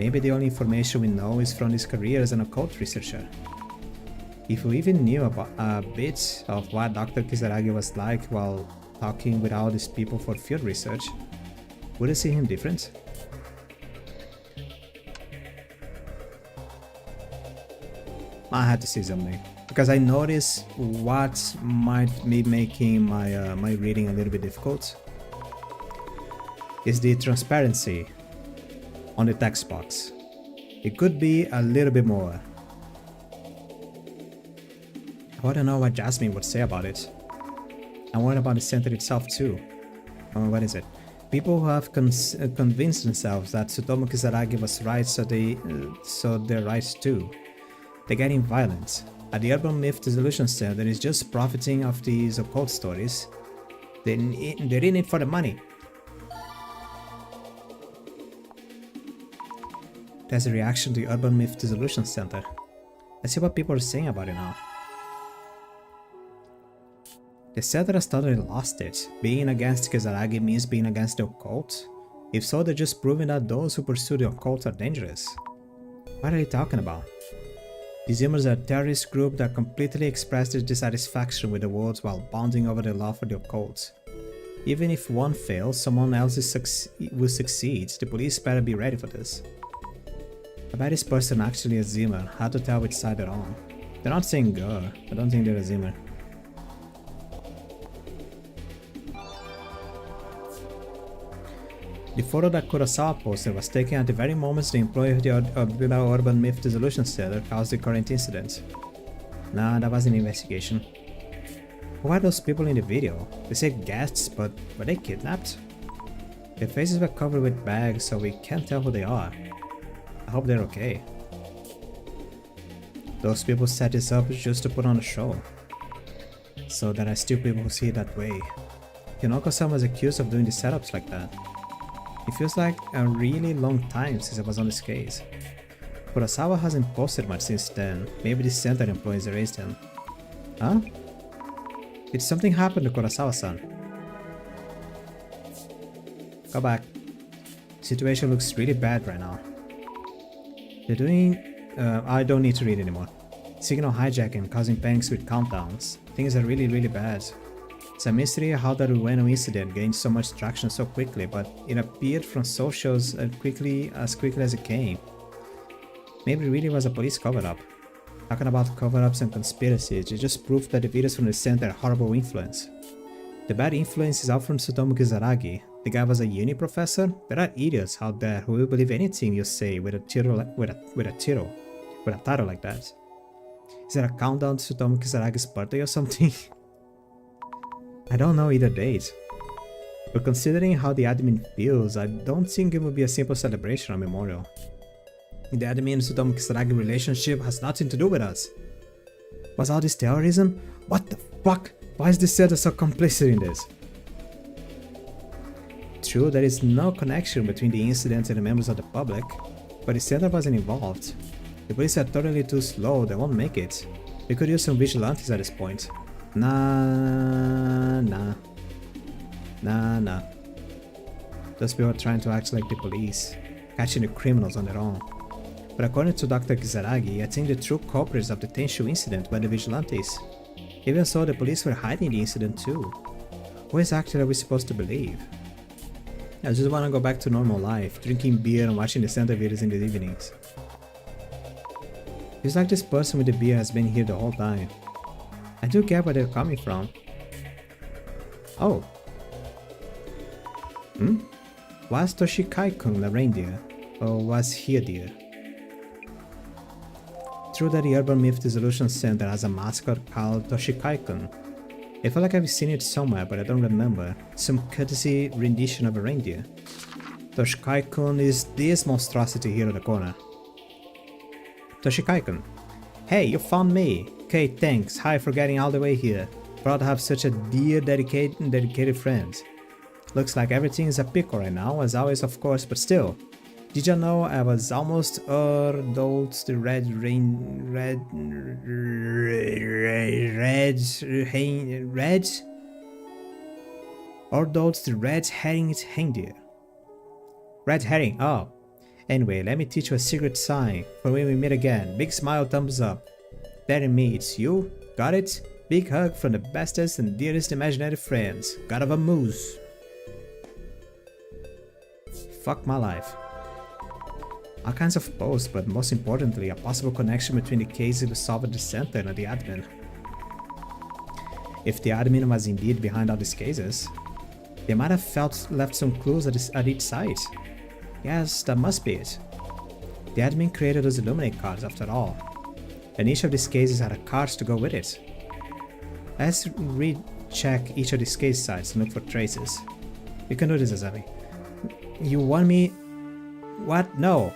Maybe the only information we know is from his career as an occult researcher. If we even knew about a bit of what Dr. Kizaragi was like while talking with all these people for field research, would it see him different? I had to see something, because I noticed what might be making my reading a little bit difficult is the transparency on the text box. It could be a little bit more. want to know what Jasmine would say about it. I want about the center itself too. What is it? People who have convinced themselves that Tsutomu Kisaragi was right, so they're right too. They're getting violent. At the Urban Myth Dissolution Center is just profiting off these occult stories. They're in it for the money. There's a reaction to the Urban Myth Dissolution Center. Let's see what people are saying about it now. The center has totally lost it. Being against Kisaragi means being against the occult? If so, they're just proving that those who pursue the occult are dangerous. What are they talking about? These humans are a terrorist group that completely express their dissatisfaction with the world while bonding over their love for the occult. Even if one fails, someone else will succeed. The police better be ready for this. I bet this person actually a Zimmer. Hard to tell which side they're on. They're not saying girl. I don't think they're a Zimmer. The photo that Kurosawa posted was taken at the very moment the employee of the Urban Myth Dissolution Center caused the current incident. Nah, that was an investigation. Who are those people in the video? They say guests, but were they kidnapped? Their faces were covered with bags, so we can't tell who they are. I hope they're okay. Those people set this up just to put on a show. So there are still people who see it that way. Kinoko-san was accused of doing the setups like that. It feels like a really long time since I was on this case. Kurosawa hasn't posted much since then. Maybe the center employees erased him. Huh? Did something happen to Kurosawa-san? Go back. Situation looks really bad right now. They're doing... I don't need to read anymore. Signal hijacking, causing panics with countdowns. Things are really bad. It's a mystery how the Ueno incident gained so much traction so quickly, but it appeared from socials as quickly as it came. Maybe it really was a police cover-up. Talking about cover-ups and conspiracies, it just proved that the videos from the center are horrible influence. The bad influence is out from Tsutomu Kisaragi. The guy was a uni professor? There are idiots out there who will believe anything you say with a title like that. Is there a countdown to Tsutomu Kisaragi's birthday or something? I don't know either date. But considering how the admin feels, I don't think it would be a simple celebration or memorial. The admin and Tsutomu Kisaragi relationship has nothing to do with us. Was all this terrorism? What the fuck? Why is the center so complicit in this? True, there is no connection between the incident and the members of the public, but the center wasn't involved. The police are totally too slow, they won't make it. We could use some vigilantes at this point. Nah. Those people are trying to act like the police, catching the criminals on their own. But according to Dr. Kisaragi, I think the true culprits of the Tenshu incident were the vigilantes. Even so, the police were hiding the incident too. Who exactly are we supposed to believe? I just wanna go back to normal life, drinking beer and watching the center videos in the evenings. It's like this person with the beer has been here the whole time. I do get where they're coming from. Oh. Was Toshikai-kun a reindeer? Or was he a deer? True that the Urban Myth Dissolution Center has a mascot called Toshikai-kun. I feel like I've seen it somewhere, but I don't remember. Some courtesy rendition of a reindeer. Toshikai-kun is this monstrosity here in the corner. Toshikai-kun. Hey, you found me! Okay, thanks. Hi for getting all the way here. Proud to have such a dear, dedicated friend. Looks like everything is a pickle right now, as always of course, but still. Did you know I was almost adult the red reindeer. Red herring, oh. Anyway, let me teach you a secret sign for when we meet again. Big smile, thumbs up. Telling me it's you? Got it? Big hug from the bestest and dearest imaginary friends. God of a moose. Fuck my life. All kinds of posts, but most importantly, a possible connection between the cases we solved at the center and the admin. If the admin was indeed behind all these cases, they might have left some clues at each site. Yes, that must be it. The admin created those Illuminate cards after all, and each of these cases had a card to go with it. Let's recheck each of these case sites and look for traces. You can do this, Azabi. You want me... What? No.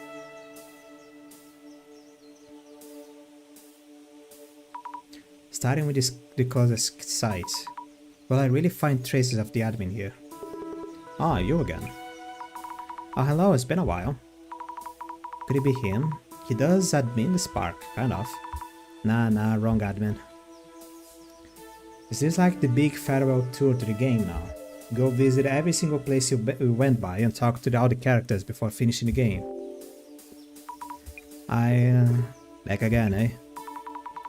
Starting with the closest site. Will I really find traces of the admin here? Ah, you again. Oh, hello, it's been a while. Could it be him? He does admin the Spark, kind of. Nah, wrong admin. Is this like the big farewell tour to the game now? Go visit every single place you went by and talk to all the characters before finishing the game. Back again, eh?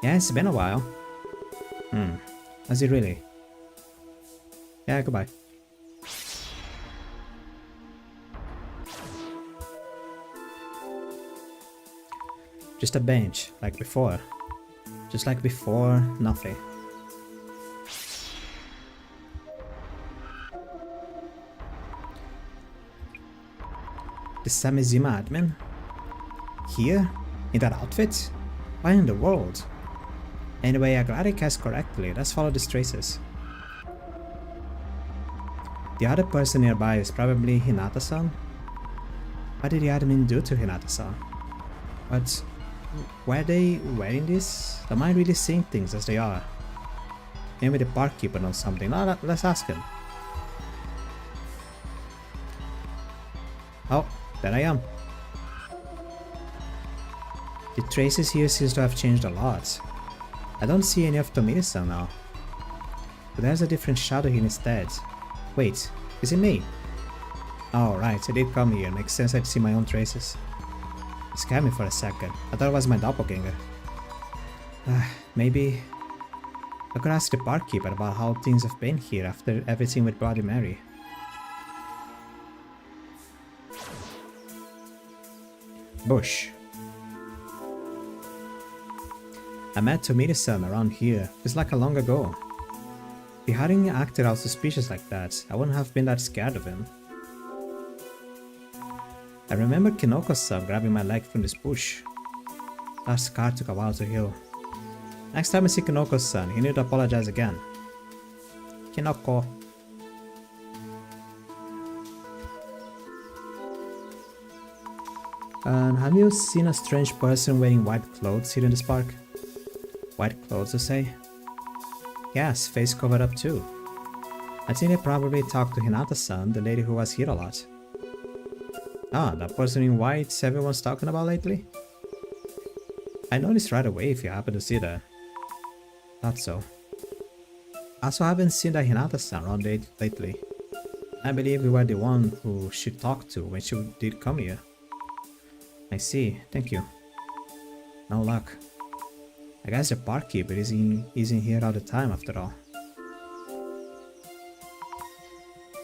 Yeah, it's been a while. Has it really? Yeah, goodbye. Just a bench, like before. Just like before, nothing. The Samizima admin? Here? In that outfit? Why in the world? Anyway, I glad I cast correctly. Let's follow these traces. The other person nearby is probably Hinata-san. What did the admin do to Hinata-san? But were they wearing this? Am I really seeing things as they are? Maybe the barkeeper knows something. No, let's ask him. Oh, there I am. The traces here seems to have changed a lot. I don't see any of Tomiri-san now. But there's a different shadow here instead. Wait, is it me? Oh right, I did come here. Makes sense I'd see my own traces. It scared me for a second. I thought it was my doppelganger. Maybe I could ask the barkeeper about how things have been here after everything with Bloody Mary. Bush. I met Tomiri-san around here. It's like a long ago. If he hadn't acted out suspicious like that, I wouldn't have been that scared of him. I remember Kinoko-san grabbing my leg from this bush. That scar took a while to heal. Next time I see Kinoko-san, he need to apologize again. Kinoko. Have you seen a strange person wearing white clothes here in this park? White clothes, you say? Yes, face covered up too. I think they probably talked to Hinata-san, the lady who was here a lot. Ah, that person in white everyone's talking about lately? I noticed right away if you happen to see that. Thought so. Also, I haven't seen that Hinata-san around lately. I believe we were the one who she talked to when she did come here. I see, thank you. No luck. I guess the barkeeper isn't here all the time after all.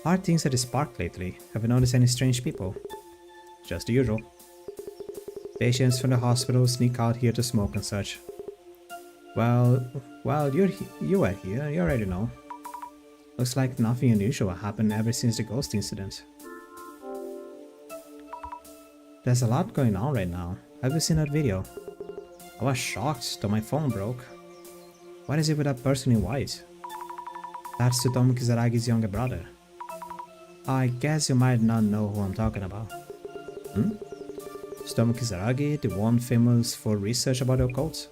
How are things at this park lately? Have you noticed any strange people? Just the usual. Patients from the hospital sneak out here to smoke and such. Well, you were here, you already know. Looks like nothing unusual happened ever since the ghost incident. There's a lot going on right now. Have you seen that video? I was shocked till my phone broke. What is it with that person in white? That's Tsutomu Kizaragi's younger brother. I guess you might not know who I'm talking about. Tsutomu Kizaragi, the one famous for research about the occult?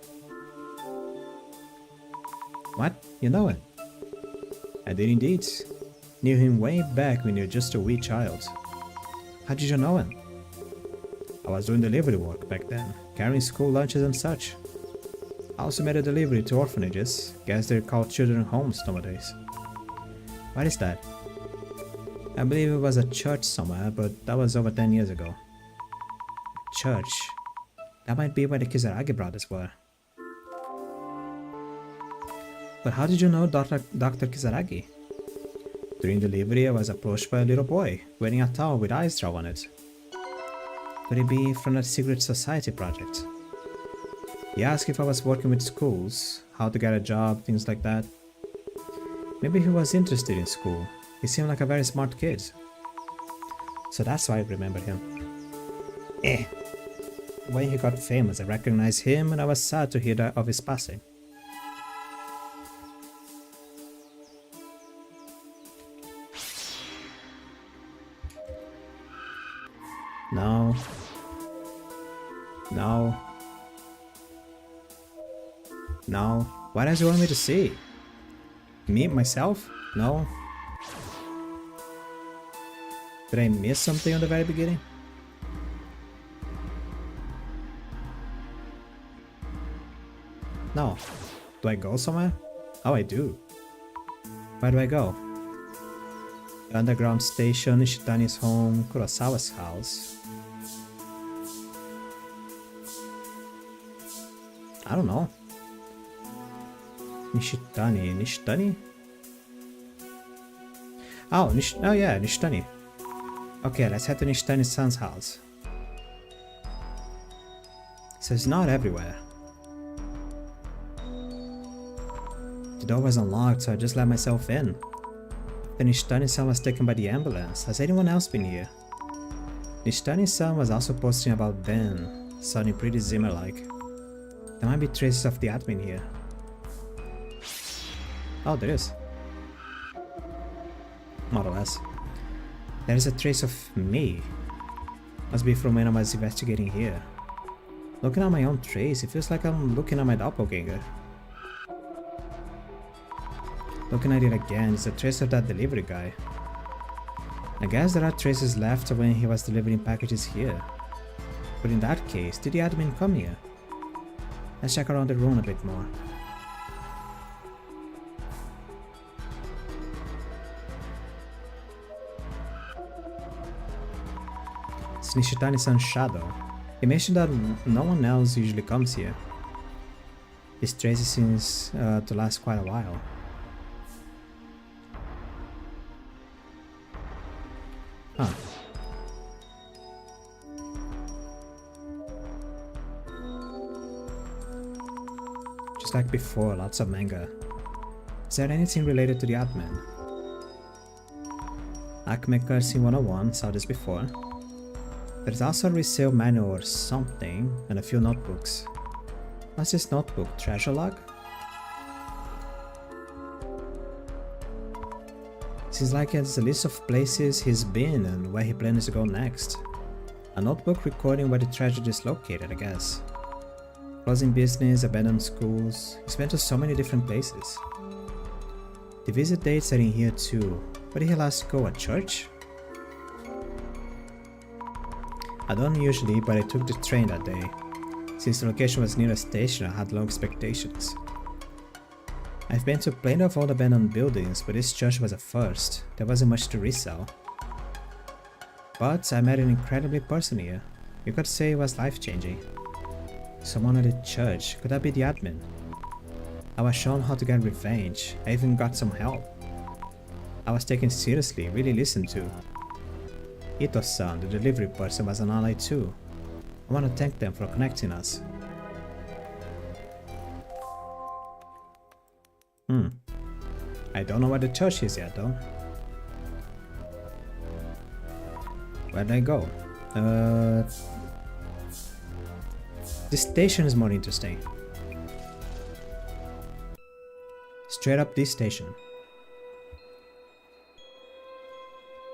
What? You know him? I did indeed. Knew him way back when you were just a wee child. How did you know him? I was doing delivery work back then, carrying school lunches and such. I also made a delivery to orphanages. Guess they're called children's homes nowadays. What is that? I believe it was a church somewhere, but that was over 10 years ago. Church? That might be where the Kizaragi brothers were. But how did you know Dr. Kizaragi? During delivery, I was approached by a little boy, wearing a towel with eyes drawn on it. Could it be from that secret society project? He asked if I was working with schools, how to get a job, things like that. Maybe he was interested in school. He seemed like a very smart kid. So that's why I remember him. When he got famous, I recognized him and I was sad to hear of his passing. No. No. No. What does he want me to see? Me? Myself? No. Did I miss something on the very beginning? No. Do I go somewhere? Oh, I do. Where do I go? The underground station, Ishitani's home, Kurosawa's house. I don't know. Nishitani? Oh, yeah, Nishitani. Okay, let's head to Nishitani's son's house. So it's not everywhere. The door was unlocked, so I just let myself in. The Nishitani's son was taken by the ambulance. Has anyone else been here? Nishitani's son was also posting about Ben, sounding pretty Zimmer-like. There might be traces of the admin here. Oh, there is. More or less. There is a trace of me. Must be from when I was investigating here. Looking at my own trace, it feels like I'm looking at my doppelganger. Looking at it again, it's a trace of that delivery guy. I guess there are traces left of when he was delivering packages here. But in that case, did the admin come here? Let's check around the room a bit more. It's Nishitani-san's shadow. He mentioned that no one else usually comes here. This trace seems to last quite a while. Huh. Just like before, lots of manga. Is there anything related to the admin? Acme Cursing 101, saw this before. There's also a resale manual or something, and a few notebooks. What's this notebook? Treasure log? Seems like it's a list of places he's been and where he plans to go next. A notebook recording where the treasure is located, I guess. Closing business, abandoned schools. He's been to so many different places. The visit dates are in here too. Where did he last go? A church? I don't usually, but I took the train that day. Since the location was near a station, I had low expectations. I've been to plenty of old abandoned buildings, but this church was a first. There wasn't much to resell. But I met an incredibly person here. You could say it was life-changing. Someone at the church. Could that be the admin? I was shown how to get revenge. I even got some help. I was taken seriously, really listened to. Ito-san, the delivery person, was an ally too. I want to thank them for connecting us. I don't know where the church is yet though. Where did I go? This station is more interesting. Straight up this station.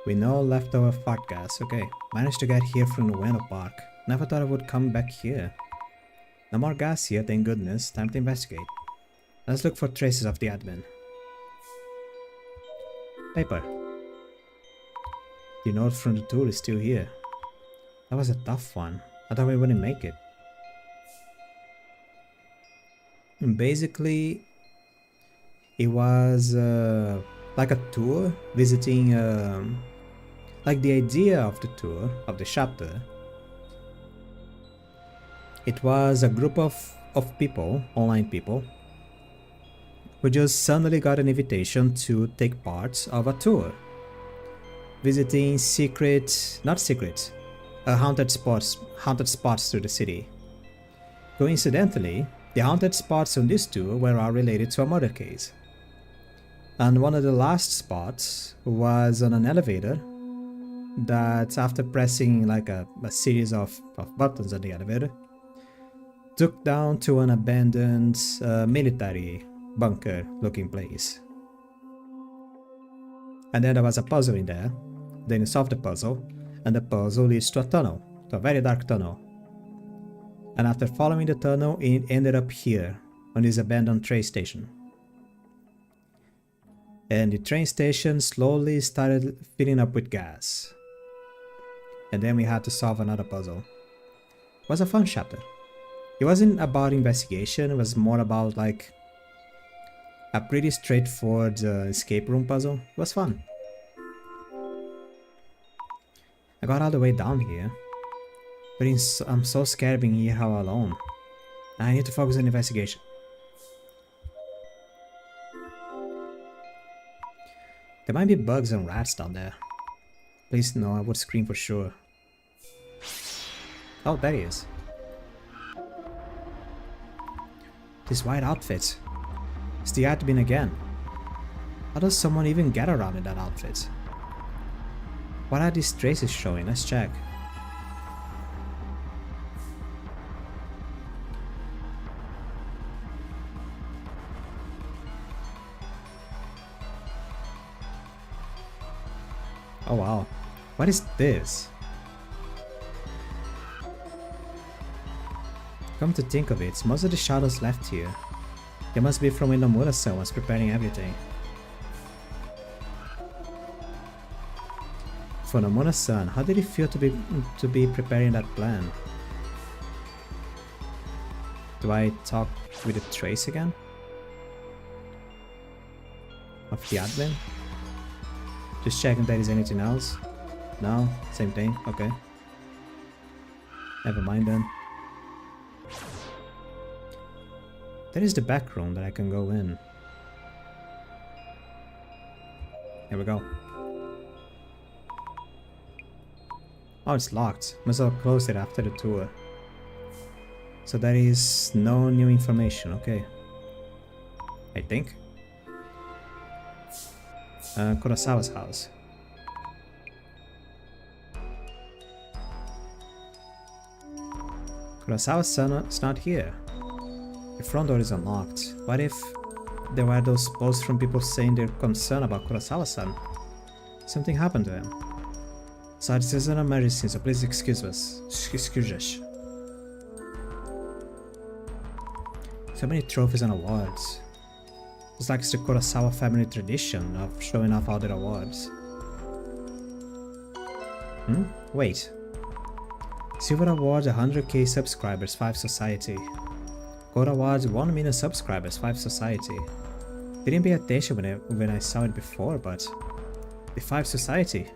We know leftover fart gas. Okay, managed to get here from Ueno Park. Never thought I would come back here. No more gas here, thank goodness. Time to investigate. Let's look for traces of the admin. Paper. The note from the tour is still here. That was a tough one. I thought we wouldn't make it. And basically, it was like a tour visiting, like the idea of the tour, of the chapter. It was a group of people, online people, who just suddenly got an invitation to take part of a tour. Visiting haunted spots through the city. Coincidentally, the haunted spots on this tour were all related to a murder case. And one of the last spots was on an elevator that, after pressing like a series of buttons on the elevator, took down to an abandoned military bunker looking place. And then there was a puzzle in there. Then you solve the puzzle, and the puzzle leads to a tunnel. to a very dark tunnel. And after following the tunnel, it ended up here, on this abandoned train station. And the train station slowly started filling up with gas. And then we had to solve another puzzle. It was a fun chapter. It wasn't about investigation, it was more about like a pretty straightforward escape room puzzle. It was fun. I got all the way down here, but I'm so scared being here all alone. I need to focus on investigation. There might be bugs and rats down there. Please no, I would scream for sure. Oh, there he is. This white outfit. It's the admin again. How does someone even get around in that outfit? What are these traces showing? Let's check. Oh wow. What is this? Come to think of it, most of the shadows left here. They must be from when Nomura-san was preparing everything. For Nomura-san, how did it feel to be preparing that plan? Do I talk with the trace again? Of the admin? Just checking if there is anything else. No? Same thing? Okay. Never mind then. There is the back room that I can go in. Here we go. Oh, it's locked. Must have closed it after the tour. So there is no new information, okay. I think. Kurosawa's house. Kurosawa's not here. The front door is unlocked. What if there were those posts from people saying they're concerned about Kurosawa-san? Something happened to him. So this is an emergency, so please excuse us. Excuse us. So many trophies and awards. It's like the Kurosawa family tradition of showing off all their awards. Wait. Silver Awards 100k subscribers, 5 Society. Gold Awards 1 million subscribers, 5 Society. Didn't pay attention when I saw it before, but the 5 Society.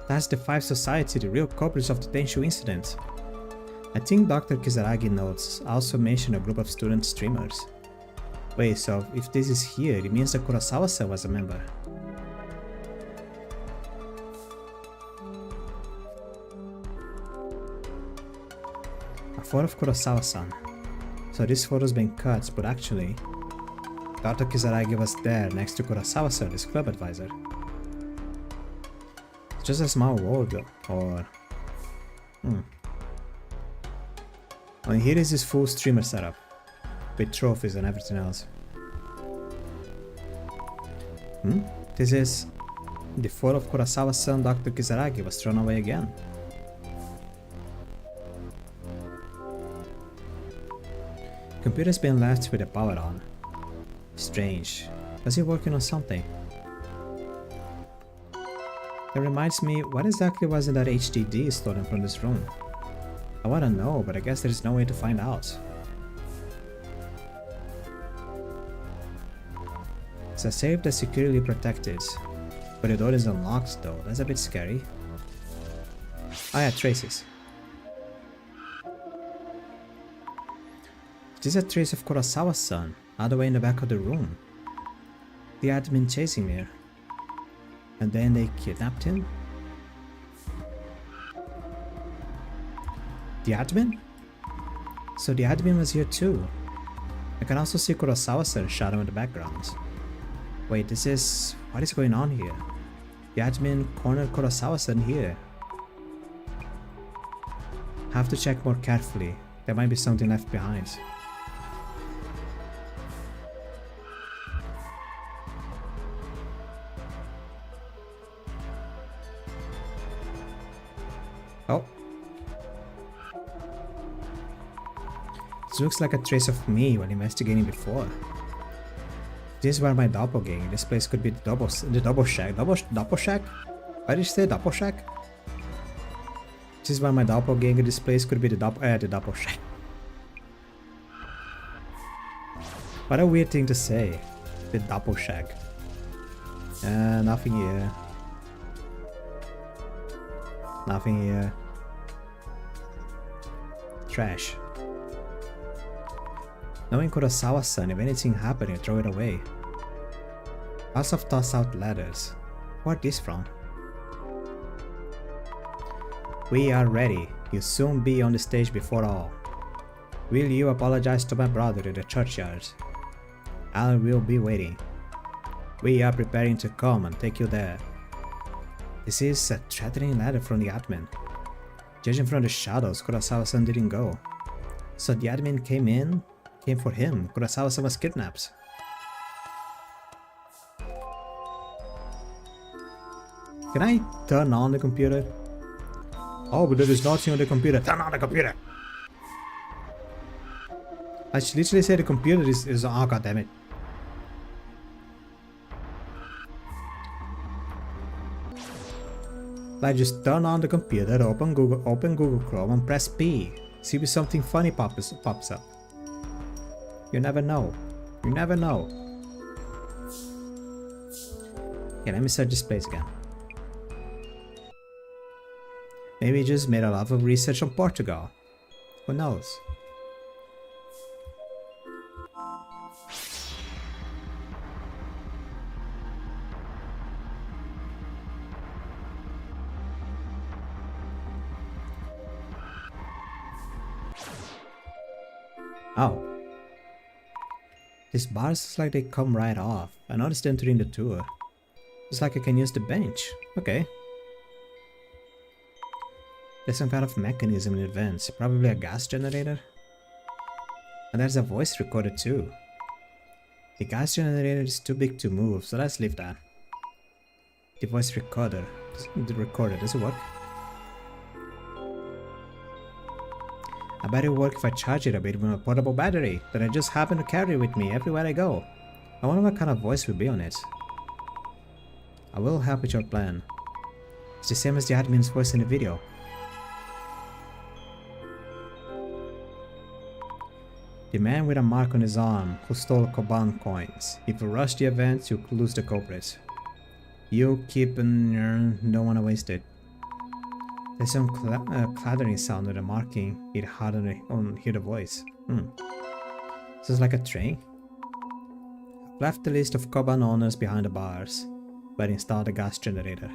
That's the 5 Society, the real culprits of the Tenshu incident. I think Dr. Kizaragi notes also mentioned a group of student streamers. Wait, so if this is here, it means that Kurosawa-san was a member. A photo of Kurosawa-san. So this photo's been cut, but actually, Dr. Kizaragi was there next to Kurosawa-san, his club advisor. It's just a small world, or... And here is his full streamer setup, with trophies and everything else. This is the photo of Kurosawa-san. Dr. Kizaragi was thrown away again. Computer's been left with the power on. Strange. Was he working on something? That reminds me, what exactly was in that HDD stolen from this room? I wanna know, but I guess there's no way to find out. It's a safe that's securely protected, but the door is unlocked though. That's a bit scary. Oh yeah, traces. This is a trace of Kurosawa-san, all the way in the back of the room. The admin chasing me. And then they kidnapped him? The admin? So the admin was here too. I can also see Kurosawa-san's shadow in the background. Wait, this is... what is going on here? The admin cornered Kurosawa-san here. Have to check more carefully. There might be something left behind. Oh. This looks like a trace of me when investigating before. These were my doppelganger. This place could be the double shack. Double shack? Why did you say double shack? This is why my doppelganger. This place could be the double shack. What a weird thing to say. The double shack. Nothing here. Nothing here. Trash. Knowing Kurosawa-san, if anything happened, throw it away. Lots of toss out letters. Where's this from? We are ready. You'll soon be on the stage before all. Will you apologize to my brother in the churchyard? I will be waiting. We are preparing to come and take you there. This is a threatening letter from the admin. Judging from the shadows, Kurosawa-san didn't go. So the admin came for him. Kurosawa-san was kidnapped. Can I turn on the computer? Oh, but there is nothing on the computer. Turn on the computer! I literally said the computer is oh god damn it. Like just turn on the computer, open Google Chrome and press P. See if something funny pops up. You never know. You never know. Yeah, let me search this place again. Maybe he just made a lot of research on Portugal. Who knows? Oh. These bars is like they come right off. I noticed entering the tour. It's like I can use the bench. Okay. There's some kind of mechanism in advance. Probably a gas generator. And there's a voice recorder too. The gas generator is too big to move, so let's leave that. The voice recorder. Does it work? I bet it will work if I charge it a bit with a portable battery that I just happen to carry with me everywhere I go. I wonder what kind of voice will be on it. I will help with your plan. It's the same as the admin's voice in the video. The man with a mark on his arm who stole Koban coins. If you rush the event, you lose the culprit. You keep and don't want to waste it. There's some clattering sound with the marking. It hard on hear the voice. This is like a train. I've left the list of Koban owners behind the bars, but installed the gas generator.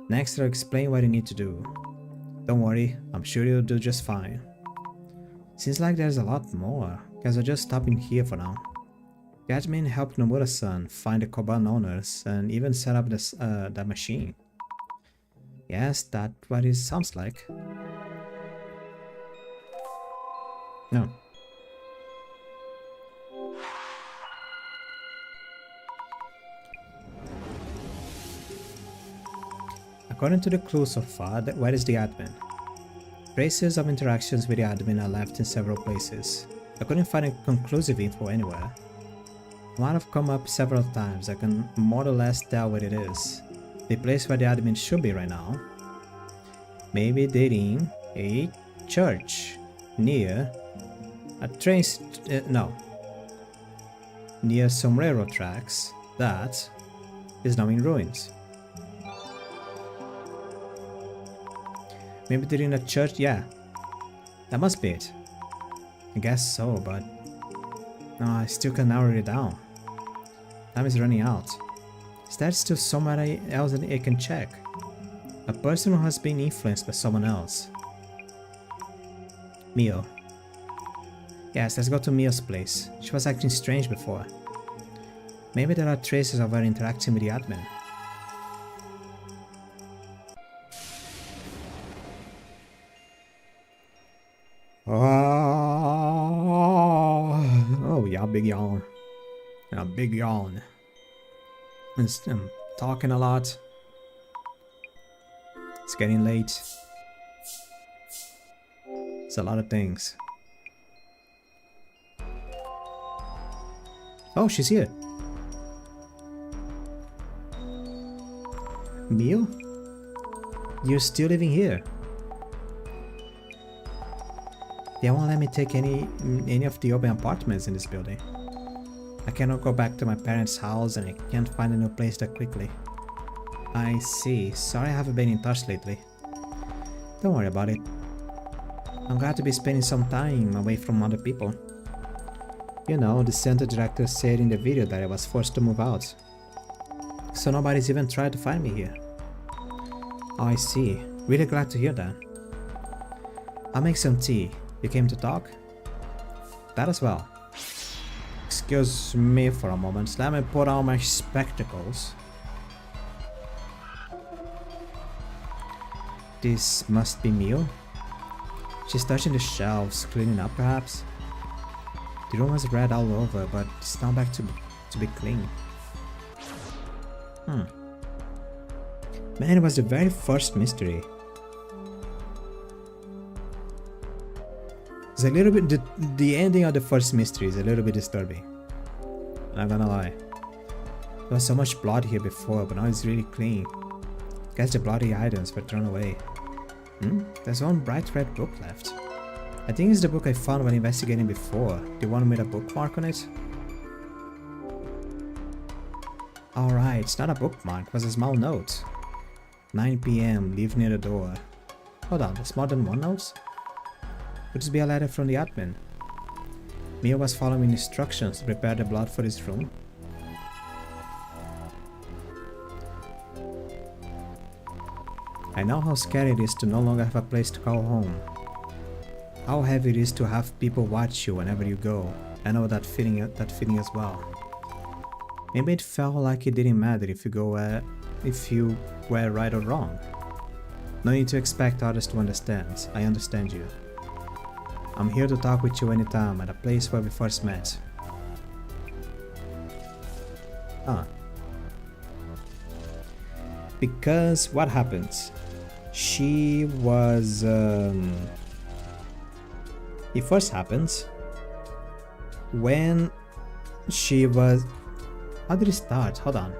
Next, I'll explain what you need to do. Don't worry, I'm sure you'll do just fine. Seems like there's a lot more. Guess I'll just stop in here for now. The admin helped Nomura-san find the Koban owners and even set up this, that machine. Yes, that's what it sounds like. No. According to the clues so far, where is the admin? Traces of interactions with the admin are left in several places. I couldn't find a conclusive info anywhere. It might have come up several times. I can more or less tell what it is. The place where the admin should be right now. Maybe dating a church near a train no. Near some railroad tracks that is now in ruins. Maybe they're in a church, yeah. That must be it. I guess so, but no, I still can narrow it down. Time is running out. Is there still somewhere else that I can check? A person who has been influenced by someone else. Mio. Yes, let's go to Mio's place. She was acting strange before. Maybe there are traces of her interacting with the admin. Oh yeah, big yawn. A big yawn. I'm talking a lot. It's getting late. It's a lot of things. Oh, she's here. Mio? You're still living here? They won't let me take any of the open apartments in this building. I cannot go back to my parents' house and I can't find a new place that quickly. I see. Sorry I haven't been in touch lately. Don't worry about it. I'm glad to be spending some time away from other people. You know, the center director said in the video that I was forced to move out. So nobody's even tried to find me here. Oh, I see. Really glad to hear that. I'll make some tea. You came to talk? That as well. Excuse me for a moment. Let me put on my spectacles. This must be Mio. She's touching the shelves, cleaning up perhaps. The room has red all over, but it's now back to be clean. Man, it was the very first mystery. It's a little bit, the ending of the first mystery is a little bit disturbing. I'm not gonna lie. There was so much blood here before, but now it's really clean. Guess the bloody items were thrown away. There's one bright red book left. I think it's the book I found when investigating before. The one with a bookmark on it. Alright, it's not a bookmark, it was a small note. 9 PM, leave near the door. Hold on, there's more than one note? Could this be a letter from the admin? Mia was following instructions to prepare the blood for this room. I know how scary it is to no longer have a place to call home. How heavy it is to have people watch you whenever you go. I know that feeling as well. Maybe it felt like it didn't matter if you were right or wrong. No need to expect others to understand. I understand you. I'm here to talk with you anytime at a place where we first met. Because what happens? She was... It first happens when she was... How did it start? Hold on.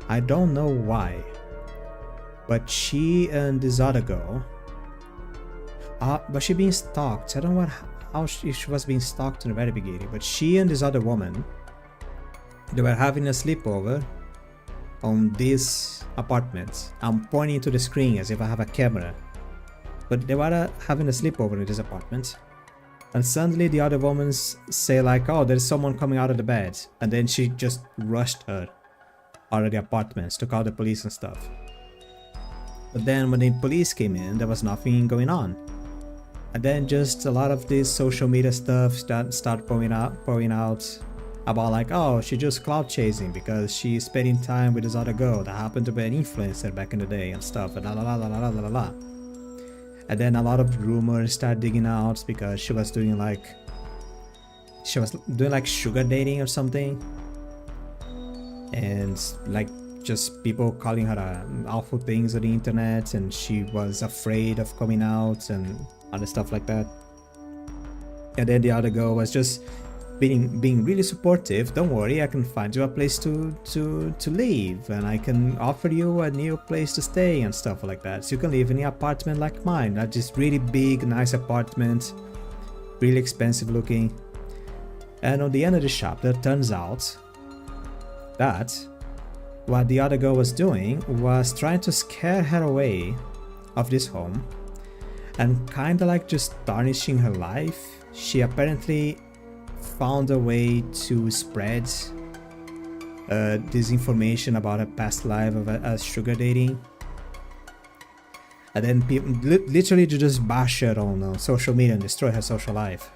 I don't know why, but she and this other girl... but she being stalked. I don't know how she was being stalked in the very beginning, but she and this other woman, they were having a sleepover on this apartment. I'm pointing to the screen as if I have a camera. But they were having a sleepover in this apartment. And suddenly the other woman say like, oh, there's someone coming out of the bed. And then she just rushed her out of the apartments to call the police and stuff. But then when the police came in, there was nothing going on. And then just a lot of this social media stuff start pouring out about like, oh, she just clout chasing because she's spending time with this other girl that happened to be an influencer back in the day and stuff, and la la la la la la la. And then a lot of rumors start digging out because she was doing like sugar dating or something, and like just people calling her awful things on the internet, and she was afraid of coming out and other stuff like that. And then the other girl was just being really supportive. Don't worry, I can find you a place to live, and I can offer you a new place to stay and stuff like that. So you can live in an apartment like mine, not just really big, nice apartment, really expensive looking. And on the end of the chapter, it turns out that what the other girl was doing was trying to scare her away of this home and kind of like just tarnishing her life. She apparently found a way to spread this information about her past life as sugar dating, and then people literally just bash her on social media and destroy her social life,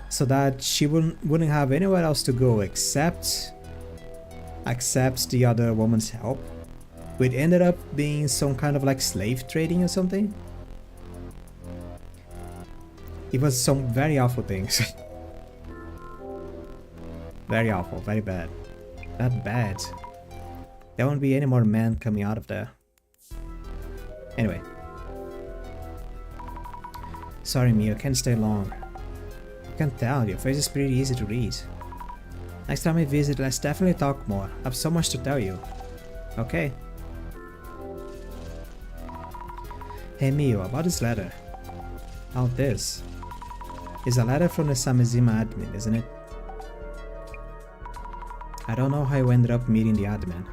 so that she wouldn't have anywhere else to go except accept the other woman's help, which ended up being some kind of like slave trading or something. It was some very awful things. Very awful, very bad. Not bad. There won't be any more men coming out of there. Anyway. Sorry, Mio, can't stay long. I can tell, your face is pretty easy to read. Next time we visit, let's definitely talk more. I have so much to tell you. Okay. Hey Mio, about this letter. Oh, this. Is a letter from the Samizima admin, isn't it? I don't know how you ended up meeting the admin.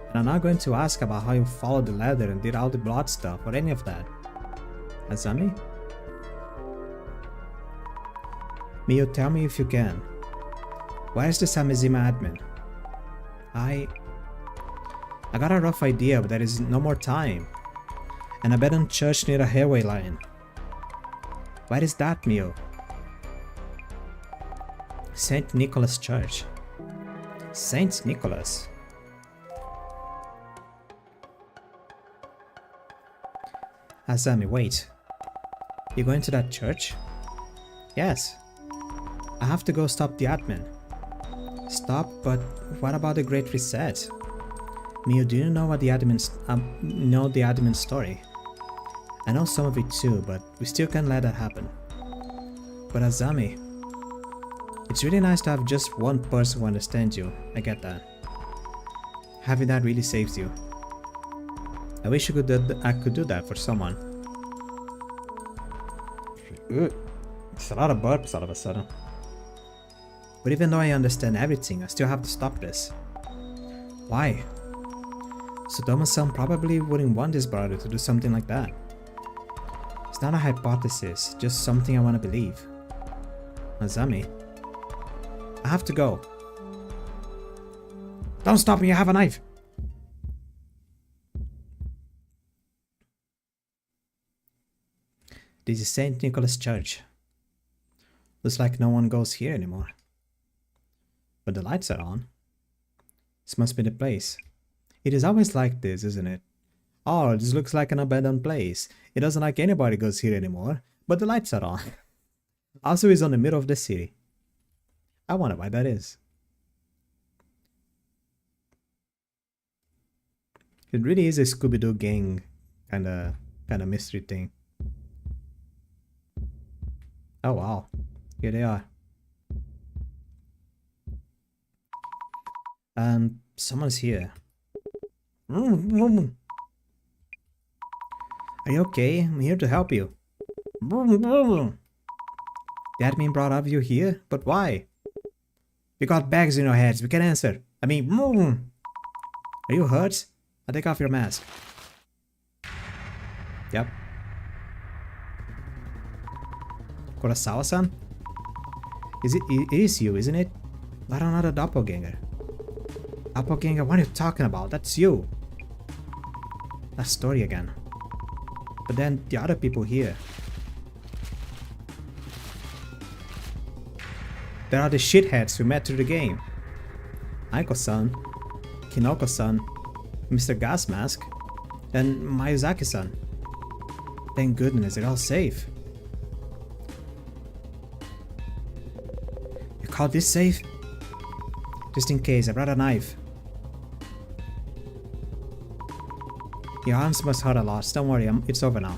And I'm not going to ask about how you followed the letter and did all the blood stuff or any of that. Azami? Mio, tell me if you can. Where's the Samizima admin? I got a rough idea, but there is no more time. An abandoned church near a railway line. Where is that, Mio? St. Nicholas Church. St. Nicholas? Azami, wait. You going to that church? Yes. I have to go stop the admin. Stop, but what about the Great Reset? Mio, do you know what the admin's story? I know some of it too, but we still can't let that happen. But Azami, it's really nice to have just one person who understands you. I get that. Having that really saves you. I wish I could do that for someone. It's a lot of burps all of a sudden. But even though I understand everything, I still have to stop this. Why? Sodoma-san probably wouldn't want his brother to do something like that. It's not a hypothesis, just something I want to believe. Azami, I have to go. Don't stop me, I have a knife! This is St. Nicholas Church. Looks like no one goes here anymore. But the lights are on. This must be the place. It is always like this, isn't it? Oh, this looks like an abandoned place. It doesn't like anybody goes here anymore, but the lights are on. Also, it's on the middle of the city. I wonder why that is. It really is a Scooby-Doo gang kinda mystery thing. Oh wow, here they are. And someone's here. Are you okay? I'm here to help you. The admin brought you here? But why? You got bags in your heads, we can answer. I mean, are you hurt? I'll take off your mask. Yep. Kurosawa-san? It is you, isn't it? Not another doppelganger. Doppelganger, what are you talking about? That's you. That story again. But then the other people here. There are the shitheads we met through the game. Aiko-san, Kinoko-san, Mr. Gas Mask, and Miyazaki-san. Thank goodness they're all safe. You call this safe? Just in case, I brought a knife. Your arms must hurt a lot. Don't worry, it's over now.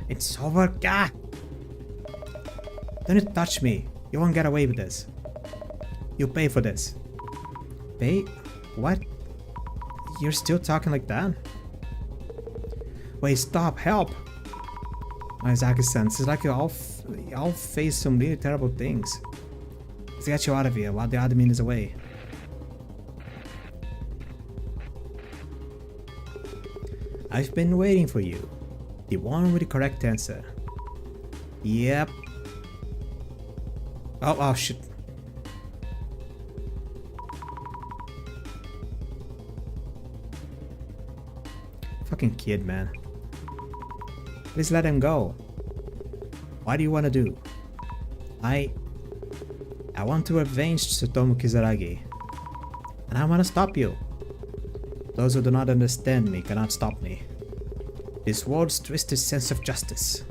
It's over? Gah! Don't you touch me. You won't get away with this. You pay for this. Pay? What? You're still talking like that? Wait, stop, help! Miyazaki-san, it's like you all face some really terrible things. Let's get you out of here while the admin is away. I've been waiting for you. The one with the correct answer. Yep. Oh shit. Fucking kid, man. Please let him go. What do you want to do? I want to avenge Tsutomu Kizaragi. And I want to stop you. Those who do not understand me cannot stop me. This world's twisted sense of justice.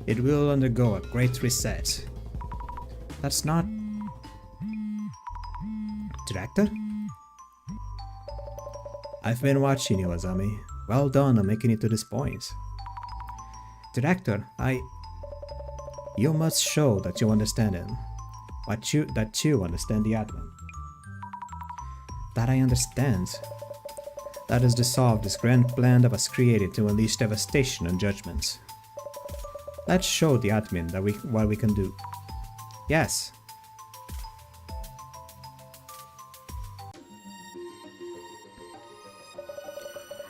It will undergo a great reset. That's not... Director? I've been watching you, Azami. Well done on making it to this point. Director, You must show that you understand him. That you understand the admin. That I understand. That is to solve this grand plan that was created to unleash devastation and judgment. Let's show the admin that what we can do. Yes.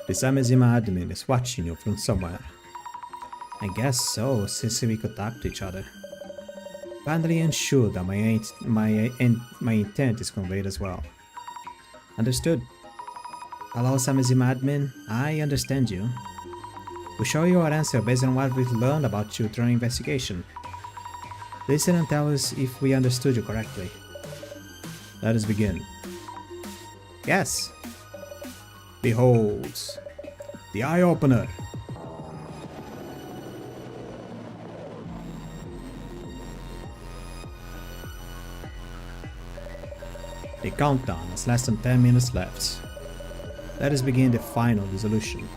The Samezima admin is watching you from somewhere. I guess so, since we could talk to each other. Finally ensure that my intent is conveyed as well. Understood. Hello, Samezima admin. I understand you. We show you our answer based on what we've learned about you during investigation. Listen and tell us if we understood you correctly. Let us begin. Yes. Behold, the eye-opener. The countdown has less than 10 minutes left. Let us begin the final resolution.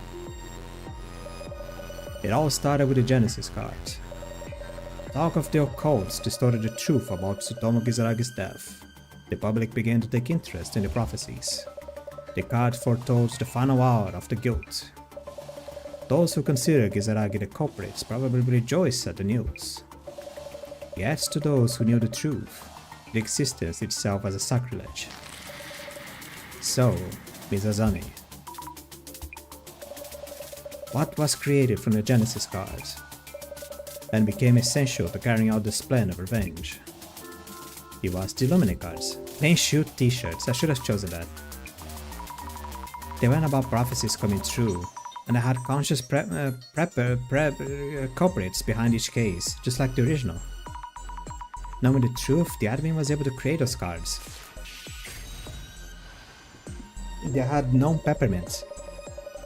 It all started with the Genesis card. Talk of the occult distorted the truth about Tsutomu Kizaragi's death. The public began to take interest in the prophecies. The card foretold the final hour of the guilt. Those who consider Kizaragi the culprit probably rejoiced at the news. Yet to those who knew the truth, the existence itself was a sacrilege. So, Mizazami. What was created from the Genesis cards and became essential to carrying out this plan of revenge? It was the Lemme cards. Plain shoot t-shirts, I should have chosen that. They went about prophecies coming true, and I had conscious culprits behind each case, just like the original. Knowing the truth, the admin was able to create those cards. They had known peppermint.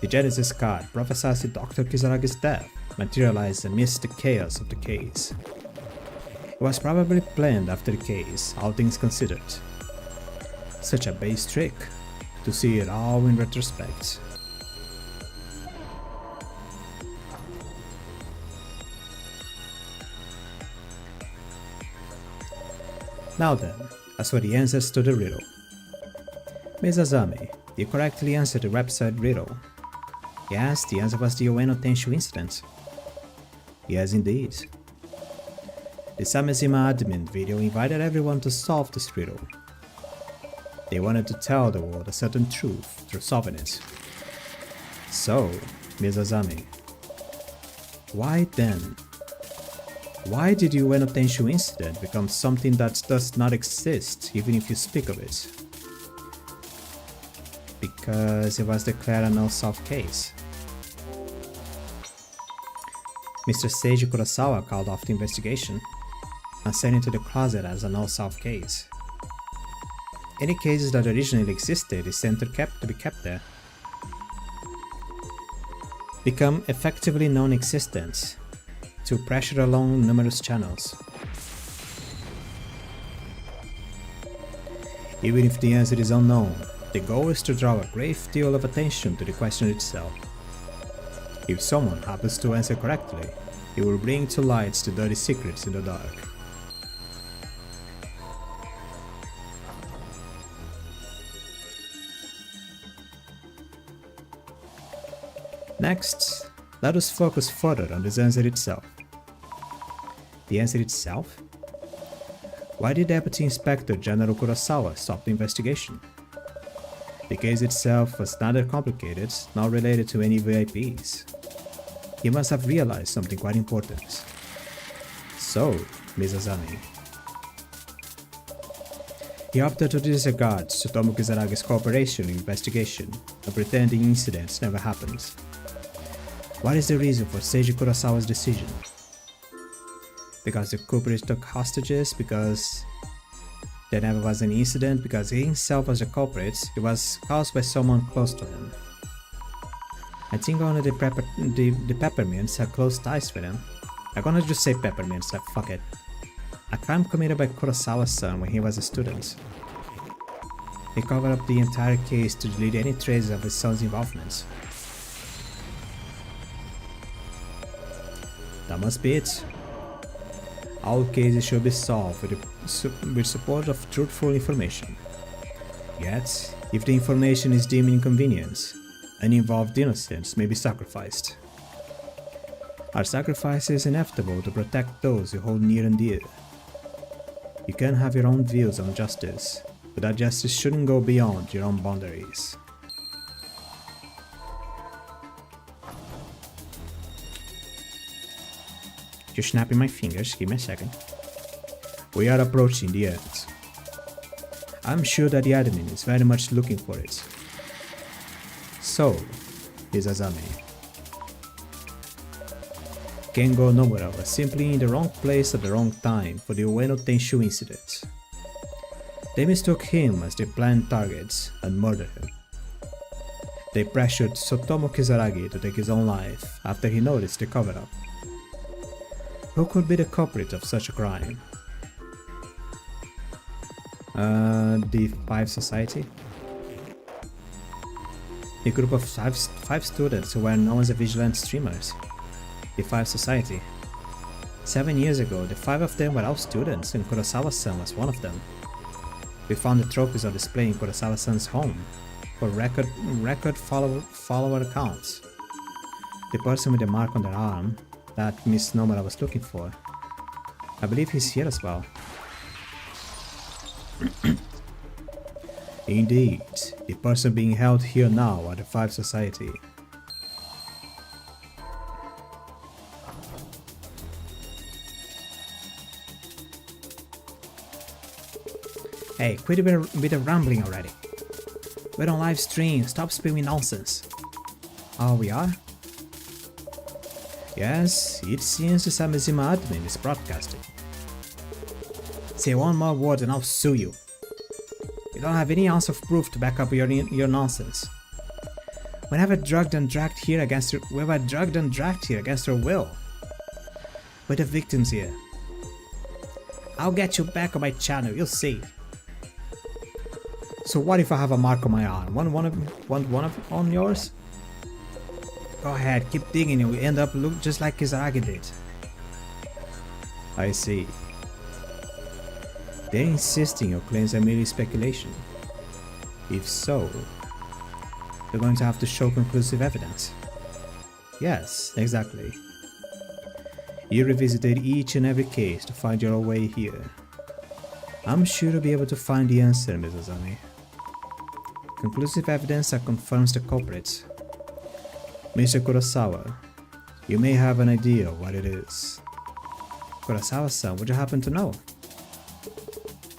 The Genesis card prophesied Dr. Kizaragi's death, materialized amidst the chaos of the case. It was probably planned after the case, all things considered. Such a base trick, to see it all in retrospect. Now then, as for the answers to the riddle. Mizazami, you correctly answered the website riddle. Yes, the answer was the Ueno Tenshu incident. Yes, indeed. The Samezima admin video invited everyone to solve this riddle. They wanted to tell the world a certain truth through solving it. So, Mizazami, why then? Why did the Ueno Tenshu incident become something that does not exist even if you speak of it? Because it was declared an unsolved case. Mr. Seiji Kurosawa called off the investigation and sent it to the closet as an unsolved case. Any cases that originally existed is sent to be kept there. Become effectively non-existent to pressure along numerous channels. Even if the answer is unknown, the goal is to draw a great deal of attention to the question itself. If someone happens to answer correctly, it will bring to light the dirty secrets in the dark. Next, let us focus further on this answer itself. The answer itself? Why did Deputy Inspector General Kurosawa stop the investigation? The case itself was neither complicated nor related to any VIPs. He must have realized something quite important. So, Mizazami. He opted to disregard Tsutomu Kizaragi's cooperation in the investigation and pretend the incident never happened. What is the reason for Seiji Kurosawa's decision? Because the culprit took hostages? Because there never was an incident? Because he himself was the culprit? It was caused by someone close to him. I think only the peppermints have close ties with him. I'm gonna just say peppermints, like fuck it. A crime committed by Kurosawa's son when he was a student. He covered up the entire case to delete any traces of his son's involvement. That must be it. All cases should be solved with support of truthful information. Yet, if the information is deemed inconvenient, uninvolved innocents may be sacrificed. Our sacrifice is inevitable to protect those you hold near and dear. You can have your own views on justice, but that justice shouldn't go beyond your own boundaries. Just snapping my fingers, give me a second. We are approaching the end. I'm sure that the admin is very much looking for it. So, is Azami. Kengo Nomura was simply in the wrong place at the wrong time for the Ueno Tenshu incident. They mistook him as their planned target and murdered him. They pressured Sotomo Kizaragi to take his own life after he noticed the cover-up. Who could be the culprit of such a crime? The Five Society? A group of five students who were known as the Vigilant Streamers. The Five Society. 7 years ago, the 5 of them were all students and Kurosawa-san was one of them. We found the trophies on display in Kurosawa-san's home for record follower accounts. The person with the mark on their arm that Miss Nomura was looking for. I believe he's here as well. Indeed, the person being held here now are the Five Society. Hey, quit with the rambling already. We're on live stream, stop spewing nonsense. Oh, we are? Yes, it seems the Samizima admin is broadcasting. Say one more word and I'll sue you. You don't have any ounce of proof to back up your nonsense. We were drugged and dragged here against your will. We're the victims here. I'll get you back on my channel, you'll see. So what if I have a mark on my arm? Want one of on yours? Go ahead, keep digging and we end up look just like Kizaragi did. I see. They're insisting your claims are merely speculation. If so, you're going to have to show conclusive evidence. Yes, exactly. You revisited each and every case to find your way here. I'm sure you'll be able to find the answer, Ms. Azami. Conclusive evidence that confirms the culprits. Mr. Kurosawa, you may have an idea of what it is. Kurosawa-san, would you happen to know?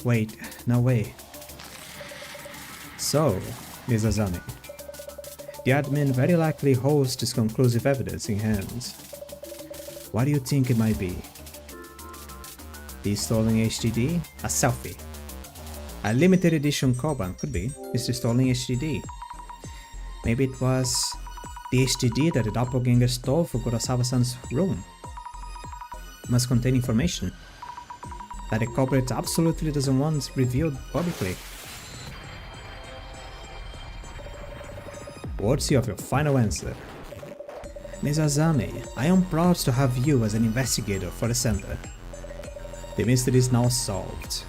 Wait, no way. So, Ms. Azami, the admin very likely holds this conclusive evidence in hand. What do you think it might be? The stolen HDD? A selfie. A limited edition Koban could be. It's the stolen HDD. Maybe it was the HDD that the doppelganger stole for Kurosawa-san's room. It must contain information that the culprit absolutely doesn't want revealed publicly. Worthy of your final answer. Ms. Azami, I am proud to have you as an investigator for the center. The mystery is now solved.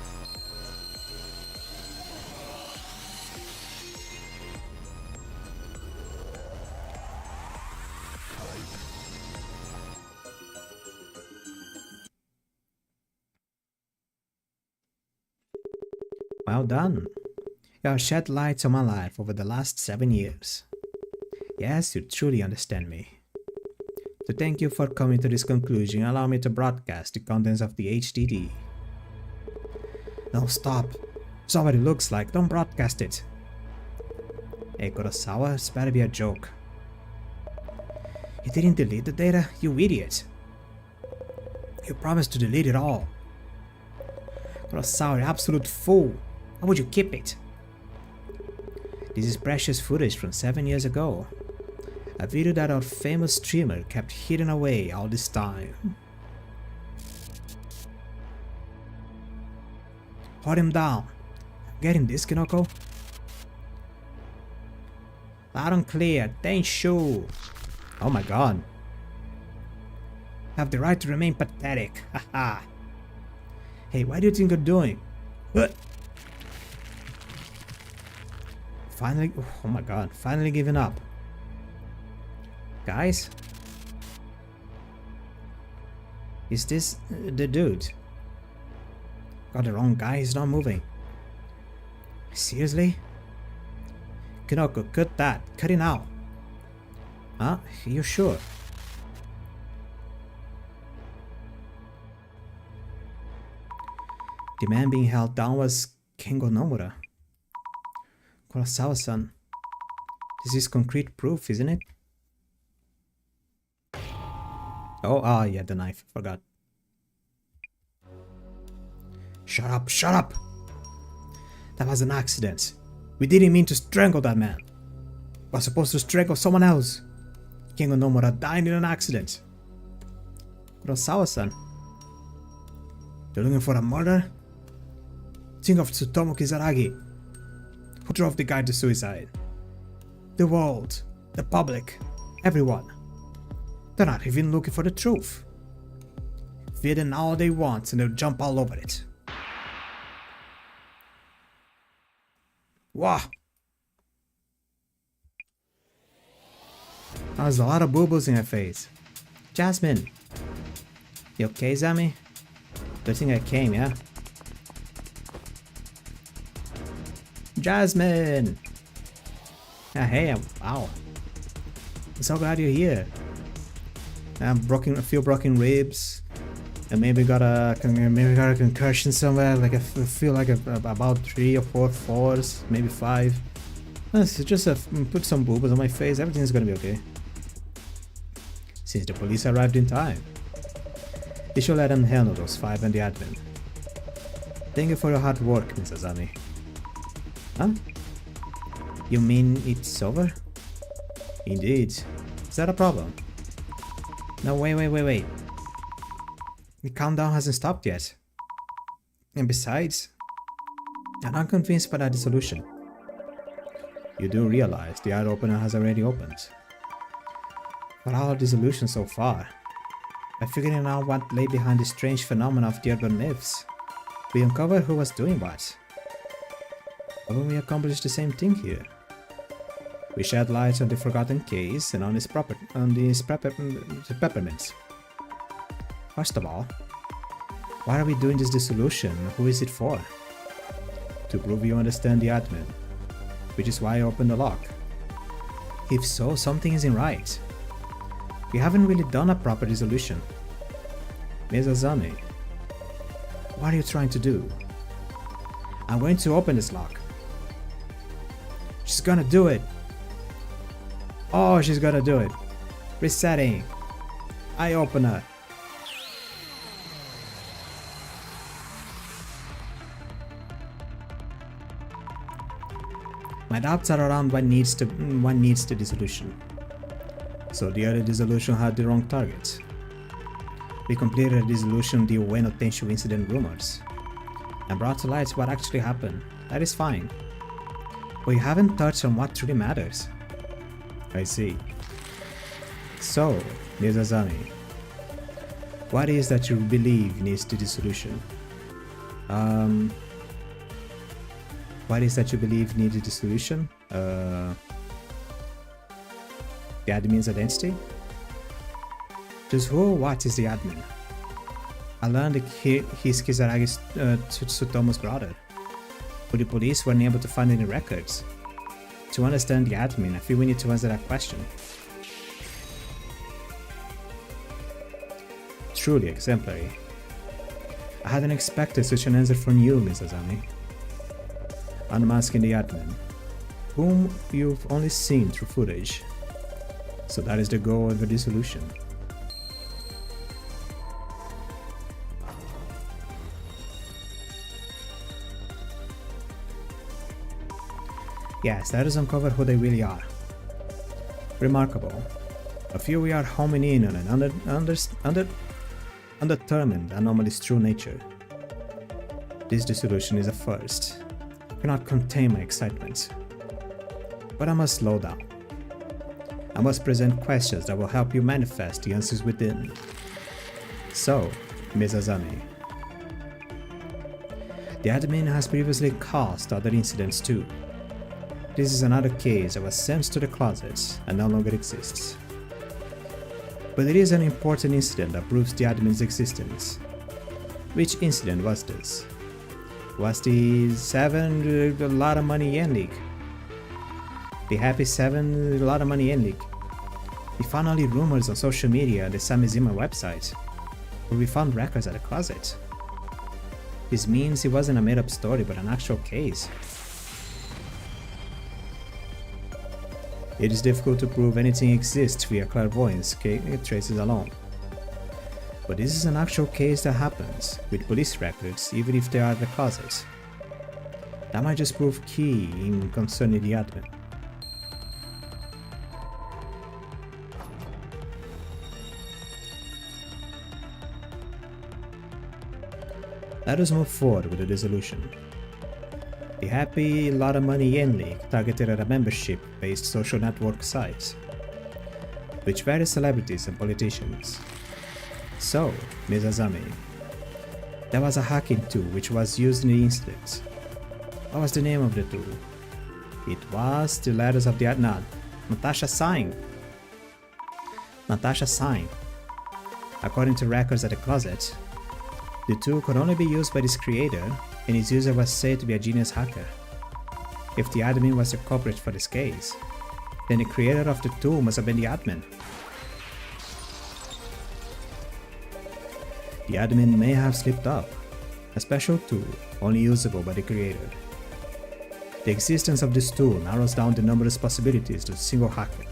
Well done. You have shed light on my life over the last 7 years. Yes, you truly understand me. So thank you for coming to this conclusion and allow me to broadcast the contents of the HDD. No, stop. It's not what it looks like. Don't broadcast it. Hey, Kurosawa, it's better be a joke. You didn't delete the data, you idiot. You promised to delete it all. Kurosawa, you absolute fool. Why would you keep it? This is precious footage from 7 years ago. A video that our famous streamer kept hidden away all this time. Hold him down. Getting this, Kinoko? Loud and clear, Tenshu. Oh my god. have the right to remain pathetic. Haha. Hey, what do you think you're doing? What? Finally, oh my god, finally giving up. Guys? Is this the dude? Got the wrong guy, he's not moving. Seriously? Kinoko, cut that. Cut it now. Huh? You sure? The man being held down was Kengo Nomura. Kurosawa-san. This is concrete proof, isn't it? Oh, yeah, the knife. Forgot. Shut up, shut up! That was an accident. We didn't mean to strangle that man. We were supposed to strangle someone else. Kengo Nomura died in an accident. Kurosawa-san. You're looking for a murder? Think of Tsutomu Kizaragi, who drove the guy to suicide. The world, the public, everyone. They're not even looking for the truth. Feed them all they want and they'll jump all over it. Wow. There's a lot of boo-boos in her face. Jasmine. You okay, Zami? Good thing I came, yeah? Jasmine! Hey, wow. I'm so glad you're here. I'm a few broken ribs. And maybe got a concussion somewhere. Like I feel like about 3 or 4 falls, maybe 5. It's just put some boo-boos on my face. Everything's gonna be okay. Since the police arrived in time, you should let them handle those 5 and the admin. Thank you for your hard work, Miss Azami. Huh? You mean it's over? Indeed. Is that a problem? No, wait. The countdown hasn't stopped yet. And besides, I'm not convinced by that dissolution. You do realize the eye opener has already opened. For our dissolution so far, by figuring out what lay behind the strange phenomena of the urban myths, we uncovered who was doing what. Haven't we accomplished the same thing here? We shed light on the forgotten case and on his peppermints. First of all, why are we doing this dissolution? Who is it for? To prove you understand the admin, which is why I opened the lock. If so, something isn't right. We haven't really done a proper dissolution. Ms. Azami, what are you trying to do? I'm going to open this lock. She's gonna do it. Oh, she's gonna do it. Resetting. Eye opener. My doubts are around what needs the dissolution. So the other dissolution had the wrong target. We completed a dissolution of the Ueno Tenshu incident rumors and brought to light what actually happened. That is fine. But you haven't touched on what truly matters. I see. So, Ms. Azami, what is that you believe needs the dissolution? What is that you believe needs the dissolution? The admin's identity? Just who or what is the admin? I learned that he's Kizaragi's Tsutomu's brother, but the police weren't able to find any records. To understand the admin, I feel we need to answer that question. Truly exemplary. I hadn't expected such an answer from you, Ms. Azami. Unmasking the admin, whom you've only seen through footage. So that is the goal of the dissolution. Yes, that is uncover who they really are. Remarkable. A few we are homing in on an undetermined anomaly's true nature. This dissolution is a first. I cannot contain my excitement. But I must slow down. I must present questions that will help you manifest the answers within. So, Ms. Azami, the admin has previously caused other incidents too. This is another case that was sent to the closet and no longer exists. But there is an important incident that proves the admin's existence. Which incident was this? Was the 7 a lot of money yen leak? The happy 7 a lot of money yen leak? We found only rumors on social media and the Samizima website, where we found records at the closet. This means it wasn't a made-up story but an actual case. It is difficult to prove anything exists via clairvoyance traces alone. But this is an actual case that happens, with police records even if they are at the closet. That might just prove key in concerning the admin. Let us move forward with the resolution. The happy lot of money yen leak targeted at a membership-based social network site, which various celebrities and politicians. So, Ms. Azami, there was a hacking tool which was used in the incident. What was the name of the tool? It was the letters of the adnan, Natasha sign. Natasha sign. According to records at the closet, the tool could only be used by this creator, and its user was said to be a genius hacker. If the admin was the culprit for this case, then the creator of the tool must have been the admin. The admin may have slipped up, a special tool only usable by the creator. The existence of this tool narrows down the numerous possibilities to a single hacker.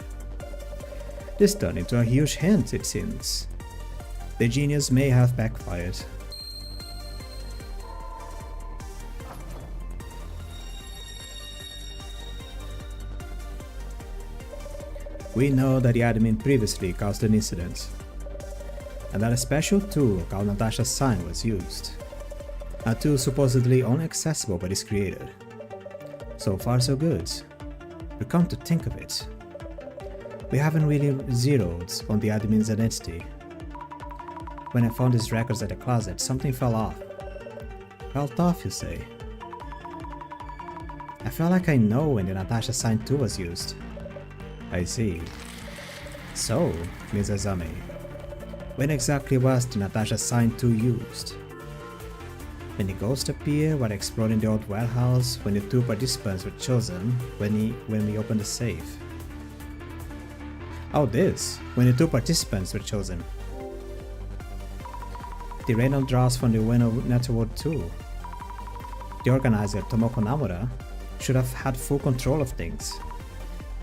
This turned into a huge hint, it seems. The genius may have backfired. We know that the admin previously caused an incident, and that a special tool called Natasha's sign was used. A tool supposedly only accessible by this creator. So far so good, but come to think of it, we haven't really zeroed on the admin's identity. When I found his records at the closet, something fell off. Felt off, you say? I felt like I know when the Natasha sign tool was used. I see. So, Ms. Azami, when exactly was the Natasha sign tool used? When the ghost appeared while exploring the old warehouse, when the 2 participants were chosen, when we opened the safe. Oh, this, when the 2 participants were chosen. The random draws from the Ueno network too. The organizer, Tomoko Namura, should have had full control of things.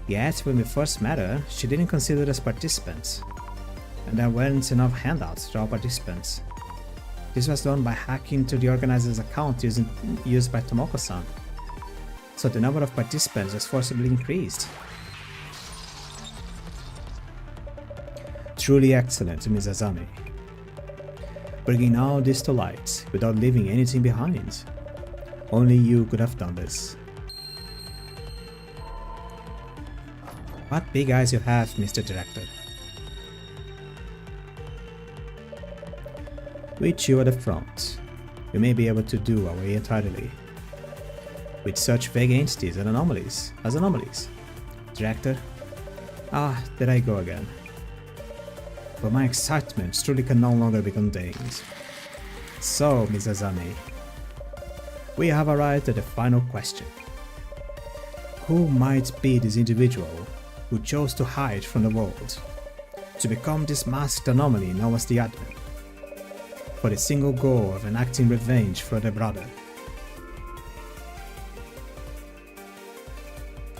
Yet, when we first met her, she didn't consider us participants, and there weren't enough handouts to all participants. This was done by hacking to the organizer's account used by Tomoko-san, so the number of participants was forcibly increased. Truly excellent, Ms. Azami. Bringing all this to light without leaving anything behind. Only you could have done this. What big eyes you have, Mr. Director. With you at the front, we may be able to do away entirely with such vague entities and anomalies. Director? Ah, there I go again. But my excitement truly can no longer be contained. So, Ms. Azami, we have arrived at the final question. Who might be this individual who chose to hide from the world, to become this masked anomaly known as the admin, for the single goal of enacting revenge for their brother?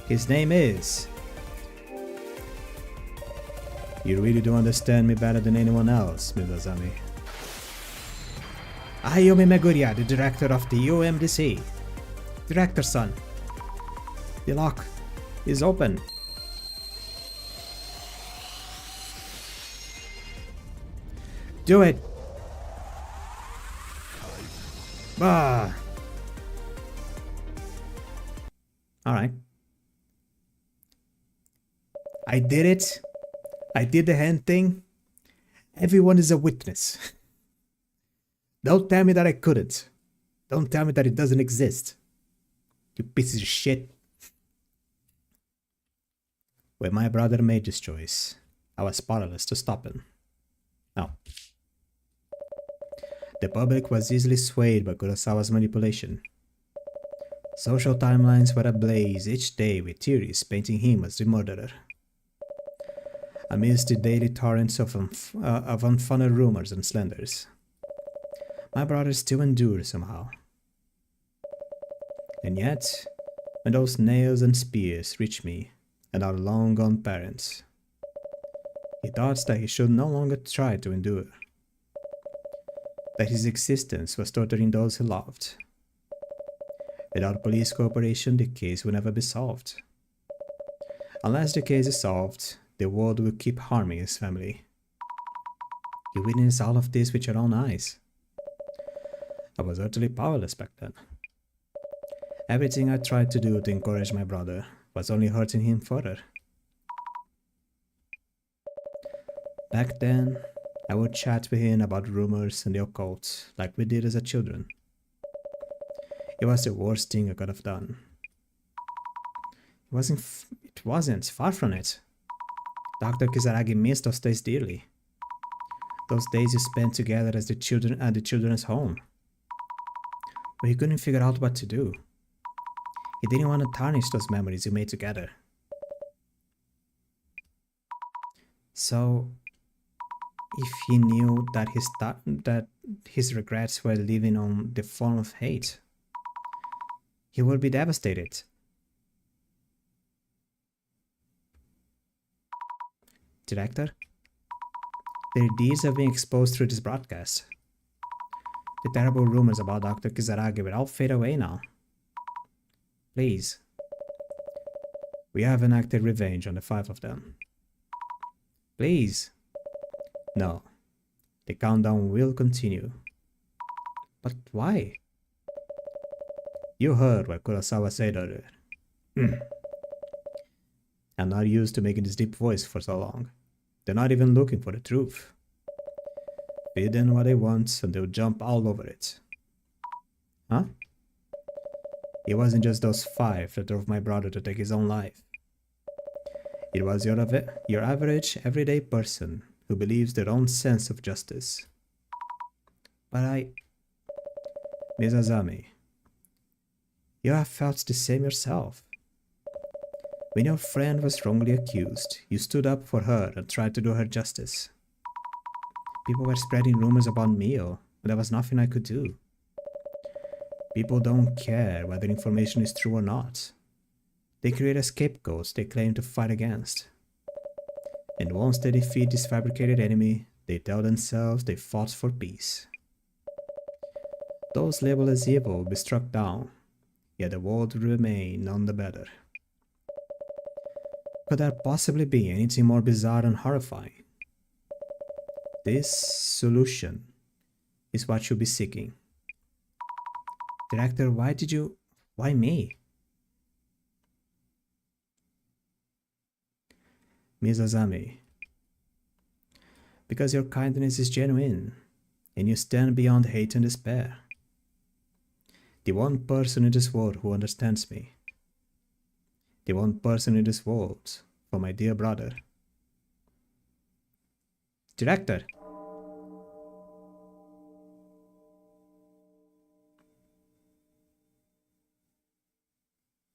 His name is... You really do understand me better than anyone else, Ms. Azami. Ayumi Meguria, the director of the UMDC. Director-san, the lock is open. Do it! Ah! Alright. I did it. I did the hand thing. Everyone is a witness. Don't tell me that I couldn't. Don't tell me that it doesn't exist. You pieces of shit. When my brother made this choice, I was powerless to stop him. No. The public was easily swayed by Kurosawa's manipulation. Social timelines were ablaze each day with theories painting him as the murderer. Amidst the daily torrents of unfounded rumors and slanders, my brother still endured somehow. And yet, when those nails and spears reached me and our long-gone parents, he thought that he should no longer try to endure, that his existence was torturing those he loved. Without police cooperation, the case will never be solved. Unless the case is solved, the world will keep harming his family. You witnessed all of this with your own eyes. I was utterly powerless back then. Everything I tried to do to encourage my brother was only hurting him further. Back then, I would chat with him about rumors and the occult like we did as a children. It was the worst thing I could have done. It wasn't, far from it. Dr. Kisaragi missed those days dearly. Those days you spent together as the children at the children's home. But he couldn't figure out what to do. He didn't want to tarnish those memories you made together. So, if he knew that his regrets were living on the form of hate, he would be devastated. Director, their deeds are being exposed through this broadcast. The terrible rumors about Dr. Kisaragi will all fade away now. Please. We have enacted revenge on the 5 of them. Please. No. The countdown will continue. But why? You heard what Kurosawa said earlier. I'm not used to making this deep voice for so long. They're not even looking for the truth. Feed them what they want and they'll jump all over it. Huh? It wasn't just those 5 that drove my brother to take his own life. It was your average, everyday person who believes their own sense of justice. But Ms. Azami, you have felt the same yourself. When your friend was wrongly accused, you stood up for her and tried to do her justice. People were spreading rumors about Mio, and there was nothing I could do. People don't care whether information is true or not. They create a scapegoat they claim to fight against. And once they defeat this fabricated enemy, they tell themselves they fought for peace. Those labeled as evil will be struck down, yet the world will remain none the better. Could there possibly be anything more bizarre and horrifying? This solution is what you'll be seeking. Director, why me? Ms. Azami, because your kindness is genuine, and you stand beyond hate and despair. The one person in this world who understands me. The one person in this world for my dear brother. Director!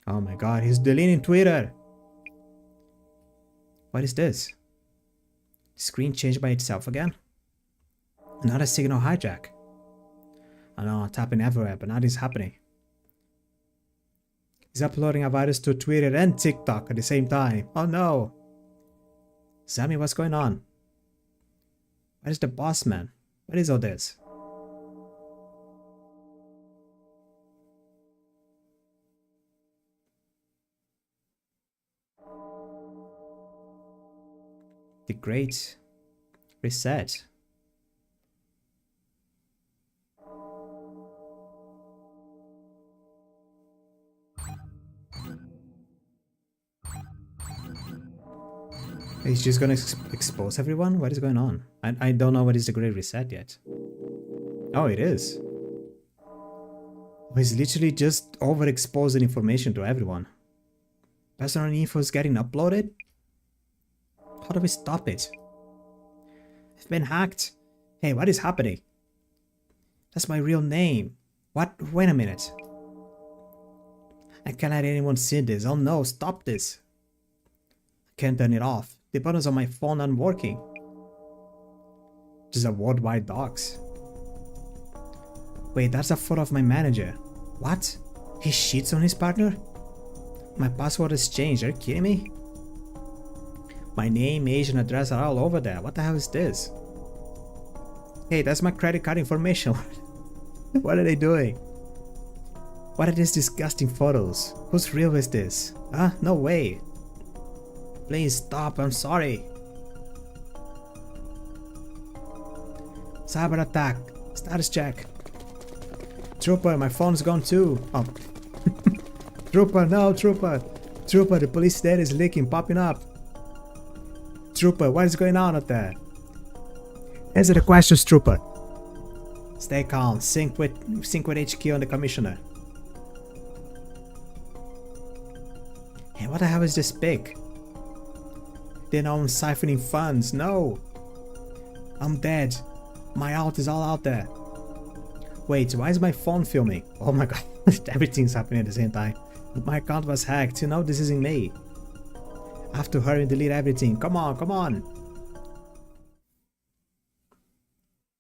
Oh my god, he's deleting Twitter! What is this? The screen changed by itself again? Another signal hijack. I know, tapping everywhere, but nothing's happening. He's uploading a virus to Twitter and TikTok at the same time. Oh no! Zami, what's going on? Where's the boss man? What is all this? The Great Reset. He's just gonna expose everyone? What is going on? I don't know what is the Great Reset yet. Oh, it is. He's literally just overexposing information to everyone. Personal info is getting uploaded? How do we stop it? I've been hacked. Hey, what is happening? That's my real name. What? Wait a minute. I can't let anyone see this. Oh no, stop this. I can't turn it off. The buttons on my phone aren't working. Just a worldwide docs. Wait, that's a photo of my manager. What? He cheats on his partner? My password has changed. Are you kidding me? My name, age, and address are all over there. What the hell is this? Hey, that's my credit card information. What are they doing? What are these disgusting photos? Whose reel is this? Huh? No way. Please stop, I'm sorry. Cyber attack. Status check. Trooper, my phone's gone too. Oh. Trooper, no, Trooper. Trooper, the police data is leaking, popping up. Trooper, what is going on out there? Answer the questions, Trooper. Stay calm. Sync with HQ and the Commissioner. Hey, what the hell is this pic? They know I'm siphoning funds. No. I'm dead. My alt is all out there. Wait, why is my phone filming? Oh my god, everything's happening at the same time. My account was hacked. You know this isn't me. I have to hurry and delete everything. Come on, come on.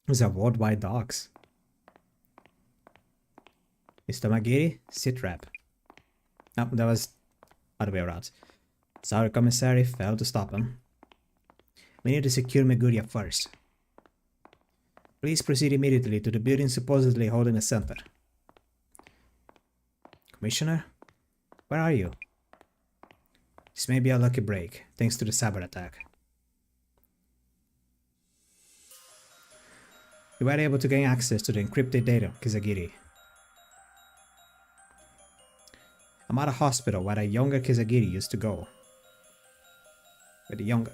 These are worldwide docs. Mr. Magiri, sit rep. Oh, that was other way around. Sorry, commissary, failed to stop him. We need to secure Meguria first. Please proceed immediately to the building supposedly holding a center. Commissioner? Where are you? This may be a lucky break, thanks to the cyber attack. You were able to gain access to the encrypted data of Kisagiri. I'm at a hospital where a younger Kisagiri used to go. With the younger...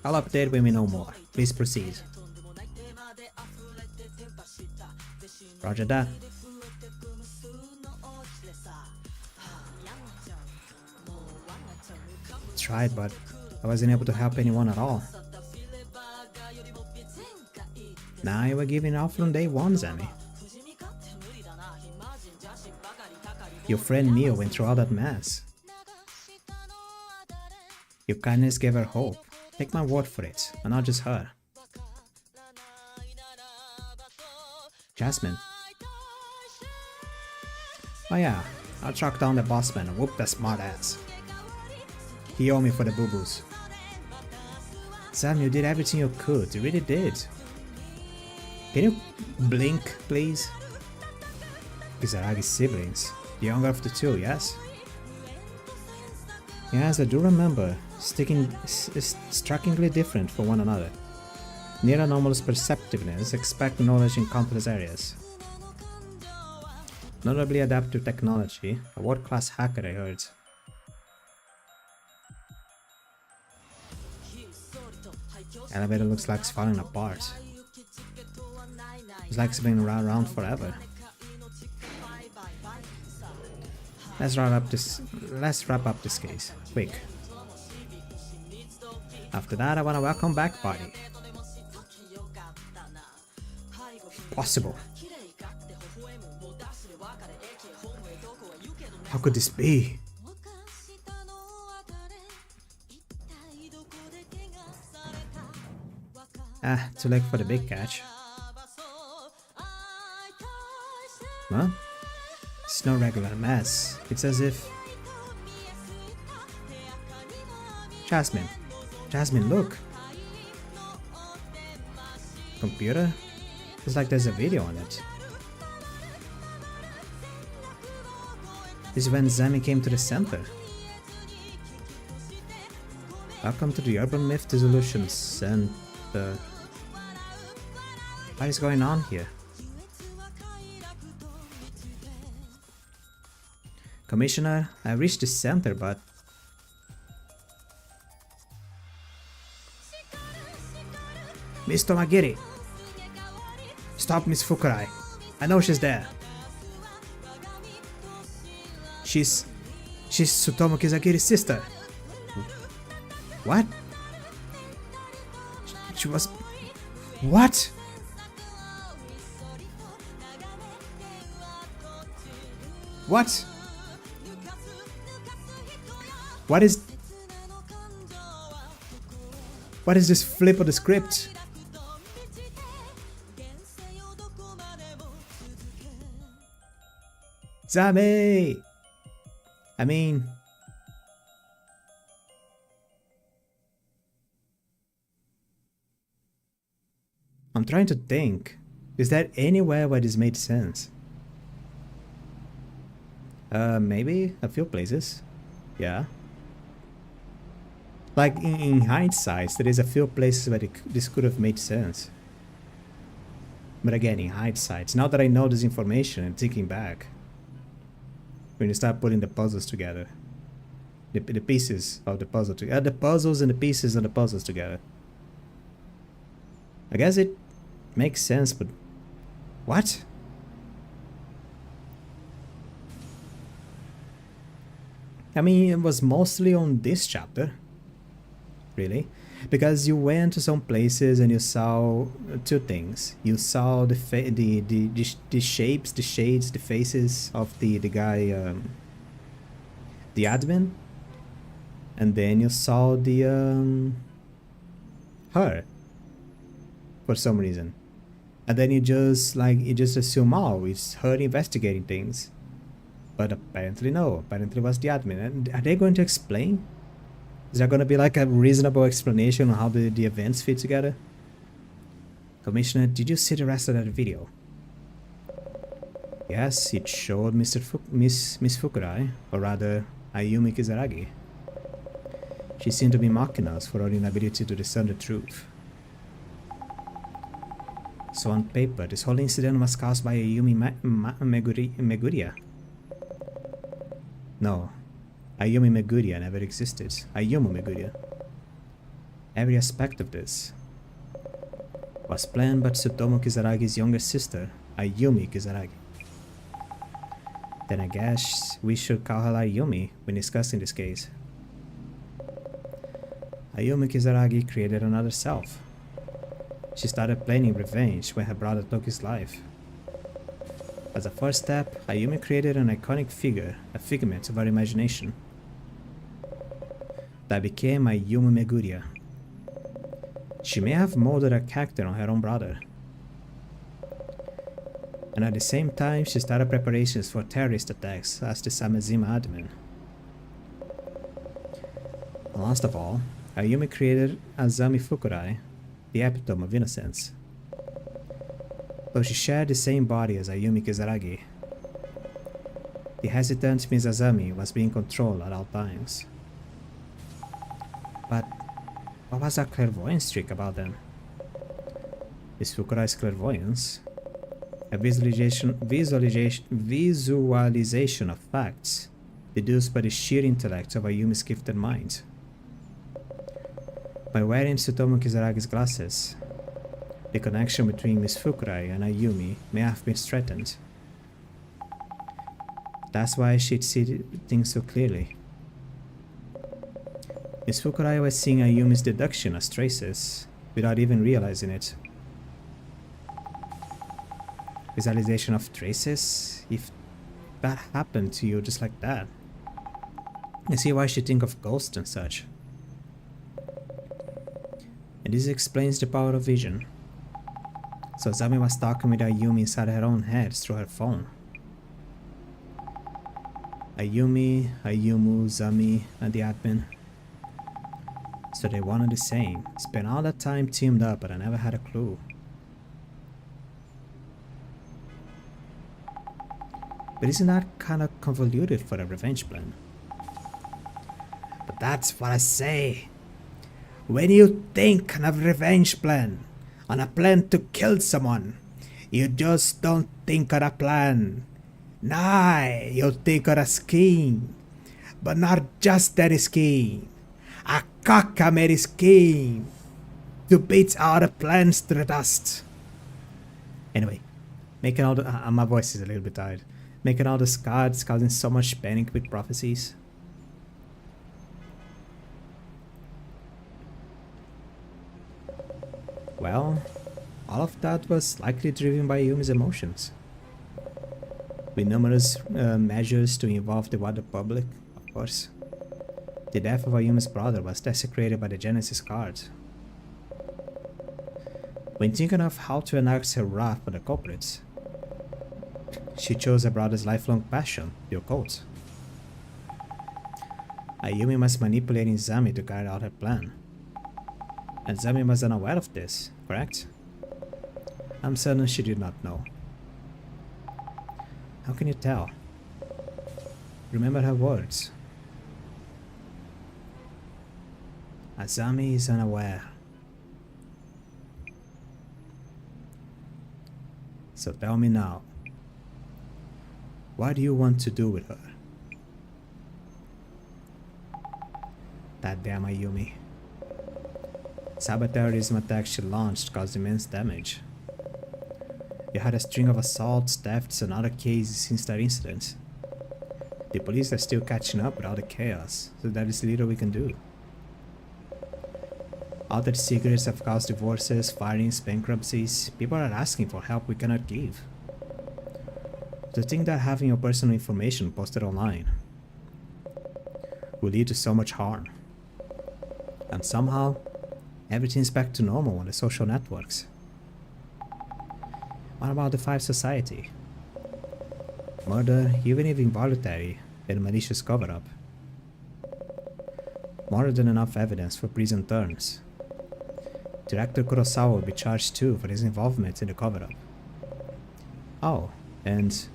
I'll update when we know more. Please proceed. Roger that. Tried, but I wasn't able to help anyone at all. Now you were giving out from day one, Zami. Your friend Mio went through all that mess. Your kindness gave her hope. Take my word for it, and not just her. Jasmine. Oh yeah, I'll track down the bossman and whoop that smart ass. He owed me for the boo-boos. Sam, you did everything you could. You really did. Can you blink, please? Kisaragi's siblings. The younger of the two, yes? Yes, I do remember. Strikingly different from one another. Near anomalous perceptiveness, expect knowledge in countless areas. Notably adept to technology, a world-class hacker I heard. Elevator looks like it's falling apart. It's like it's been around forever. Let's wrap up this case, quick. After that, I want a welcome back party. Possible. How could this be? Ah, too late for the big catch. Huh? It's no regular mess. It's as if... Jasmine. Jasmine, look. Computer? It's like there's a video on it. This is when Zami came to the center. Welcome to the Urban Myth Dissolution Center. What is going on here? Commissioner, I reached the center, but... Mr. Magiri! Stop, Miss Fukurai. I know she's there. She's Tsutomu Kizagiri's sister. What? She was... What? What? What is this flip of the script? Zame! I mean... I'm trying to think. Is there anywhere where this made sense? Maybe a few places. Yeah. Like in hindsight, there is a few places where this could have made sense. But again, in hindsight, now that I know this information and thinking back, when you start putting the puzzles together, the pieces of the puzzle together, the puzzles and the pieces of the puzzles together, I guess it makes sense, but what? I mean, it was mostly on this chapter, really, because you went to some places and you saw two things. You saw the shapes, the shades, the faces of the guy, the admin, and then you saw the her for some reason, and then you just assume, oh, it's her investigating things. But apparently no, apparently it was the admin. And are they going to explain? Is there going to be like a reasonable explanation on how the events fit together? Commissioner, did you see the rest of that video? Yes, it showed Miss Fukurai, or rather Ayumi Kizaragi. She seemed to be mocking us for our inability to discern the truth. So on paper, this whole incident was caused by Ayumi Meguria. No, Ayumi Meguria never existed. Ayumu Meguria. Every aspect of this was planned by Tsutomu Kizaragi's younger sister, Ayumi Kizaragi. Then I guess we should call her Ayumi when discussing this case. Ayumi Kizaragi created another self. She started planning revenge when her brother took his life. As a first step, Ayumi created an iconic figure, a figment of her imagination, that became Ayumi Meguria. She may have molded her character on her own brother. And at the same time, she started preparations for terrorist attacks as the Samazima admin. And last of all, Ayumi created Azami Fukurai, the epitome of innocence. Though she shared the same body as Ayumi Kizaragi, the hesitant Ms. Azami was being controlled at all times. But what was that clairvoyance trick about then? Is Fukurai's clairvoyance a visualization of facts deduced by the sheer intellect of Ayumi's gifted mind? By wearing Tsutomu Kizaragi's glasses, the connection between Miss Fukurai and Ayumi may have been strengthened. That's why she'd see things so clearly. Miss Fukurai was seeing Ayumi's deduction as traces, without even realizing it. Visualization of traces? If that happened to you just like that, I see why she'd think of ghosts and such. And this explains the power of vision. So Azami was talking with Ayumi inside her own head through her phone. Ayumi, Ayumu, Zami, and the admin. So they one and the same. Spent all that time teamed up, but I never had a clue. But isn't that kind of convoluted for a revenge plan? But that's what I say. When you think of a revenge plan, on a plan to kill someone, you just don't think of a plan. Nah, you think of a scheme. But not just that scheme. A cockamamie scheme to beat all the plans to the dust. Anyway, making all the... my voice is a little bit tired. Making all the cards, causing so much panic with prophecies. Well, all of that was likely driven by Yumi's emotions. With numerous measures to involve the wider public, of course. The death of Ayumi's brother was desecrated by the Genesis card. When thinking of how to enact her wrath on the culprits, she chose her brother's lifelong passion, the occult. Ayumi was manipulating Zami to carry out her plan. And Zami was unaware of this, correct? I'm certain she did not know. How can you tell? Remember her words. Azami is unaware. So tell me now, what do you want to do with her? That damn Ayumi. Cyberterrorism attacks she launched caused immense damage. You had a string of assaults, thefts, and other cases since that incident. The police are still catching up with all the chaos, so there is little we can do. Other secrets have caused divorces, firings, bankruptcies. People are asking for help we cannot give. To think that having your personal information posted online will lead to so much harm. And somehow, everything's back to normal on the social networks. What about the Five Society? Murder, even if involuntary, and malicious cover-up. More than enough evidence for prison terms. Director Kurosawa will be charged too for his involvement in the cover-up. Oh, and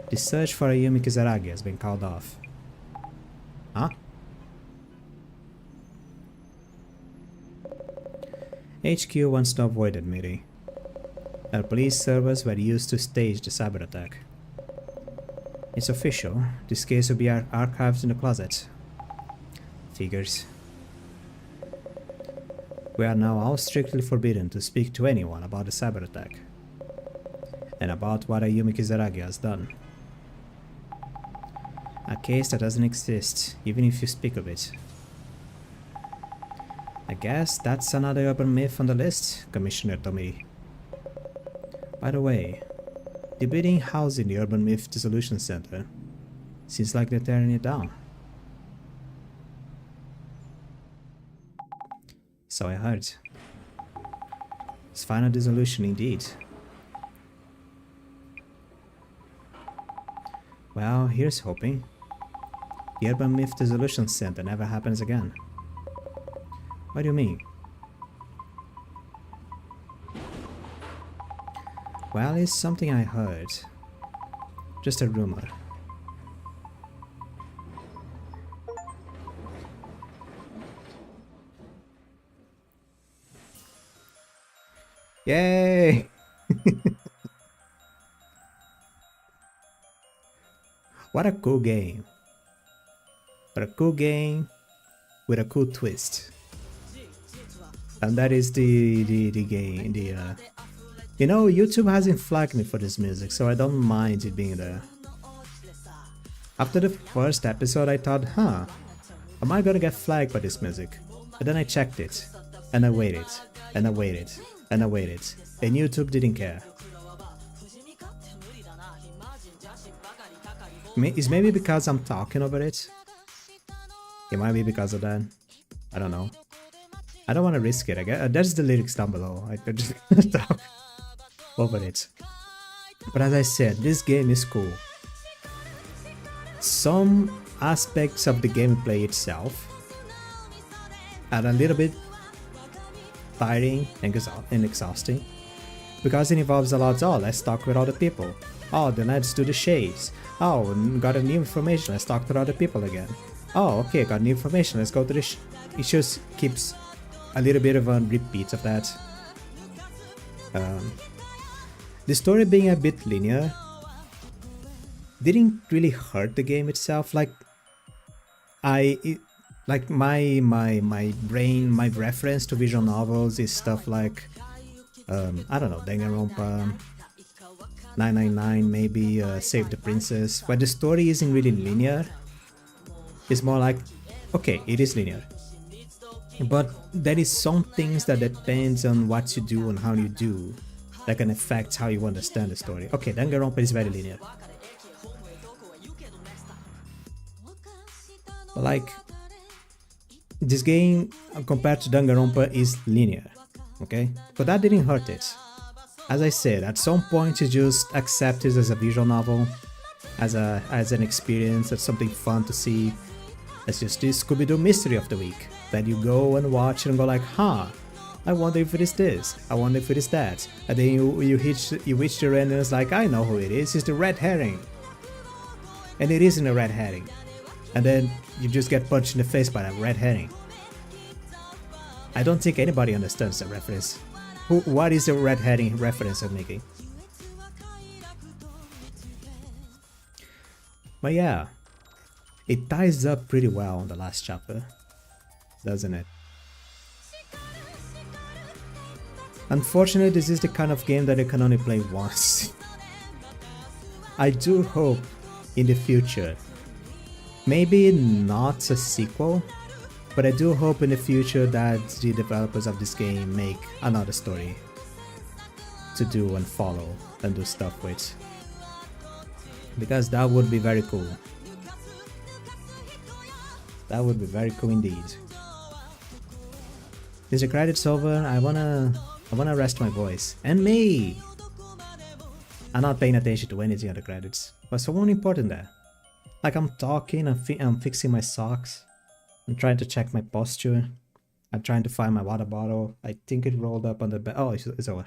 the search for Ayumi Kizaragi has been called off. Huh? HQ wants to avoid admitting. Our police servers were used to stage the cyber attack. It's official, this case will be archived in the closet. Figures. We are now all strictly forbidden to speak to anyone about the cyber attack. And about what Ayumi Kizaragi has done. A case that doesn't exist, even if you speak of it. I guess that's another urban myth on the list, Commissioner Tomiri. By the way, the building housing the Urban Myth Dissolution Center seems like they're tearing it down. So I heard. It's final dissolution indeed. Well, here's hoping. The Urban Myth Dissolution Center never happens again. What do you mean? Well, it's something I heard. Just a rumor. Yay! What a cool game. What a cool game with a cool twist. And that is the game, you know, YouTube hasn't flagged me for this music, so I don't mind it being there. After the first episode I thought, am I gonna get flagged by this music? But then I checked it, and I waited, and I waited, and I waited, and YouTube didn't care. It's maybe because I'm talking over it? It might be because of that. I don't know. I don't want to risk it. I guess there's the lyrics down below. I could just talk over it. But as I said, this game is cool. Some aspects of the gameplay itself are a little bit tiring and exhausting because it involves a lot. Oh, let's talk with other people. Oh, then let's do the shades. Oh, got a new information. Let's talk to other people again. Oh, okay, got new information. Let's go to the. It just keeps a little bit of a repeat of that. The story being a bit linear didn't really hurt the game itself. Like my brain, my reference to visual novels is stuff like I don't know, Danganronpa 999, maybe Save the Princess, where the story isn't really linear. It's more like, okay, it is linear, but there is some things that depends on what you do and how you do that can affect how you understand the story. Okay, Danganronpa is very linear. But like, this game compared to Danganronpa is linear, okay? But that didn't hurt it. As I said, at some point you just accept it as a visual novel, as an experience, as something fun to see. It's just this Scooby-Doo mystery of the week that you go and watch and go like, huh, I wonder if it is this, I wonder if it is that. And then you reach the end and it's like, I know who it is, it's the red herring. And it isn't a red herring. And then you just get punched in the face by that red herring. I don't think anybody understands the reference. What is the red herring reference I'm making? But yeah, it ties up pretty well on the last chapter, doesn't it? Unfortunately, this is the kind of game that you can only play once. I do hope in the future, maybe not a sequel, but I do hope in the future that the developers of this game make another story to do and follow and do stuff with. Because that would be very cool. That would be very cool indeed. Is the credits over? I wanna rest my voice. And me! I'm not paying attention to anything on the credits. What's so important there? Like I'm talking, I'm fixing my socks. I'm trying to check my posture. I'm trying to find my water bottle. I think it rolled up on the bed. Oh, it's over.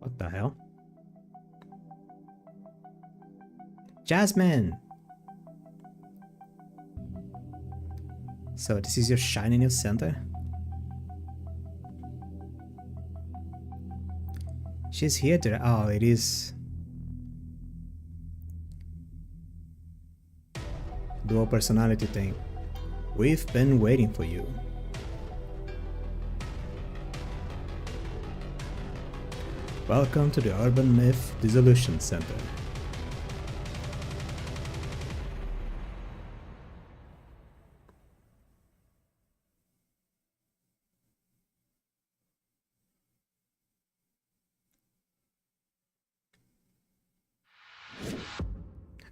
What the hell? Jasmine! So this is your shiny new center? She's here today. Oh, it is dual personality thing. We've been waiting for you. Welcome to the Urban Myth Dissolution Center.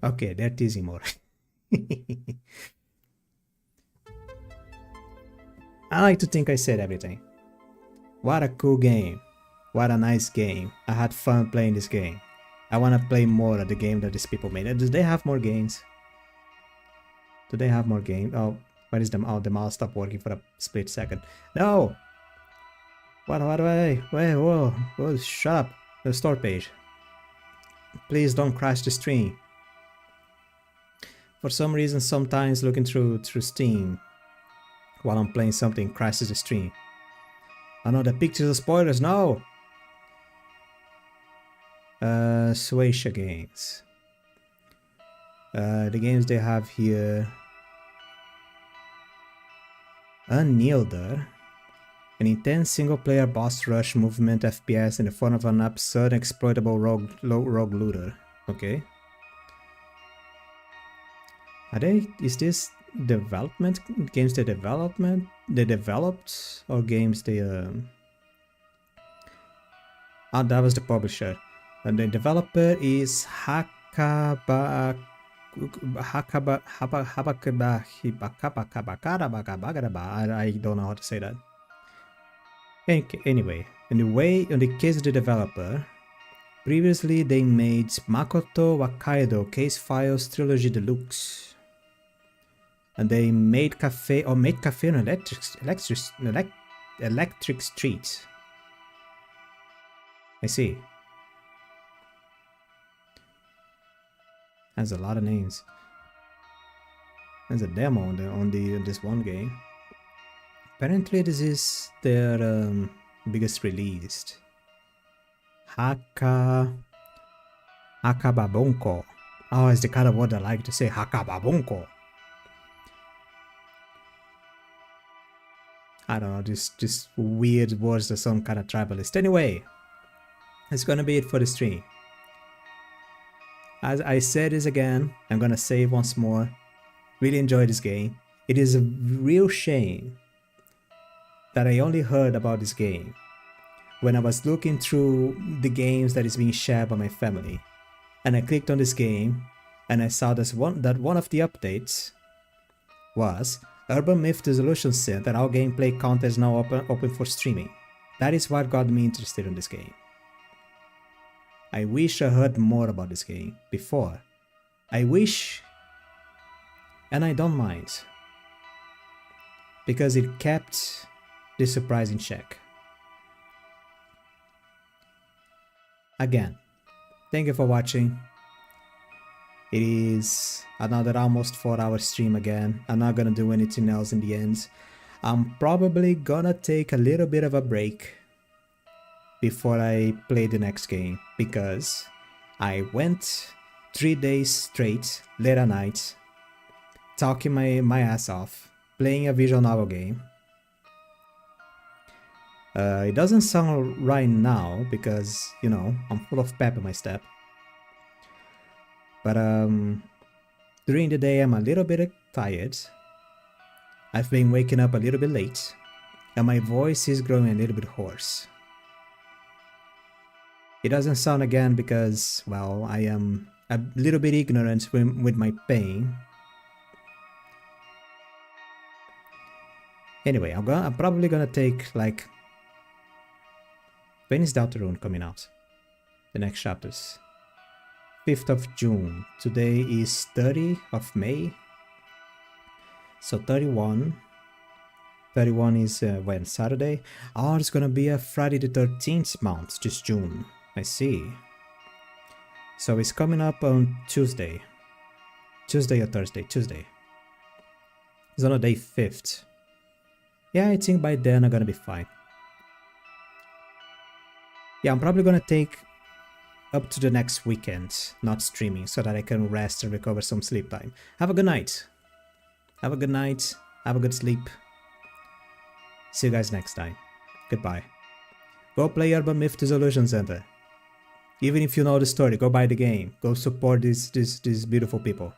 Okay, they're teasing more. I like to think I said everything. What a cool game. What a nice game. I had fun playing this game. I want to play more of the game that these people made. Do they have more games? Do they have more games? Oh, where is them? Oh, the mouse stopped working for a split second. No! What do I... Wait, whoa, shut up. The store page. Please don't crash the stream. For some reason, sometimes looking through Steam while I'm playing something crashes the stream. I know the pictures are spoilers. No! Suecia games. The games they have here. Unneilder. An intense single-player boss rush movement FPS in the form of an absurd exploitable rogue looter. Okay. Are they? Is this development games they developed, or games they Ah, that was the publisher. And the developer is I don't know how to say that. Anyway, in the case of the developer, previously they made Makoto Wakaido Case Files Trilogy Deluxe. And they made Cafe on Electric Street. I see. Has a lot of names. There's a demo on this one game. Apparently this is their biggest release. Hakababonko. Oh, it's the kind of word I like to say. Hakababonko. I don't know, just weird words that sound kind of tribalist. Anyway, that's gonna be it for the stream. As I said this again, I'm gonna say it once more. Really enjoyed this game. It is a real shame that I only heard about this game when I was looking through the games that is being shared by my family. And I clicked on this game and I saw that one of the updates was Urban Myth Dissolution Synth and our gameplay content is now open for streaming. That is what got me interested in this game. I wish I heard more about this game before. I wish, and I don't mind, because it kept the surprise in check. Again, thank you for watching. It is another almost 4-hour stream again. I'm not gonna do anything else in the end. I'm probably gonna take a little bit of a break before I play the next game, because I went 3 days straight, late at night, talking my ass off, playing a visual novel game. It doesn't sound right now because, you know, I'm full of pep in my step. But during the day I'm a little bit tired. I've been waking up a little bit late, and my voice is growing a little bit hoarse. It doesn't sound again because, well, I am a little bit ignorant with my pain. Anyway, I'm probably gonna take like... When is Deltarune coming out? The next chapters. 5th of June. Today is 30th of May. So 31. 31 is when? Saturday? Oh, it's gonna be a Friday the 13th month, just June. I see. So it's coming up on Tuesday. Tuesday or Thursday? Tuesday. It's on the day 5th. Yeah, I think by then I'm gonna be fine. Yeah, I'm probably gonna take up to the next weekend, not streaming, so that I can rest and recover some sleep time. Have a good night. Have a good night. Have a good sleep. See you guys next time. Goodbye. Go play Urban Myth Dissolution Center. Even if you know the story, go buy the game. Go support these beautiful people.